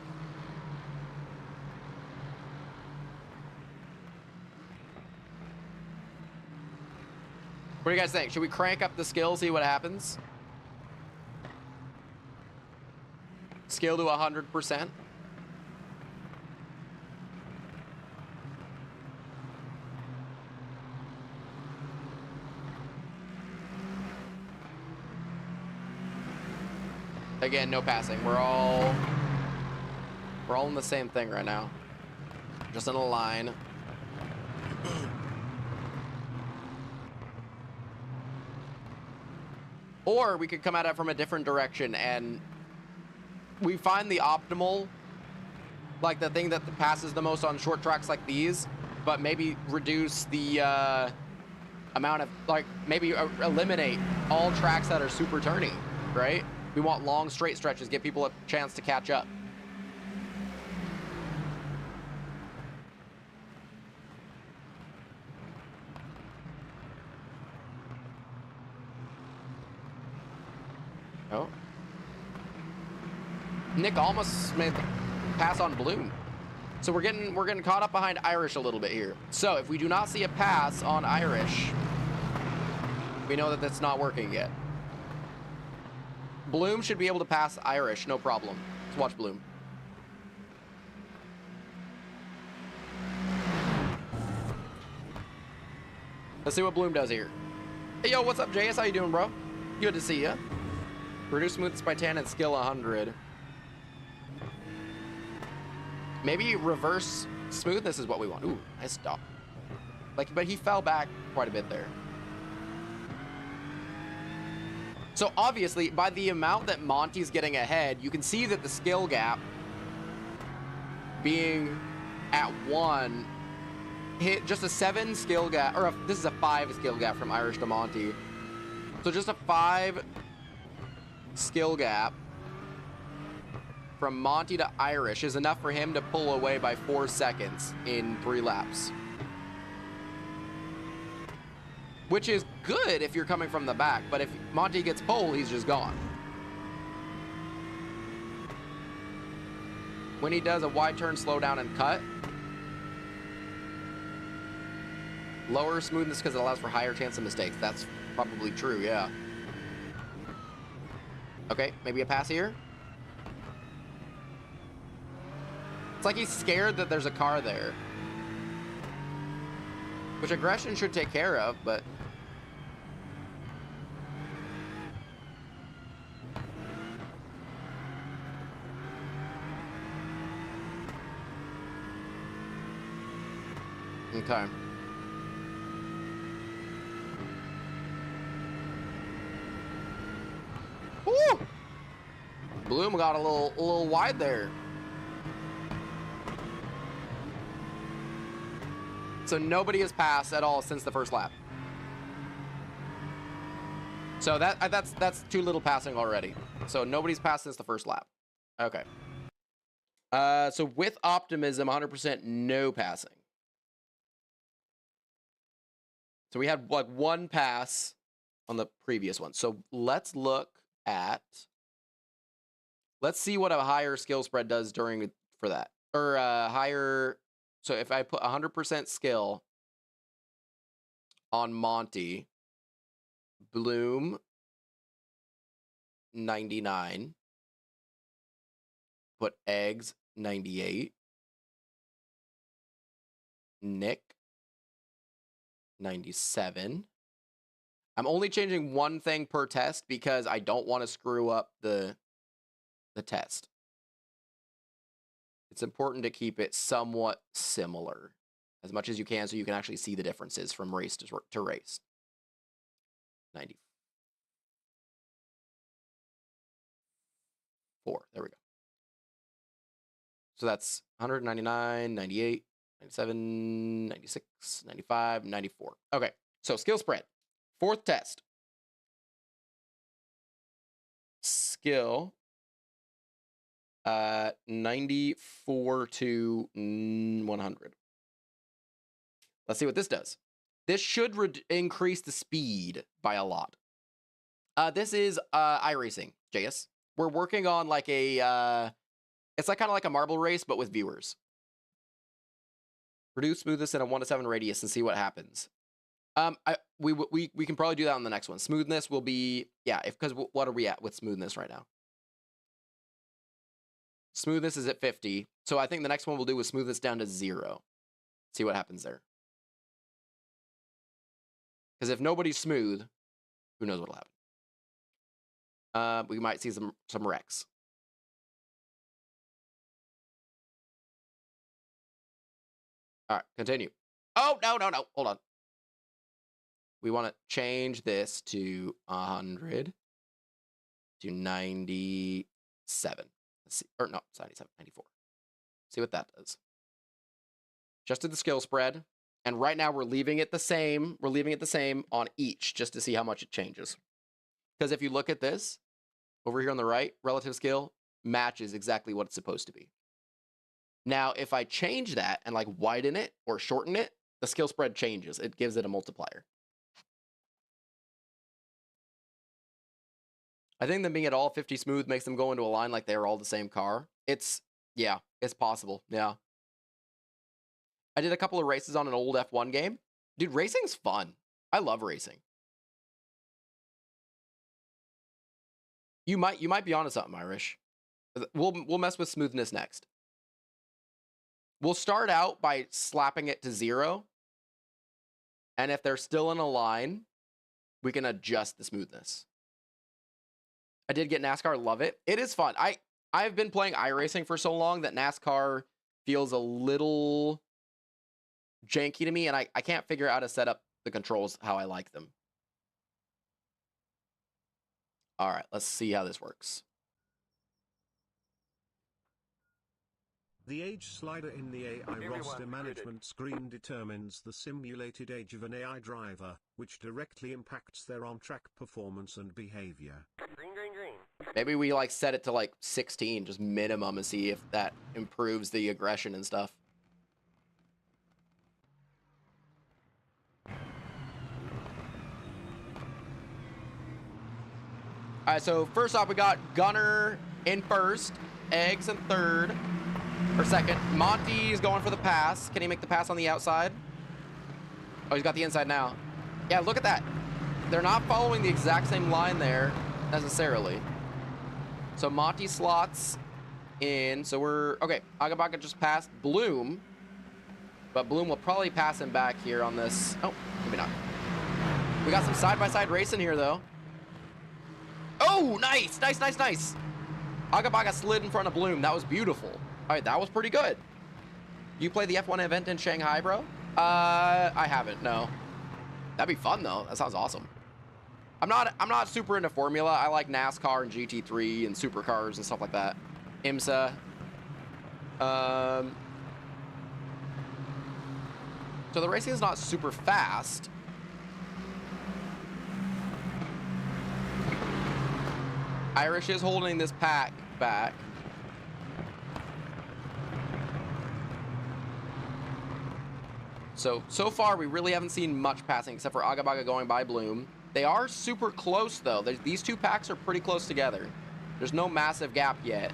What do you guys think? Should we crank up the skill, see what happens? Skill to 100%. Again, no passing. We're all in the same thing right now. Just in a line. Or we could come at it from a different direction and we find the optimal, like the thing that passes the most on short tracks like these, but maybe reduce the amount of, like, maybe eliminate all tracks that are super turny, right? We want long straight stretches, give people a chance to catch up. Oh. Nick almost made the pass on Bloom. So we're getting caught up behind Irish a little bit here. So if we do not see a pass on Irish, we know that that's not working yet. Bloom should be able to pass Irish, no problem. Let's watch Bloom. Let's see what Bloom does here. Hey, yo, what's up, JS? How you doing, bro? Good to see ya. Reduce smoothness by 10 and skill 100. Maybe reverse smoothness is what we want. Ooh, nice stop. Like, but he fell back quite a bit there. So obviously, by the amount that Monty's getting ahead, you can see that the skill gap being at 1 hit just a 7 skill gap, or this is a 5 skill gap from Irish to Monty. So just a 5 skill gap from Monty to Irish is enough for him to pull away by 4 seconds in 3 laps. Which is good if you're coming from the back, but if Monty gets pole, he's just gone. When he does a wide turn, slow down, and cut. Lower smoothness because it allows for higher chance of mistakes. That's probably true, yeah. Okay, maybe a pass here. It's like he's scared that there's a car there. Which aggression should take care of, but... Okay. Woo! Bloom got a little wide there. So nobody has passed at all since the first lap. So that's too little passing already. So nobody's passed since the first lap. Okay. So with optimism, 100% no passing. So we had like 1 pass on the previous one. So let's look at, let's see what a higher skill spread does for that. Or higher, so if I put 100% skill on Monty, Bloom 99, put Eggs 98, Nick 97. I'm only changing 1 thing per test because I don't want to screw up the test. It's important to keep it somewhat similar as much as you can so you can actually see the differences from race to race. 94. There we go. So that's 199, 98, 97, 96, 95, 94. Okay, so skill spread. 4th test. Skill 94 to 100. Let's see what this does. This should increase the speed by a lot. This is iRacing, JS. We're working on like a, it's like kind of like a marble race, but with viewers. Reduce smoothness in a 1 to 7 radius and see what happens. We can probably do that on the next one. Smoothness will be, yeah, because what are we at with smoothness right now? Smoothness is at 50. So I think the next one we'll do with smoothness down to 0. See what happens there. Because if nobody's smooth, who knows what'll happen. We might see some wrecks. All right, continue. Oh, no. Hold on. We want to change this to 100 to 97. Let's see. Or no, it's 97, 94. See what that does. Just did the skill spread. And right now we're leaving it the same. We're leaving it the same on each just to see how much it changes. Because if you look at this, over here on the right, relative skill matches exactly what it's supposed to be. Now, if I change that and like widen it or shorten it, the skill spread changes. It gives it a multiplier. I think them being at all 50 smooth makes them go into a line like they were all the same car. Yeah, it's possible. Yeah. I did a couple of races on an old F1 game. Dude, racing's fun. I love racing. You might be onto something, Irish. We'll mess with smoothness next. We'll start out by slapping it to 0. And if they're still in a line, we can adjust the smoothness. I did get NASCAR, love it. It is fun. I've been playing iRacing for so long that NASCAR feels a little janky to me, and I can't figure out how to set up the controls how I like them. All right, let's see how this works. The age slider in the AI roster management screen determines the simulated age of an AI driver, which directly impacts their on-track performance and behavior. Green. Maybe we like set it to like 16, just minimum, and see if that improves the aggression and stuff. All right, so first off, we got Gunner in first, Eggs in third, or second. Monty's going for the pass. Can he make the pass on the outside? Oh, he's got the inside now. Yeah, look at that. They're not following the exact same line there, necessarily. So Monty slots in. So we're, okay, Agabaga just passed Bloom, but Bloom will probably pass him back here on this. Oh, maybe not. We got some side-by-side racing here, though. Oh, nice. Agabaga slid in front of Bloom. That was beautiful. All right, that was pretty good. You play the F1 event in Shanghai, bro? I haven't, no. That'd be fun, though. That sounds awesome. I'm not super into Formula. I like NASCAR and GT3 and supercars and stuff like that. IMSA. So the racing is not super fast. Irish is holding this pack back. So far, we really haven't seen much passing except for Agabaga going by Bloom. They are super close, though. These two packs are pretty close together. There's no massive gap yet.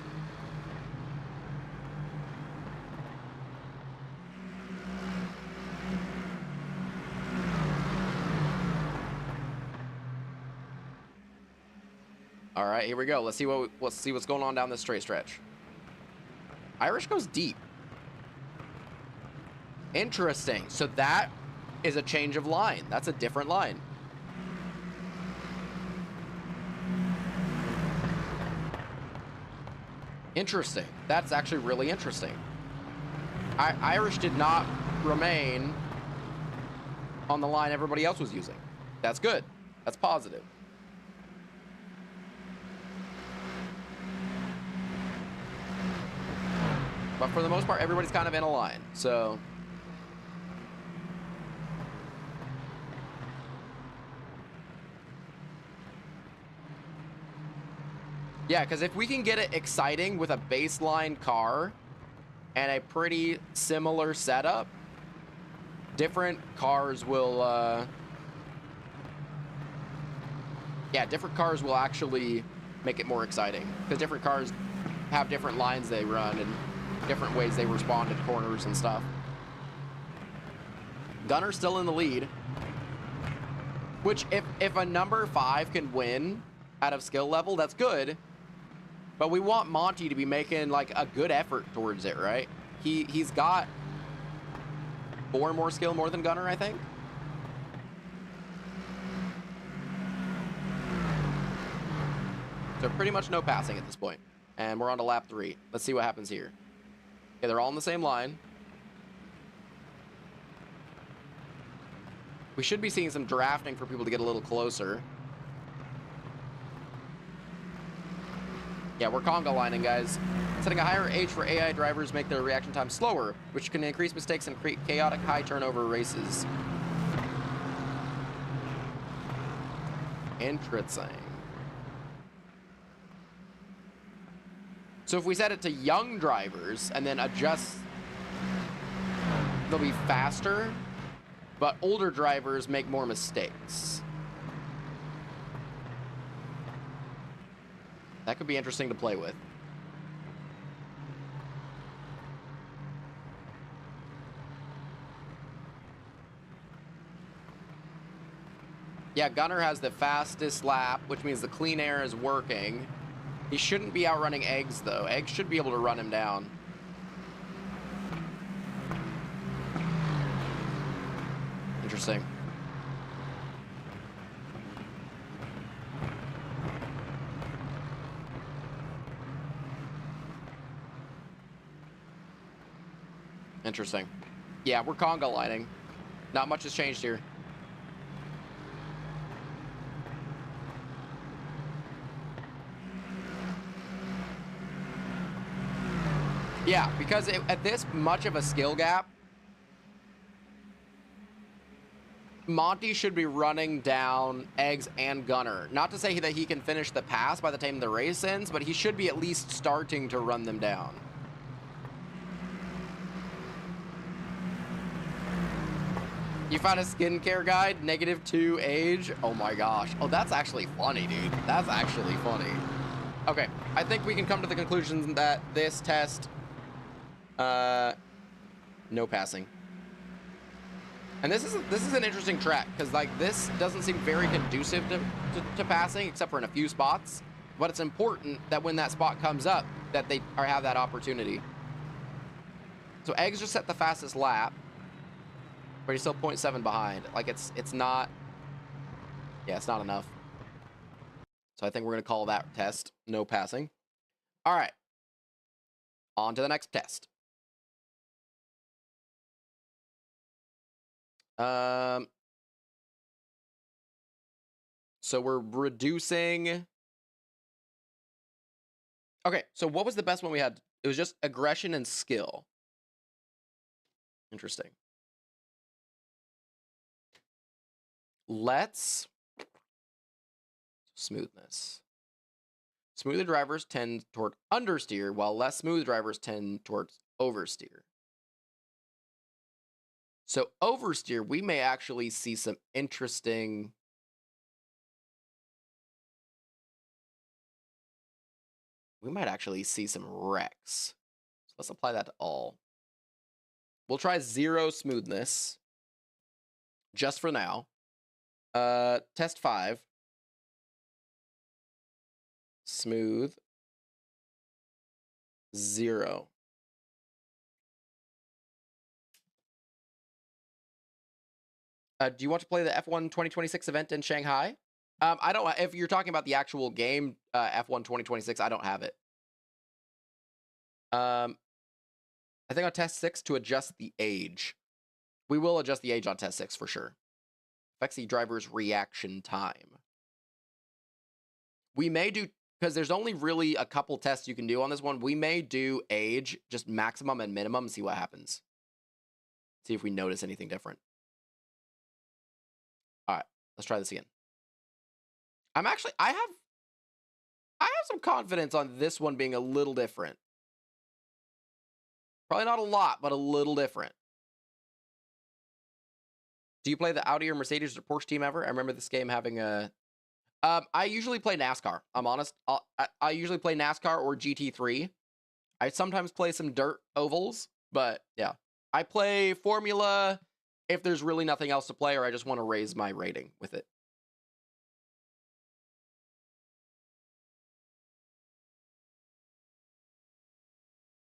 All right, here we go. Let's see what's going on down this straight stretch. Irish goes deep. Interesting. So that is a change of line. That's a different line. Interesting. That's actually really interesting. Irish did not remain on the line everybody else was using. That's good. That's positive. But for the most part, everybody's kind of in a line. So Yeah, because if we can get it exciting with a baseline car and a pretty similar setup, different cars will, yeah, different cars will actually make it more exciting. Because different cars have different lines they run and different ways they respond to corners and stuff. Gunner's still in the lead. Which, if a number 5 can win out of skill level, that's good. But we want Monty to be making, like, a good effort towards it, right? He's got 4 more skill more than Gunner, I think. So pretty much no passing at this point. And we're on to lap 3. Let's see what happens here. Okay, they're all in the same line. We should be seeing some drafting for people to get a little closer. Yeah, we're conga lining, guys. Setting a higher age for AI drivers make their reaction time slower, which can increase mistakes and create chaotic high turnover races. Interesting. So if we set it to young drivers and then adjust, they'll be faster, but older drivers make more mistakes. That could be interesting to play with. Yeah, Gunner has the fastest lap, which means the clean air is working. He shouldn't be outrunning Eggs, though. Eggs should be able to run him down. Interesting. Interesting. Yeah, we're conga lining. Not much has changed here. Yeah, because at this much of a skill gap, Monty should be running down Eggs and Gunner. Not to say that he can finish the pass by the time the race ends, but he should be at least starting to run them down. You found a skincare guide, -2 age. Oh my gosh. Oh, that's actually funny, dude. That's actually funny. Okay, I think we can come to the conclusion that this test, no passing. And this is an interesting track because, like, this doesn't seem very conducive to passing except for in a few spots. But it's important that when that spot comes up that they have that opportunity. So Eggs just set the fastest lap, but he's still 0.7 behind. Like, it's not, yeah, it's not enough. So I think we're gonna call that test no passing. All right, on to the next test. So we're reducing. Okay, so what was the best one we had? It was just aggression and skill. Interesting. Let's smoothness. Smoother drivers tend toward understeer, while less smooth drivers tend towards oversteer. So oversteer, we may actually see some interesting. We might actually see some wrecks. So let's apply that to all. We'll try 0 smoothness just for now. Test 5. Smooth. 0. Do you want to play the F1 2026 event in Shanghai? I don't. If you're talking about the actual game, F1 2026, I don't have it. I think on test 6 to adjust the age. We will adjust the age on test 6 for sure. Affects the driver's reaction time. We may do, because there's only really a couple tests you can do on this one. We may do age, just maximum and minimum, see what happens. See if we notice anything different. All right, let's try this again. I I have some confidence on this one being a little different. Probably not a lot, but a little different. Do you play the Audi or Mercedes or Porsche team ever? I remember this game having a... I usually play NASCAR. I'm honest. I usually play NASCAR or GT3. I sometimes play some dirt ovals, but yeah. I play Formula if there's really nothing else to play or I just want to raise my rating with it.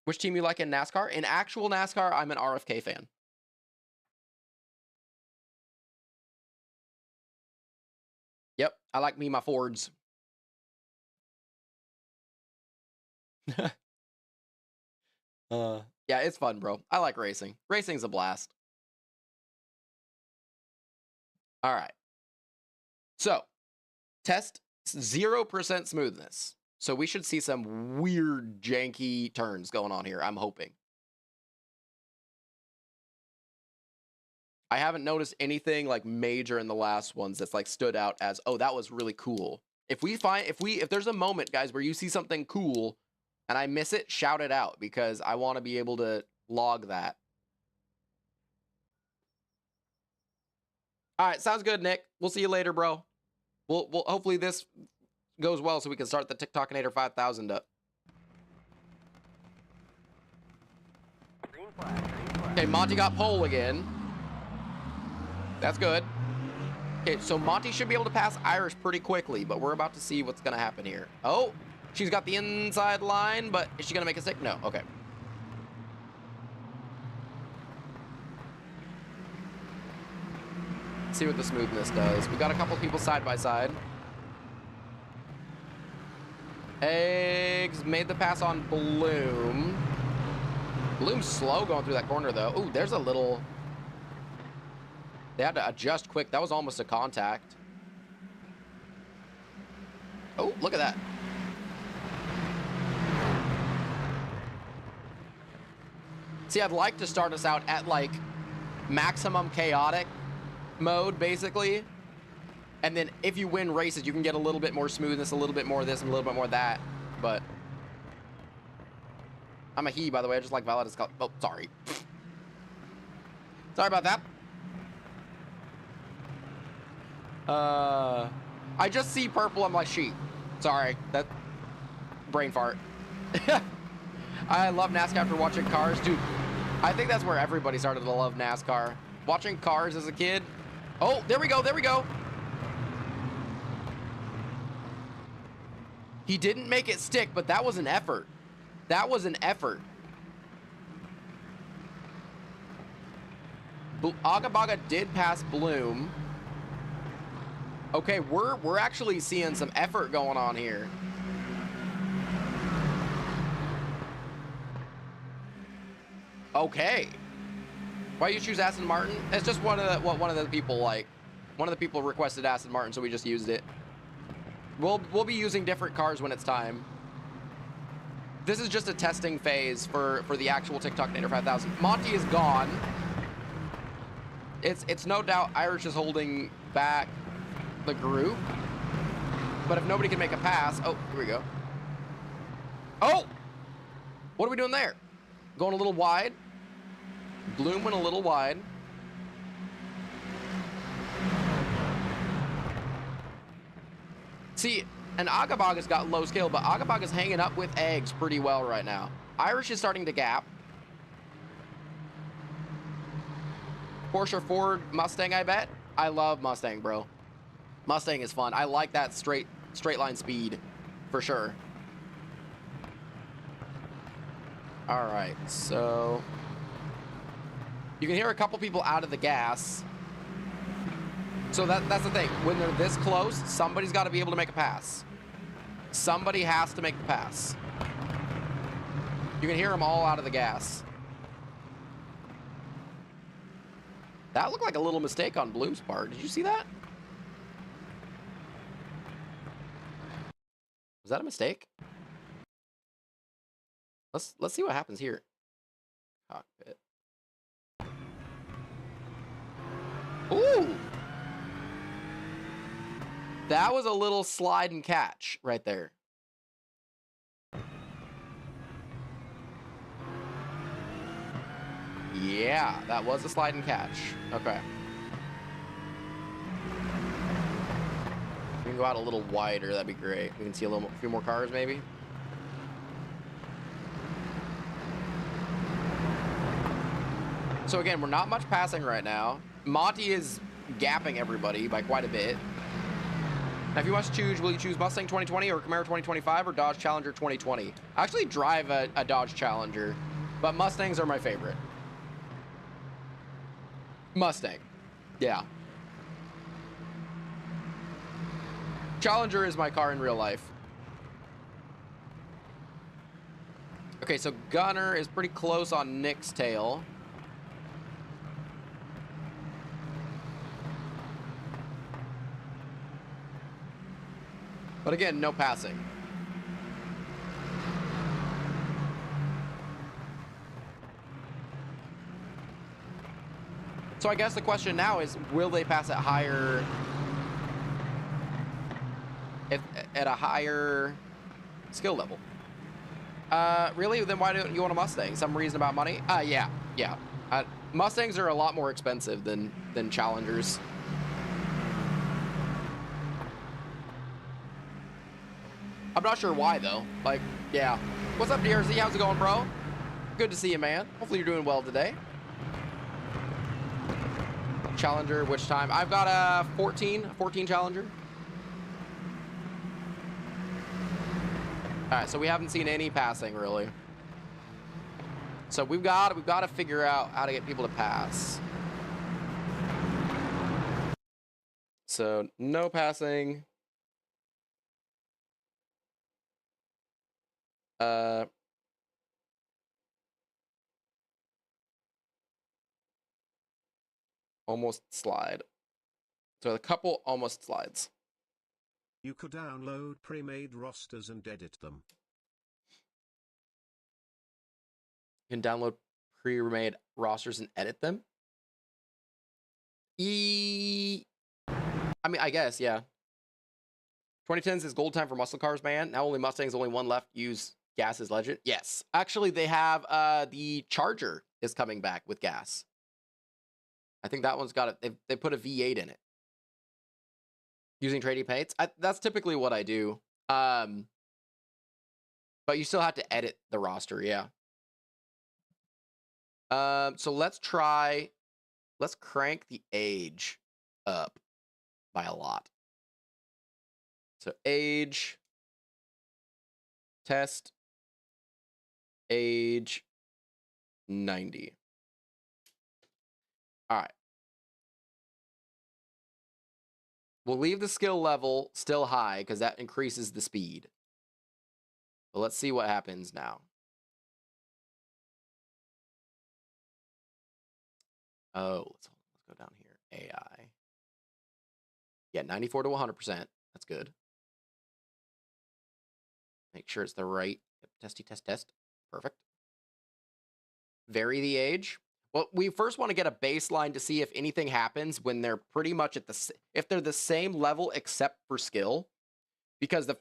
Which team you like in NASCAR? In actual NASCAR, I'm an RFK fan. Yep, I like me my Fords. Yeah, it's fun, bro. I like racing. Racing's a blast. All right. So, test 0% smoothness. So we should see some weird, janky turns going on here, I'm hoping. I haven't noticed anything like major in the last ones that's like stood out as, oh, that was really cool. If there's a moment, guys, where you see something cool and I miss it, shout it out because I want to be able to log that. All right, sounds good, Nick. We'll see you later, bro. We'll hopefully this goes well so we can start the TikTokinator 5000 up. Green flag. Okay, Monty got pole again. That's good. Okay, so Monty should be able to pass Irish pretty quickly, but we're about to see what's going to happen here. Oh, she's got the inside line, but is she going to make a stick? No, okay. Let's see what the smoothness does. We got a couple people side by side. Eggs made the pass on Bloom. Bloom's slow going through that corner, though. Ooh, there's a little... They had to adjust quick. That was almost a contact. Oh, look at that. See, I'd like to start us out at, like, maximum chaotic mode, basically. And then if you win races, you can get a little bit more smoothness, a little bit more of this, and a little bit more of that. But I'm a he, by the way. I just like Violet's color. Oh, sorry. Sorry about that. I just see purple. I'm like, sheep. Sorry, that brain fart. I love NASCAR after watching Cars, dude. I think that's where everybody started to love NASCAR. Watching Cars as a kid. Oh, there we go. There we go. He didn't make it stick, but that was an effort. That was an effort. Agabaga did pass Bloom. Okay, we're actually seeing some effort going on here. Okay. Why you choose Aston Martin? It's just one of the people like. One of the people requested Aston Martin, so we just used it. We'll be using different cars when it's time. This is just a testing phase for the actual TikTokinator 5000. Monty is gone. It's no doubt Irish is holding back the group, but if nobody can make a pass, oh, here we go. Oh, what are we doing there? Going a little wide. Bloom went a little wide. See, and Agabaga's got low skill, but Agabaga's hanging up with eggs pretty well right now. Irish is starting to gap. Porsche, Ford, Mustang, I bet. I love Mustang, bro. Mustang is fun. I like that straight line speed for sure. All right, so you can hear a couple people out of the gas. So that's the thing. When they're this close, somebody's got to be able to make a pass. Somebody has to make the pass. You can hear them all out of the gas. That looked like a little mistake on Bloom's part. Did you see that? Was that a mistake? Let's see what happens here. Cockpit. Ooh! That was a little slide and catch right there. Yeah, that was a slide and catch. Okay. We can go out a little wider. That'd be great. We can see a few more cars, maybe. So again, we're not much passing right now. Monty is gapping everybody by quite a bit. Now, if you must choose, will you choose Mustang 2020 or Camaro 2025 or Dodge Challenger 2020? I actually drive a Dodge Challenger, but Mustangs are my favorite. Mustang. Yeah. Challenger is my car in real life. Okay, so Gunner is pretty close on Nick's tail. But again, no passing. So I guess the question now is, will they pass at higher... at a higher skill level? Really? Then why don't you want a Mustang? Some reason about money? Yeah. Mustangs are a lot more expensive than Challengers. I'm not sure why, though. Like, yeah. What's up, DRZ? How's it going, bro? Good to see you, man. Hopefully you're doing well today. Challenger, which time? I've got a 14 Challenger. All right, so we haven't seen any passing, really. So we've got to figure out how to get people to pass. So no passing. Almost slide. So a couple almost slides. You could download pre-made rosters and edit them. You can download pre-made rosters and edit them? I mean, I guess, yeah. 2010s is gold time for muscle cars, man. Now only Mustangs, only one left. Use gas as legend. Yes. Actually, they have the Charger is coming back with gas. I think that one's got it. They put a V8 in it. Using trading paints. That's typically what I do. But you still have to edit the roster, yeah. So let's crank the age up by a lot. So age, test, age, 90. All right. We'll leave the skill level still high because that increases the speed. But let's see what happens now. Oh, let's go down here. AI. Yeah, 94 to 100%. That's good. Make sure it's the right testy test. Perfect. Vary the age. Well, we first want to get a baseline to see if anything happens when they're pretty much at if they're the same level except for skill, because the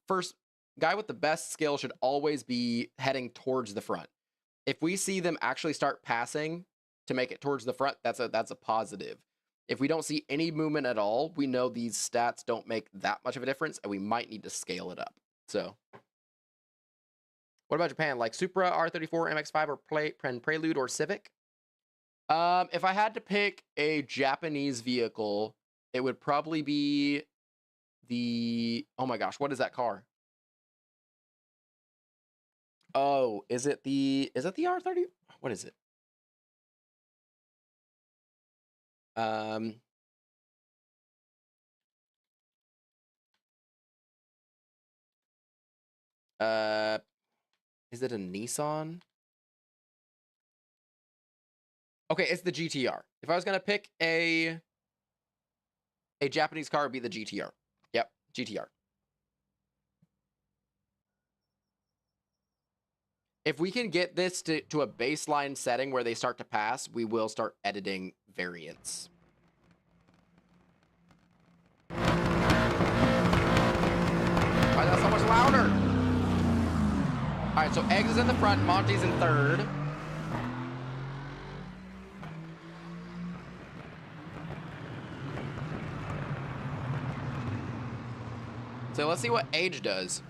first guy with the best skill should always be heading towards the front. If we see them actually start passing to make it towards the front, that's a positive. If we don't see any movement at all, we know these stats don't make that much of a difference, and we might need to scale it up. So, what about Japan? Like Supra, R34, MX-5, or Prelude, or Civic? If I had to pick a Japanese vehicle, it would probably be the... Oh my gosh, what is that car? Oh, is it the R30? What is it? Is it a Nissan? Okay, it's the GTR. If I was gonna pick a Japanese car, it'd be the GTR. Yep, GTR. If we can get this to a baseline setting where they start to pass, we will start editing variants. Why is that so much louder? All right, so Eggs is in the front, Monty's in third. So let's see what Age does.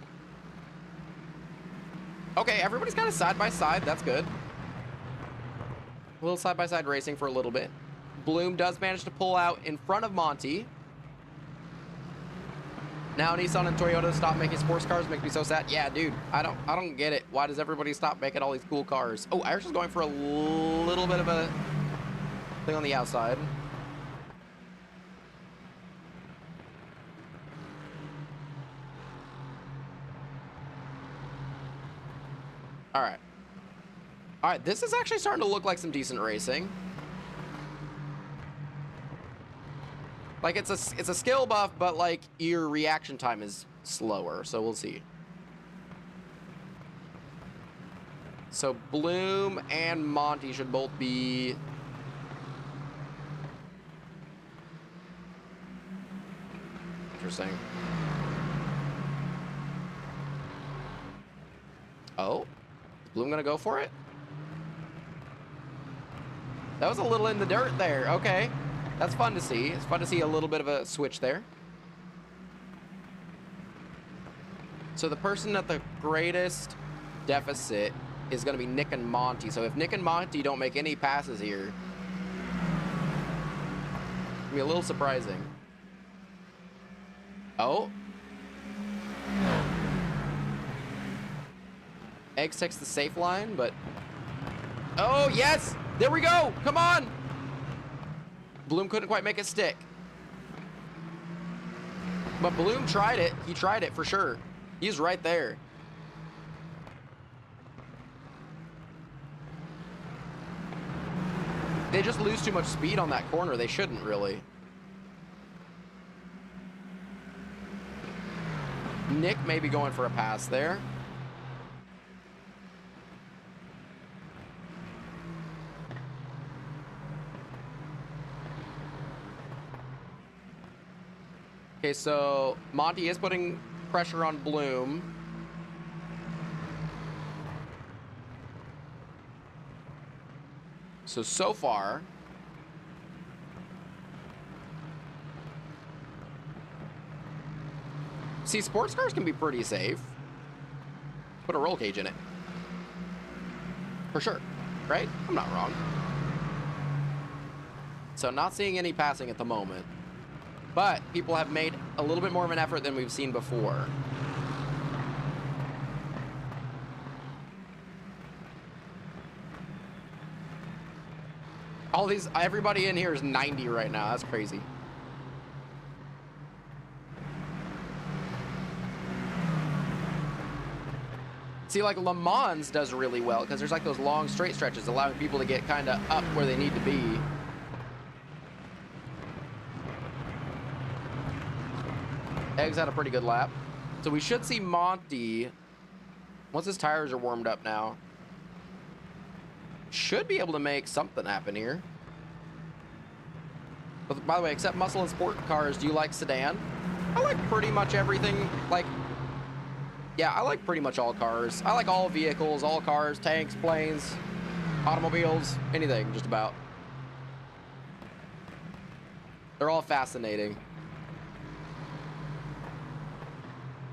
Okay, everybody's kind of side by side. That's good. A little side by side racing for a little bit. Bloom does manage to pull out in front of Monty. Now Nissan and Toyota stop making sports cars. Makes me so sad. Yeah, dude, I don't get it. Why does everybody stop making all these cool cars? Oh, Irish's going for a little bit of a thing on the outside. All right. All right, this is actually starting to look like some decent racing. Like it's a skill buff, but like your reaction time is slower, so we'll see. So Bloom and Monty should both be interesting. Oh, is Bloom gonna go for it? That was a little in the dirt there. Okay. That's fun to see. It's fun to see a little bit of a switch there. So the person at the greatest deficit is going to be Nick and Monty. So if Nick and Monty don't make any passes here, it's going to be a little surprising. Oh. Eggs takes the safe line, but... Oh, yes! There we go! Come on! Bloom couldn't quite make it stick. But Bloom tried it. He tried it for sure. He's right there. They just lose too much speed on that corner. They shouldn't really. Nick may be going for a pass there. Okay, so Monty is putting pressure on Bloom. So far. See, sports cars can be pretty safe. Put a roll cage in it. For sure, right? I'm not wrong. So not seeing any passing at the moment. But people have made a little bit more of an effort than we've seen before. Everybody in here is 90 right now. That's crazy. See, like Le Mans does really well because there's like those long straight stretches allowing people to get kind of up where they need to be. Eggs had a pretty good lap. So we should see Monty, once his tires are warmed up now, should be able to make something happen here. But by the way, except muscle and sport cars, do you like sedan? I like pretty much everything. Like, yeah, I like pretty much all cars. I like all vehicles, all cars, tanks, planes, automobiles, anything, just about. They're all fascinating.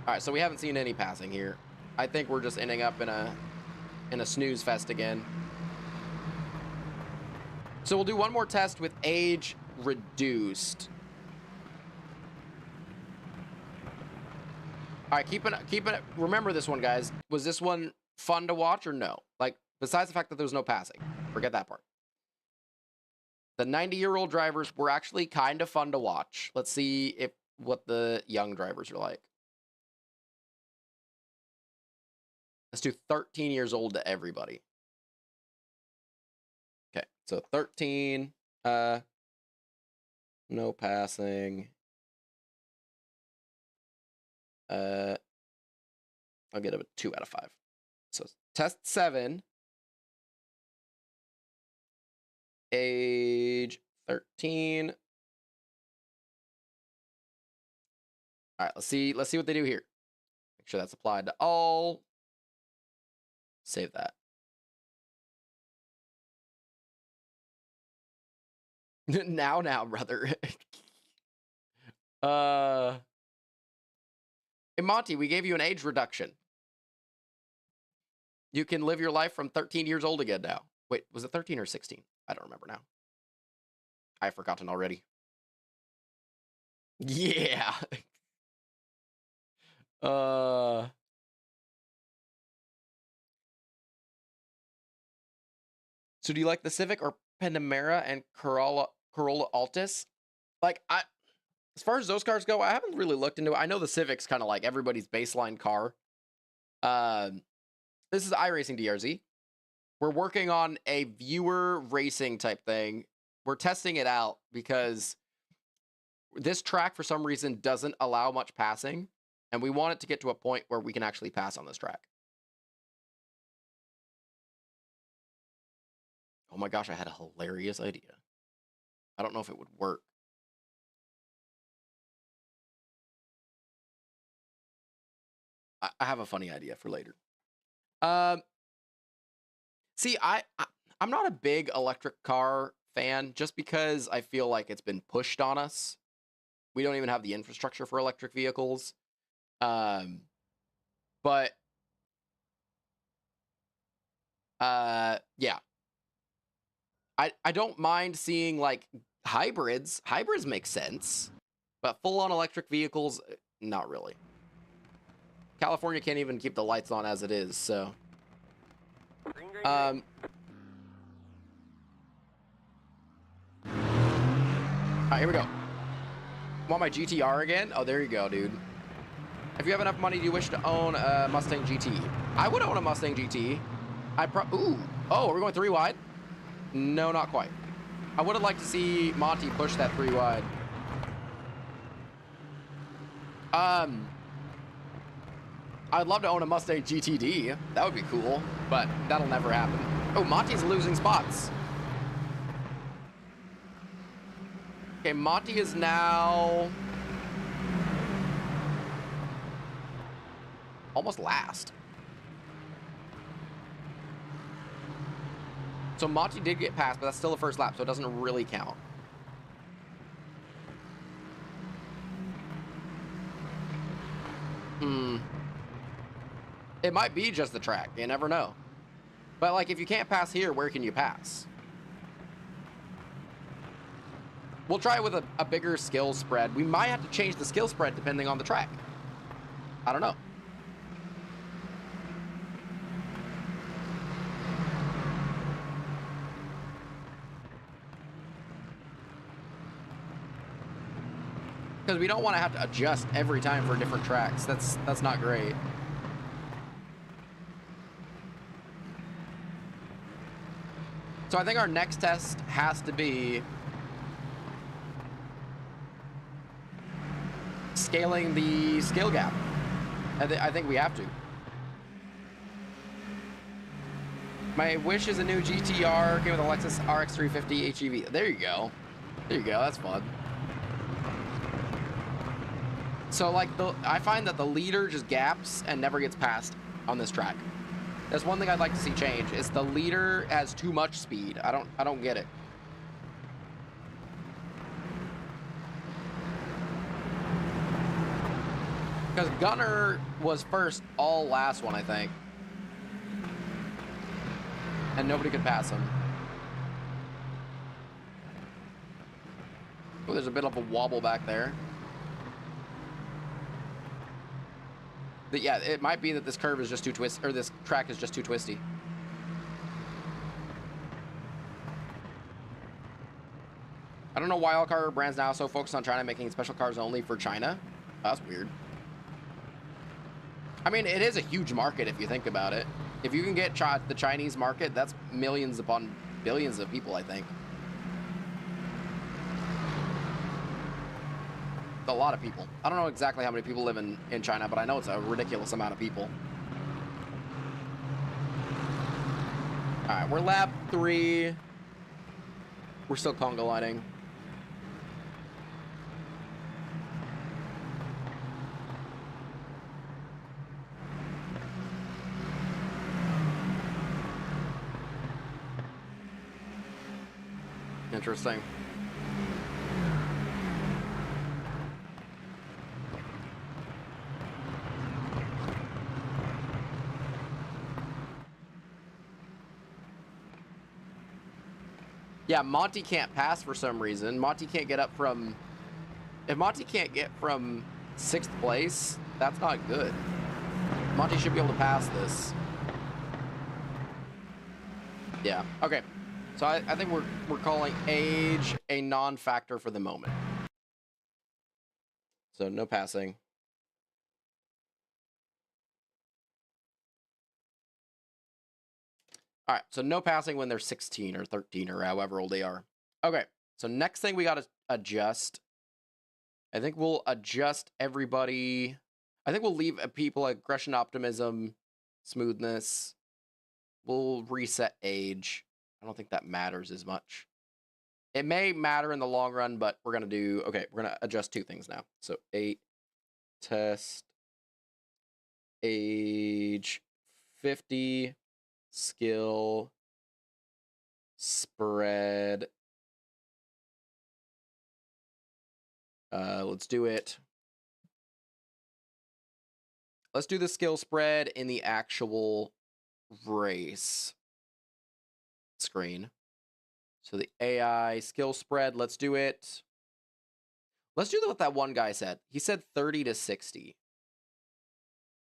All right, so we haven't seen any passing here. I think we're just ending up in a snooze fest again. So we'll do one more test with age reduced. All right, keep it. Remember this one, guys. Was this one fun to watch or no? Like, besides the fact that there was no passing, forget that part. The 90-year-old drivers were actually kind of fun to watch. Let's see what the young drivers are like. Let's do 13 years old to everybody. Okay, so 13, no passing. I'll get a 2 out of 5. So test 7, age 13. All right, let's see what they do here. Make sure that's applied to all. Save that. now, brother. Hey, Monty, we gave you an age reduction. You can live your life from 13 years old again now. Wait, was it 13 or 16? I don't remember now. I've forgotten already. Yeah. So do you like the Civic or Panamera and Corolla Altis? Like, as far as those cars go, I haven't really looked into it. I know the Civic's kind of like everybody's baseline car. This is iRacing DRZ. We're working on a viewer racing type thing. We're testing it out because this track, for some reason, doesn't allow much passing. And we want it to get to a point where we can actually pass on this track. Oh my gosh, I had a hilarious idea. I don't know if it would work. I have a funny idea for later. See, I'm not a big electric car fan just because I feel like it's been pushed on us. We don't even have the infrastructure for electric vehicles. But yeah. I don't mind seeing like hybrids. Hybrids make sense, but full-on electric vehicles, not really. California can't even keep the lights on as it is, so. Green, green, green. All right, here we go. Want my GTR again? Oh, there you go, dude. If you have enough money, do you wish to own a Mustang GT? I would own a Mustang GT. Ooh. Oh, are we going 3 wide? No, not quite. I would have liked to see Monty push that 3 wide. I'd love to own a Mustang GTD. That would be cool, but that'll never happen. Oh, Monty's losing spots. Okay, Monty is now almost last. So Monty did get past, but that's still the first lap, so it doesn't really count. It might be just the track. You never know. But, like, if you can't pass here, where can you pass? We'll try it with a bigger skill spread. We might have to change the skill spread depending on the track. I don't know. Because we don't want to have to adjust every time for different tracks. That's not great. So I think our next test has to be scaling the skill gap. I think we have to. My wish is a new GTR came with a Lexus RX 350 HEV. There you go. There you go. That's fun. So like I find that the leader just gaps and never gets passed on this track. That's one thing I'd like to see change. Is the leader has too much speed. I don't get it. Because Gunner was first all last one, I think. And nobody could pass him. Oh, there's a bit of a wobble back there. But yeah, it might be that this curve is just too twisty, or this track is just too twisty. I don't know why all car brands now are so focused on China making special cars only for China. Oh, that's weird. I mean, it is a huge market if you think about it. If you can get the Chinese market, that's millions upon billions of people, I think. A lot of people. I don't know exactly how many people live in China, but I know it's a ridiculous amount of people. All right, we're lap 3. We're still conga lining. Interesting. Yeah, Monty can't pass for some reason. Monty can't get up from... If Monty can't get from 6th place, that's not good. Monty should be able to pass this. Yeah, okay. So I think we're calling age a non-factor for the moment. So no passing. All right, so no passing when they're 16 or 13 or however old they are. Okay, so next thing we got to adjust. I think we'll adjust everybody. I think we'll leave people aggression, optimism, smoothness. We'll reset age. I don't think that matters as much. It may matter in the long run, but we're going to do... Okay, we're going to adjust 2 things now. So 8, test, age, 50... skill, spread. Let's do it. Let's do the skill spread in the actual race screen. So the AI skill spread, let's do it. Let's do what that one guy said. He said 30 to 60. He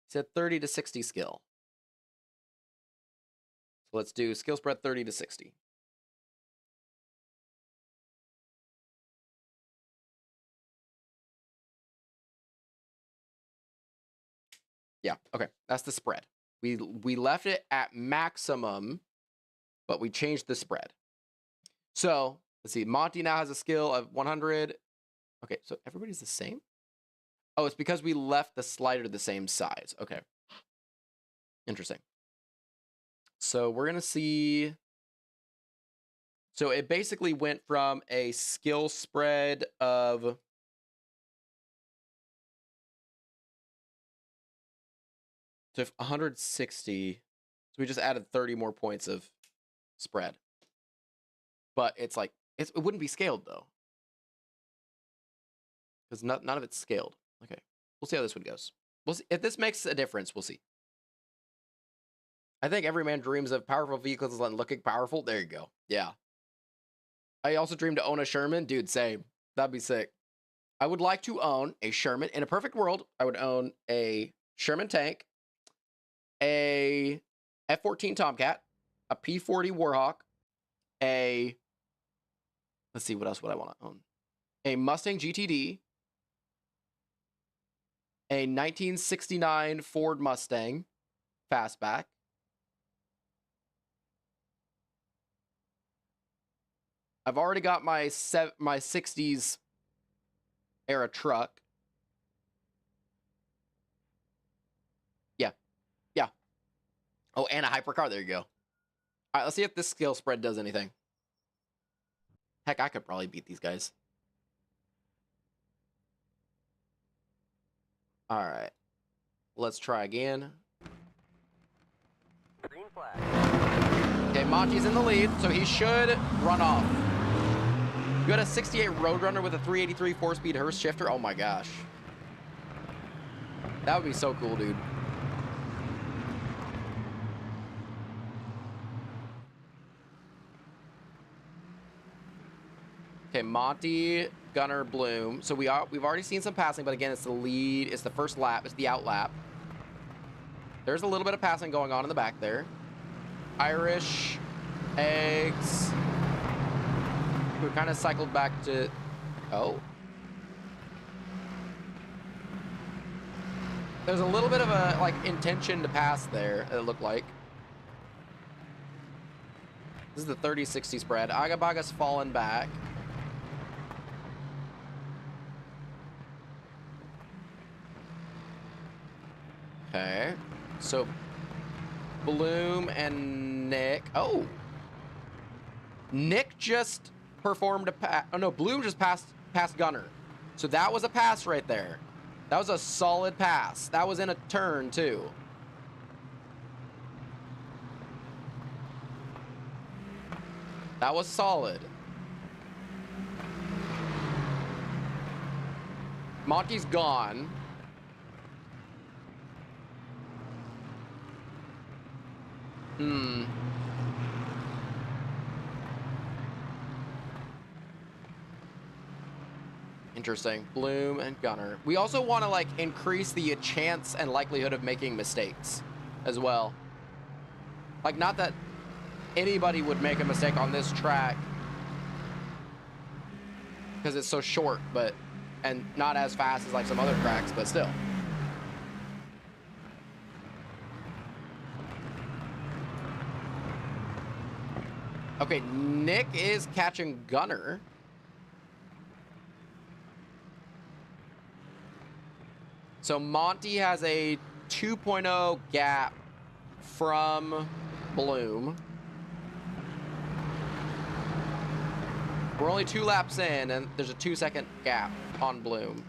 said 30 to 60 skill. So let's do skill spread 30 to 60. Yeah, okay. That's the spread. We left it at maximum, but we changed the spread. So, let's see. Monty now has a skill of 100. Okay, so everybody's the same? Oh, it's because we left the slider the same size. Okay. Interesting. So we're going to see... So it basically went from a skill spread of... to 160. So we just added 30 more points of spread. But it's like... it wouldn't be scaled, though. Because none of it's scaled. Okay. We'll see how this one goes. We'll see. If this makes a difference, we'll see. I think every man dreams of powerful vehicles and looking powerful. There you go. Yeah. I also dream to own a Sherman. Dude, same. That'd be sick. I would like to own a Sherman. In a perfect world, I would own a Sherman tank, a F-14 Tomcat, a P-40 Warhawk, a... Let's see, what else would I want to own? A Mustang GTD, a 1969 Ford Mustang Fastback, I've already got my 60s era truck. Yeah. Yeah. Oh, and a hypercar. There you go. All right, let's see if this skill spread does anything. Heck, I could probably beat these guys. All right. Let's try again. Green flag. Okay, Monty's in the lead, so he should run off. You had a 68 Roadrunner with a 383 4-speed Hurst shifter? Oh my gosh. That would be so cool, dude. Okay, Monty, Gunner, Bloom. So we've already seen some passing, but again, it's the lead. It's the first lap. It's the out lap. There's a little bit of passing going on in the back there. Irish, Eggs. We kind of cycled back to... Oh. There's a little bit of a, like, intention to pass there, it looked like. This is the 30-60 spread. Agabaga's fallen back. Okay. So, Bloom and Nick... Oh! Nick just... performed a pass. Oh no, Bloom just passed Gunner. So that was a pass right there. That was a solid pass. That was in a turn too. That was solid. Monty's gone. Interesting. Bloom and Gunner. We also want to, like, increase the chance and likelihood of making mistakes as well. Like, not that anybody would make a mistake on this track because it's so short, but, and not as fast as, like, some other tracks, but still. Okay, Nick is catching Gunner. So Monty has a 2.0 gap from Bloom. We're only 2 laps in, and there's a 2-second gap on Bloom.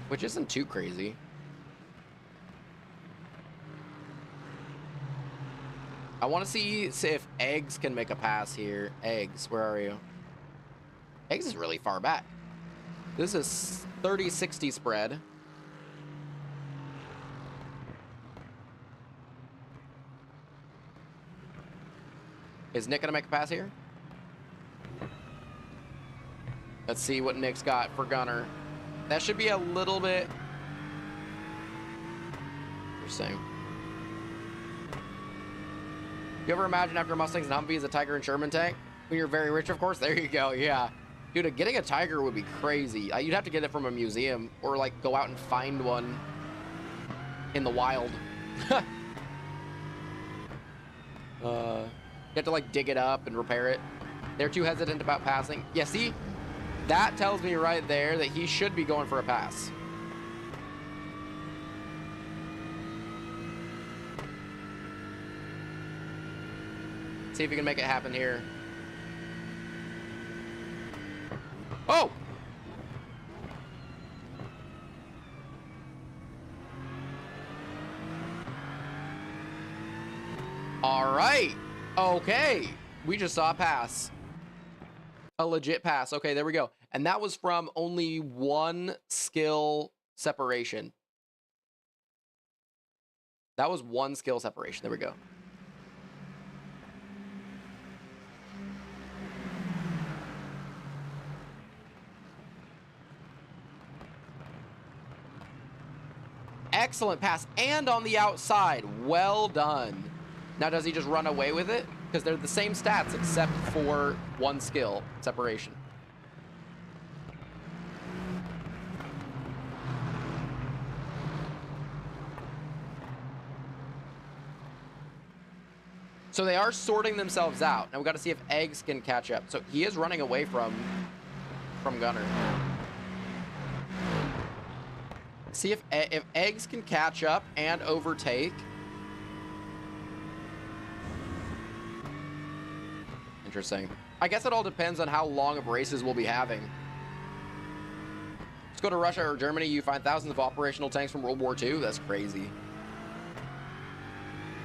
Which isn't too crazy. I want to see if Eggs can make a pass here. Eggs, where are you? Eggs is really far back. This is 30-60 spread. Is Nick gonna make a pass here? Let's see what Nick's got for Gunner. That should be a little bit interesting. You ever imagine after Mustangs and Humvees a Tiger and Sherman tank? When you're very rich, of course. There you go. Yeah. Dude, getting a Tiger would be crazy. You'd have to get it from a museum or, like, go out and find one in the wild. You have to, like, dig it up and repair it. They're too hesitant about passing. Yeah, see? That tells me right there that he should be going for a pass. See if he can make it happen here. Oh! All right. Okay. We just saw a pass. A legit pass. Okay, there we go. And that was from only 1 skill separation. That was 1 skill separation. There we go. Excellent pass, and on the outside. Well done. Now, does he just run away with it? Because they're the same stats except for 1 skill separation. So they are sorting themselves out. Now we got to see if Eggs can catch up. So he is running away from Gunner. See if Eggs can catch up and overtake. Interesting. I guess it all depends on how long of races we'll be having. Let's go to Russia or Germany. You find thousands of operational tanks from World War II. That's crazy.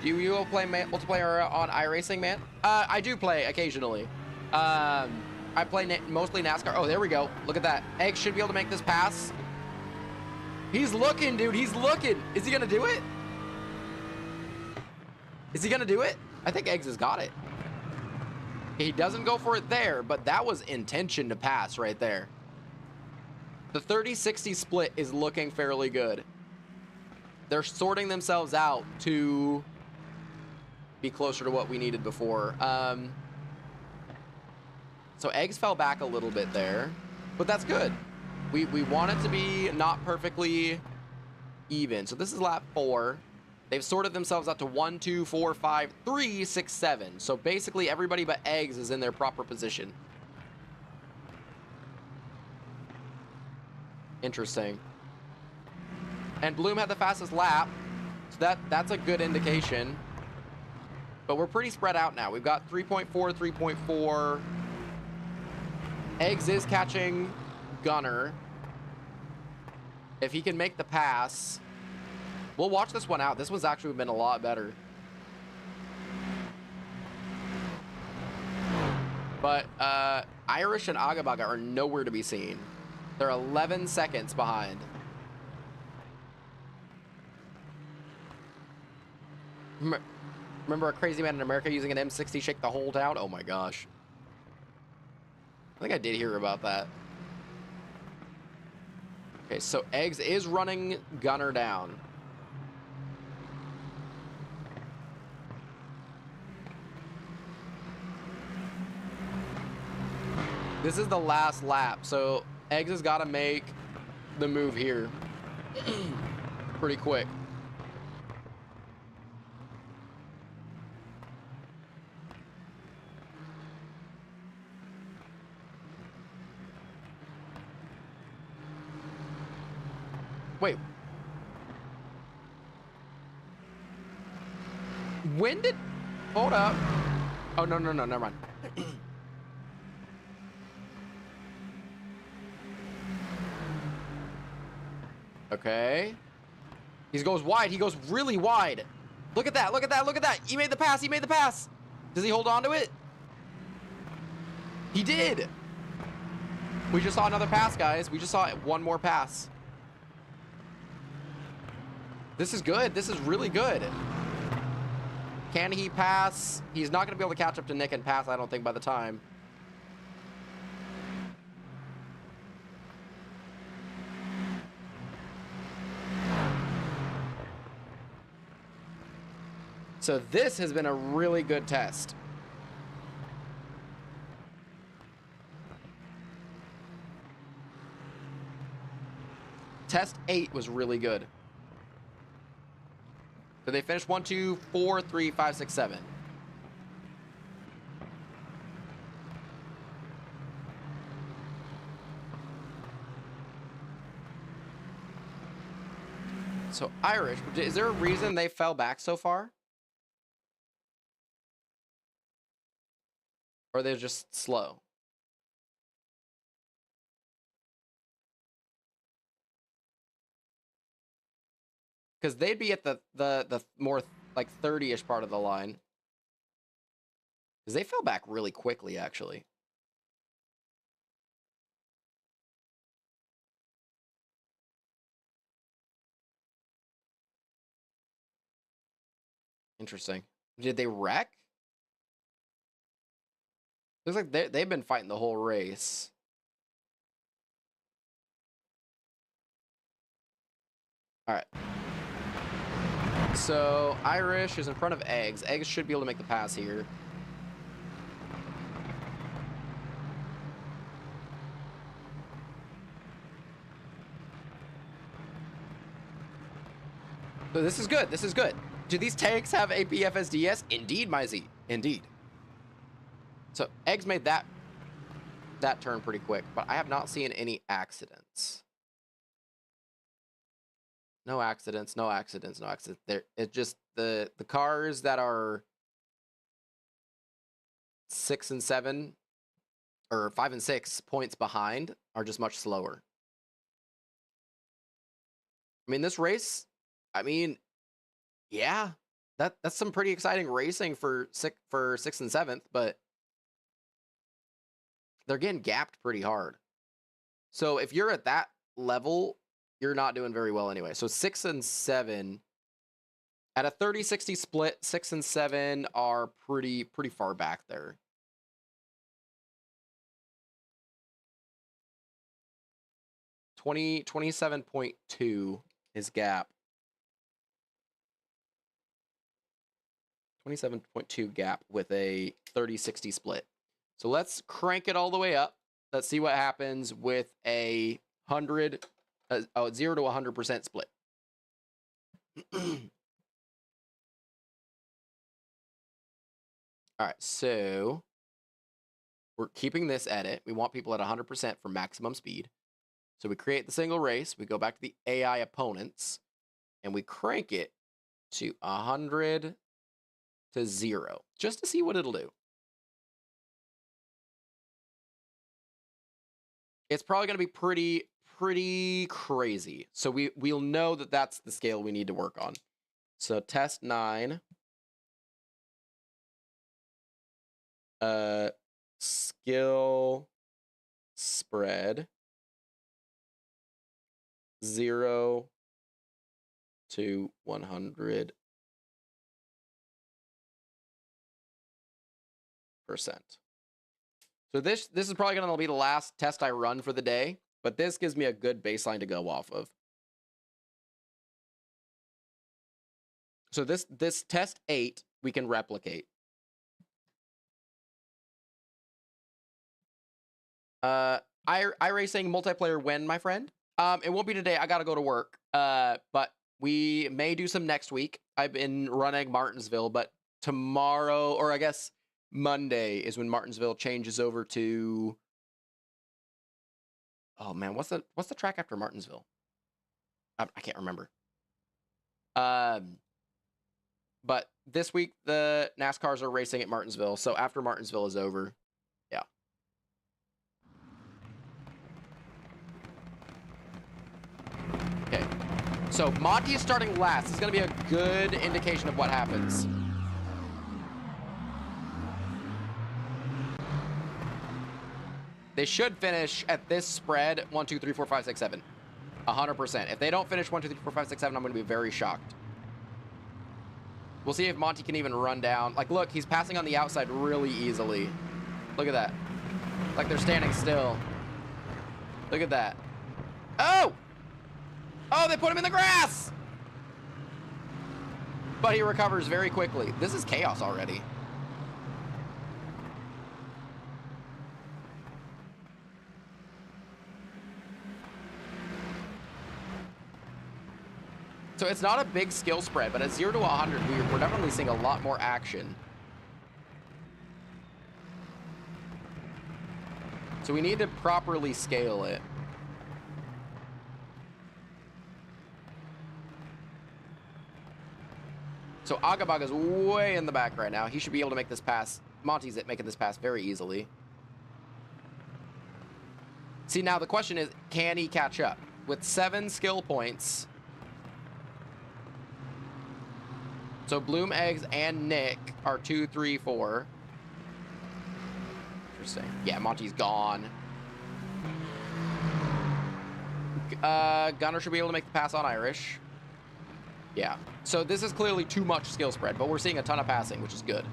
Do you play multiplayer on iRacing, man? I do play occasionally. I play mostly NASCAR. Oh, there we go. Look at that. Eggs should be able to make this pass. He's looking, dude. He's looking. Is he going to do it? Is he going to do it? I think Eggs has got it. He doesn't go for it there, but that was intention to pass right there. The 30-60 split is looking fairly good. They're sorting themselves out to be closer to what we needed before. So Eggs fell back a little bit there, but that's good. We want it to be not perfectly even. So this is lap 4. They've sorted themselves out to 1, 2, 4, 5, 3, 6, 7. So basically everybody but Eggs is in their proper position. Interesting. And Bloom had the fastest lap. So that's a good indication. But we're pretty spread out now. We've got 3.4, 3.4. Eggs is catching Gunner. If he can make the pass, we'll watch this one out. This one's actually been a lot better. But Irish and Agabaga are nowhere to be seen. They're 11 seconds behind. Remember a crazy man in America using an M60 shake the whole town? Oh my gosh. I think I did hear about that. Okay, so Eggs is running Gunner down. This is the last lap, so Eggs has got to make the move here pretty quick. Wait. When did... Hold up. Oh, no, no, no, never mind. Okay. He goes wide. He goes really wide. Look at that. Look at that. Look at that. He made the pass. He made the pass. Does he hold on to it? He did. We just saw another pass, guys. We just saw one more pass. This is good. This is really good. Can he pass? He's not going to be able to catch up to Nick and pass, I don't think, by the time. So this has been a really good test. Test 8 was really good. So they finished 1, 2, 4, 3, 5, 6, 7. So Irish, is there a reason they fell back so far? Or they're just slow? Because they'd be at the more like 30-ish part of the line. Because they fell back really quickly, actually. Interesting. Did they wreck? Looks like they've been fighting the whole race. All right. So Irish is in front of Eggs. Eggs should be able to make the pass here. So this is good. This is good. Do these tanks have APFSDS? Indeed, my Z. Indeed. So Eggs made that turn pretty quick, but I have not seen any accidents. No accidents, no accidents, no accidents. There, it's just the cars that are 6 and 7 or 5 and 6 points behind are just much slower. I mean, this race, I mean, yeah, that's some pretty exciting racing for 6th and 7th, but they're getting gapped pretty hard. So if you're at that level, you're not doing very well anyway. So 6 and 7 at a 30-60 split, 6 and 7 are pretty far back there. $27.2 is gap. 27.2 gap with a 30-60 split. So let's crank it all the way up. Let's see what happens with a 0 to 100% split. All right, so we're keeping this edit. We want people at 100% for maximum speed. So we create the single race. We go back to the AI opponents, and we crank it to 100 to 0, just to see what it'll do. It's probably going to be pretty crazy. So we'll know that that's the scale we need to work on. So test 9. Skill spread 0 to 100%. So this is probably going to be the last test I run for the day, but this gives me a good baseline to go off of. So this test 8 we can replicate. iRacing multiplayer when, my friend? It won't be today. I got to go to work. But we may do some next week. I've been running Martinsville, but tomorrow, or I guess Monday, is when Martinsville changes over to. Oh man, what's the track after Martinsville? I can't remember. But this week the NASCARs are racing at Martinsville, so after Martinsville is over, yeah. Okay, so Monty is starting last. It's going to be a good indication of what happens. They should finish at this spread 1, 2, 3, 4, 5, 6, 7. 100%. If they don't finish 1, 2, 3, 4, 5, 6, 7, I'm going to be very shocked. We'll see if Monty can even run down. Like, look, he's passing on the outside really easily. Look at that. Like, they're standing still. Look at that. Oh! Oh, they put him in the grass! But he recovers very quickly. This is chaos already. So it's not a big skill spread, but at 0 to 100, we're definitely seeing a lot more action. So we need to properly scale it. So Agabaga's way in the back right now. He should be able to make this pass. Monty's making this pass very easily. See, now the question is, can he catch up? With 7 skill points... So Bloom, Eggs, and Nick are 2, 3, 4. Interesting. Yeah, Monty's gone. Gunner should be able to make the pass on Irish. Yeah. So this is clearly too much skill spread, but we're seeing a ton of passing, which is good.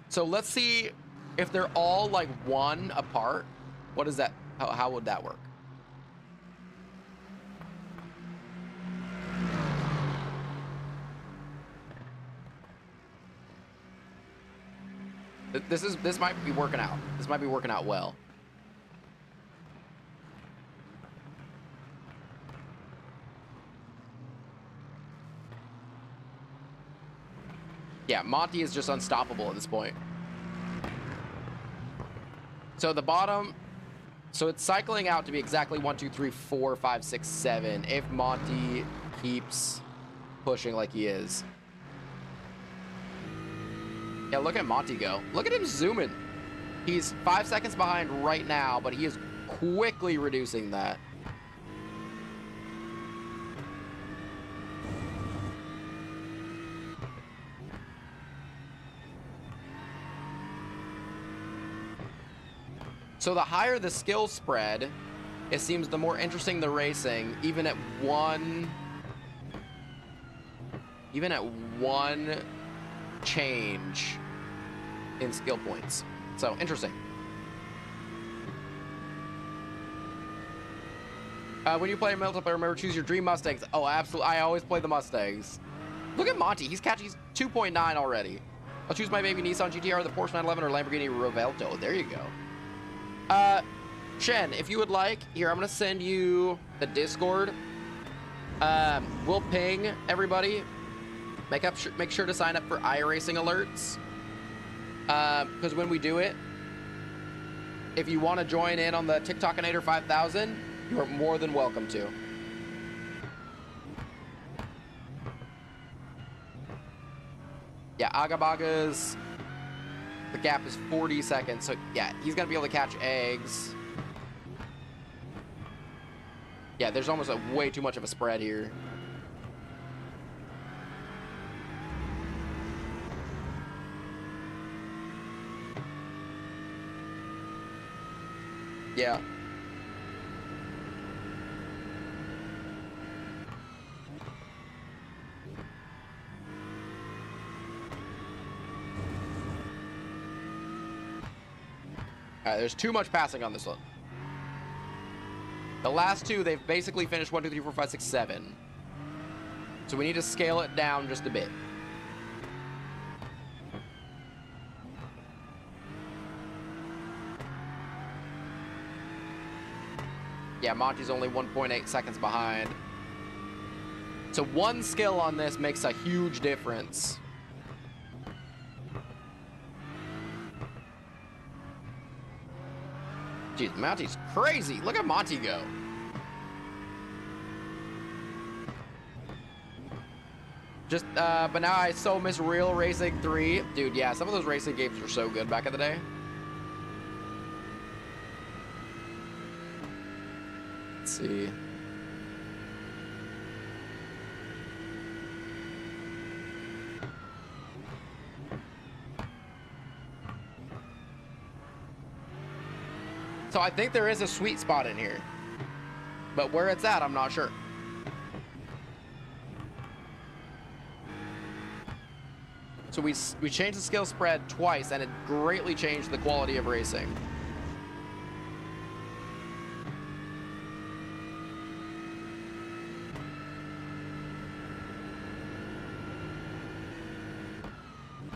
So let's see if they're all like 1 apart. What is that? How would that work? This might be working out. This might be working out well. Yeah, Monty is just unstoppable at this point. So the bottom, so it's cycling out to be exactly 1, 2, 3, 4, 5, 6, 7 if Monty keeps pushing like he is. Yeah, look at Monty go. Look at him zooming. He's 5 seconds behind right now, but he is quickly reducing that. So the higher the skill spread, it seems the more interesting the racing, even at one change in skill points. So interesting. When you play multiplayer, remember, choose your dream Mustangs. Oh, absolutely. I always play the Mustangs. Look at Monty. He's 2.9 already. I'll choose my baby Nissan GTR, the Porsche 911, or Lamborghini Revuelto. There you go. Shen, if you would like, here, I'm going to send you the Discord. We'll ping everybody. Make sure to sign up for iRacing alerts. Because when we do it, if you want to join in on the TikTokinator 5000, you are more than welcome to. Yeah, Agabaga's, the gap is 40 seconds. So yeah, he's going to be able to catch Eggs. Yeah, there's almost way too much of a spread here. Yeah. There's too much passing on this one. The last two, they've basically finished 1, 2, 3, 4, 5, 6, 7. So we need to scale it down just a bit. Yeah, Monty's only 1.8 seconds behind. So one skill on this makes a huge difference. Jeez, Monty's crazy. Look at Monty go. Just, but now I so miss Real Racing 3. Dude, yeah, some of those racing games were so good back in the day. Let's see. So I think there is a sweet spot in here. But where it's at, I'm not sure. So we changed the skill spread twice, and it greatly changed the quality of racing.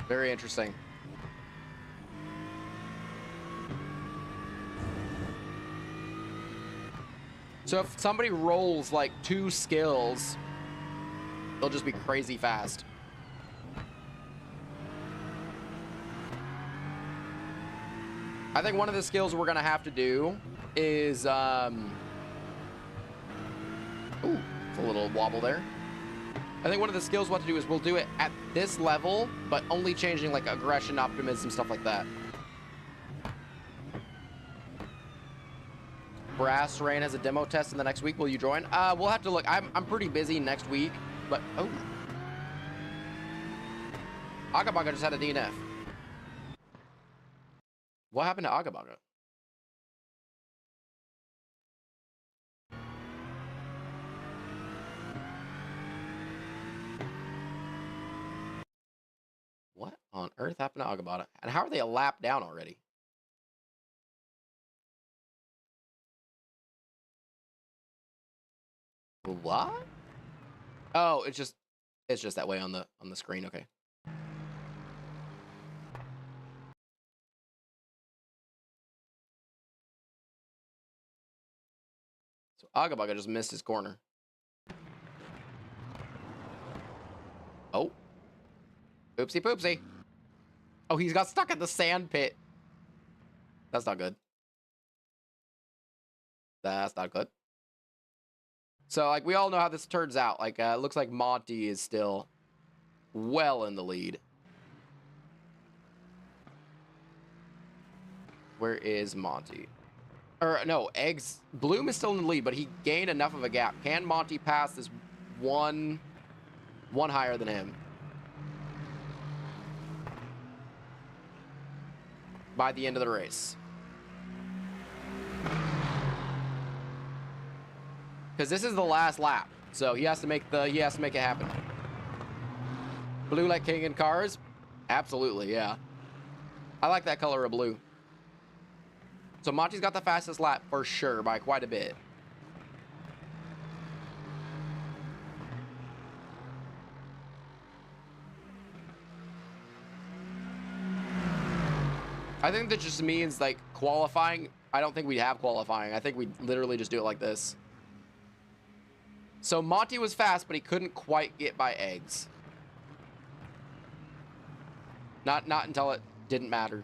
Very interesting. So if somebody rolls like 2 skills, they'll just be crazy fast. I think one of the skills we're gonna have to do is ooh, it's a little wobble there. I think one of the skills we'll have to do is we'll do it at this level, but only changing like aggression, optimism, stuff like that. Brass Rain has a demo test in the next week. Will you join? We'll have to look. I'm pretty busy next week, but oh, Agabaga just had a DNF. What happened to Agabaga? What on earth happened to Agabaga? And how are they a lap down already? What? Oh, it's just that way on the screen. Okay. So Agabaga just missed his corner. Oh. Oopsie poopsie. Oh, he's got stuck in the sand pit. That's not good. That's not good. So, like, we all know how this turns out. Like, it looks like Monty is still well in the lead. Where is Monty? Or, no, Eggs. Bloom is still in the lead, but he gained enough of a gap. Can Monty pass this one higher than him? By the end of the race. Because this is the last lap, so he has to make it happen. Blue like king in cars? Absolutely, yeah. I like that color of blue. So Monty's got the fastest lap for sure by quite a bit. I think that just means like qualifying. I don't think we'd have qualifying. I think we'd literally just do it like this. So Monty was fast, but he couldn't quite get by Eggs. Not until it didn't matter.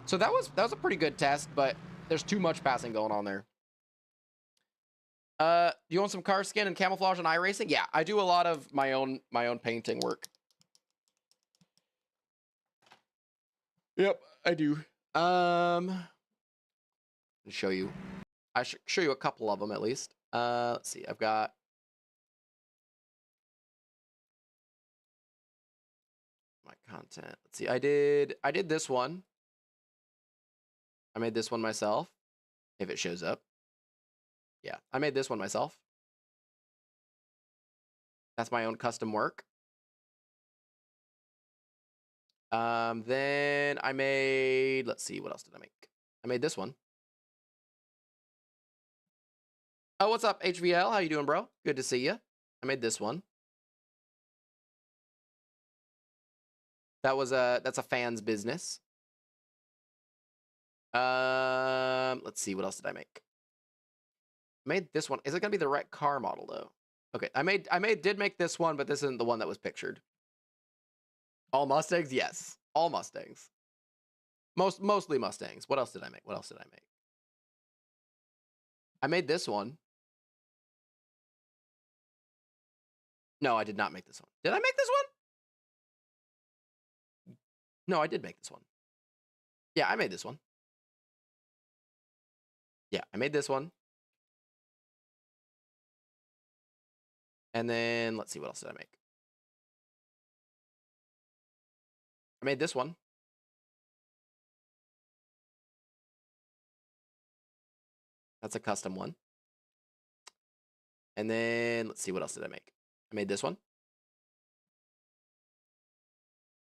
So that was a pretty good test, but there's too much passing going on there. Do you want some car skin and camouflage and iRacing? Yeah, I do a lot of my own painting work. Yep, I do. I'll show you. I should show you a couple of them at least. Let's see. I've got my content. Let's see. I did this one. I made this one myself. If it shows up. Yeah, I made this one myself. That's my own custom work. Then I made, let's see, what else did I make? I made this one. Oh, what's up, HVL? How you doing, bro? Good to see you. I made this one. That's a fan's business. Let's see, what else did I make? I made this one. Is it gonna be the right car model though? Okay, did make this one, but this isn't the one that was pictured. All Mustangs? Yes. All Mustangs. Mostly Mustangs. What else did I make? What else did I make? I made this one. No, I did not make this one. Did I make this one? No, I did make this one. Yeah, I made this one. Yeah, I made this one. And then, let's see, what else did I make? I made this one. That's a custom one. And then, let's see, what else did I make? I made this one.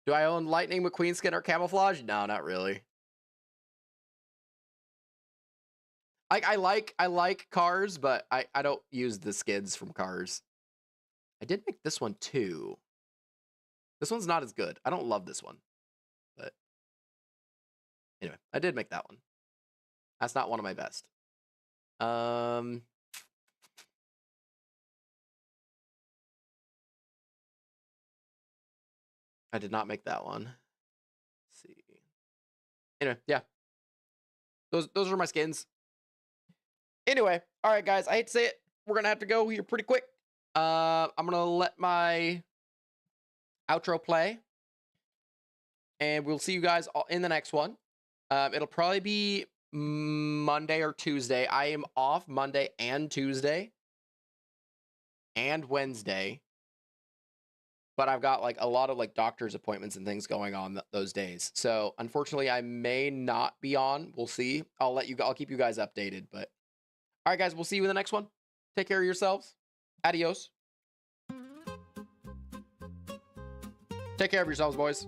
Do I own Lightning McQueen skin or camouflage? No, not really. I like cars, but I don't use the skids from cars. I did make this one too. This one's not as good. I don't love this one. But anyway, I did make that one. That's not one of my best. I did not make that one. Let's see. Anyway, yeah. Those are my skins. Anyway, all right, guys. I hate to say it. We're gonna have to go here pretty quick. I'm gonna let my outro play, and we'll see you guys in the next one. It'll probably be Monday or Tuesday. I am off Monday and Tuesday and Wednesday, but I've got like a lot of like doctor's appointments and things going on those days. So unfortunately, I may not be on. We'll see. I'll keep you guys updated. But all right, guys, we'll see you in the next one. Take care of yourselves. Adios. Take care of yourselves, boys.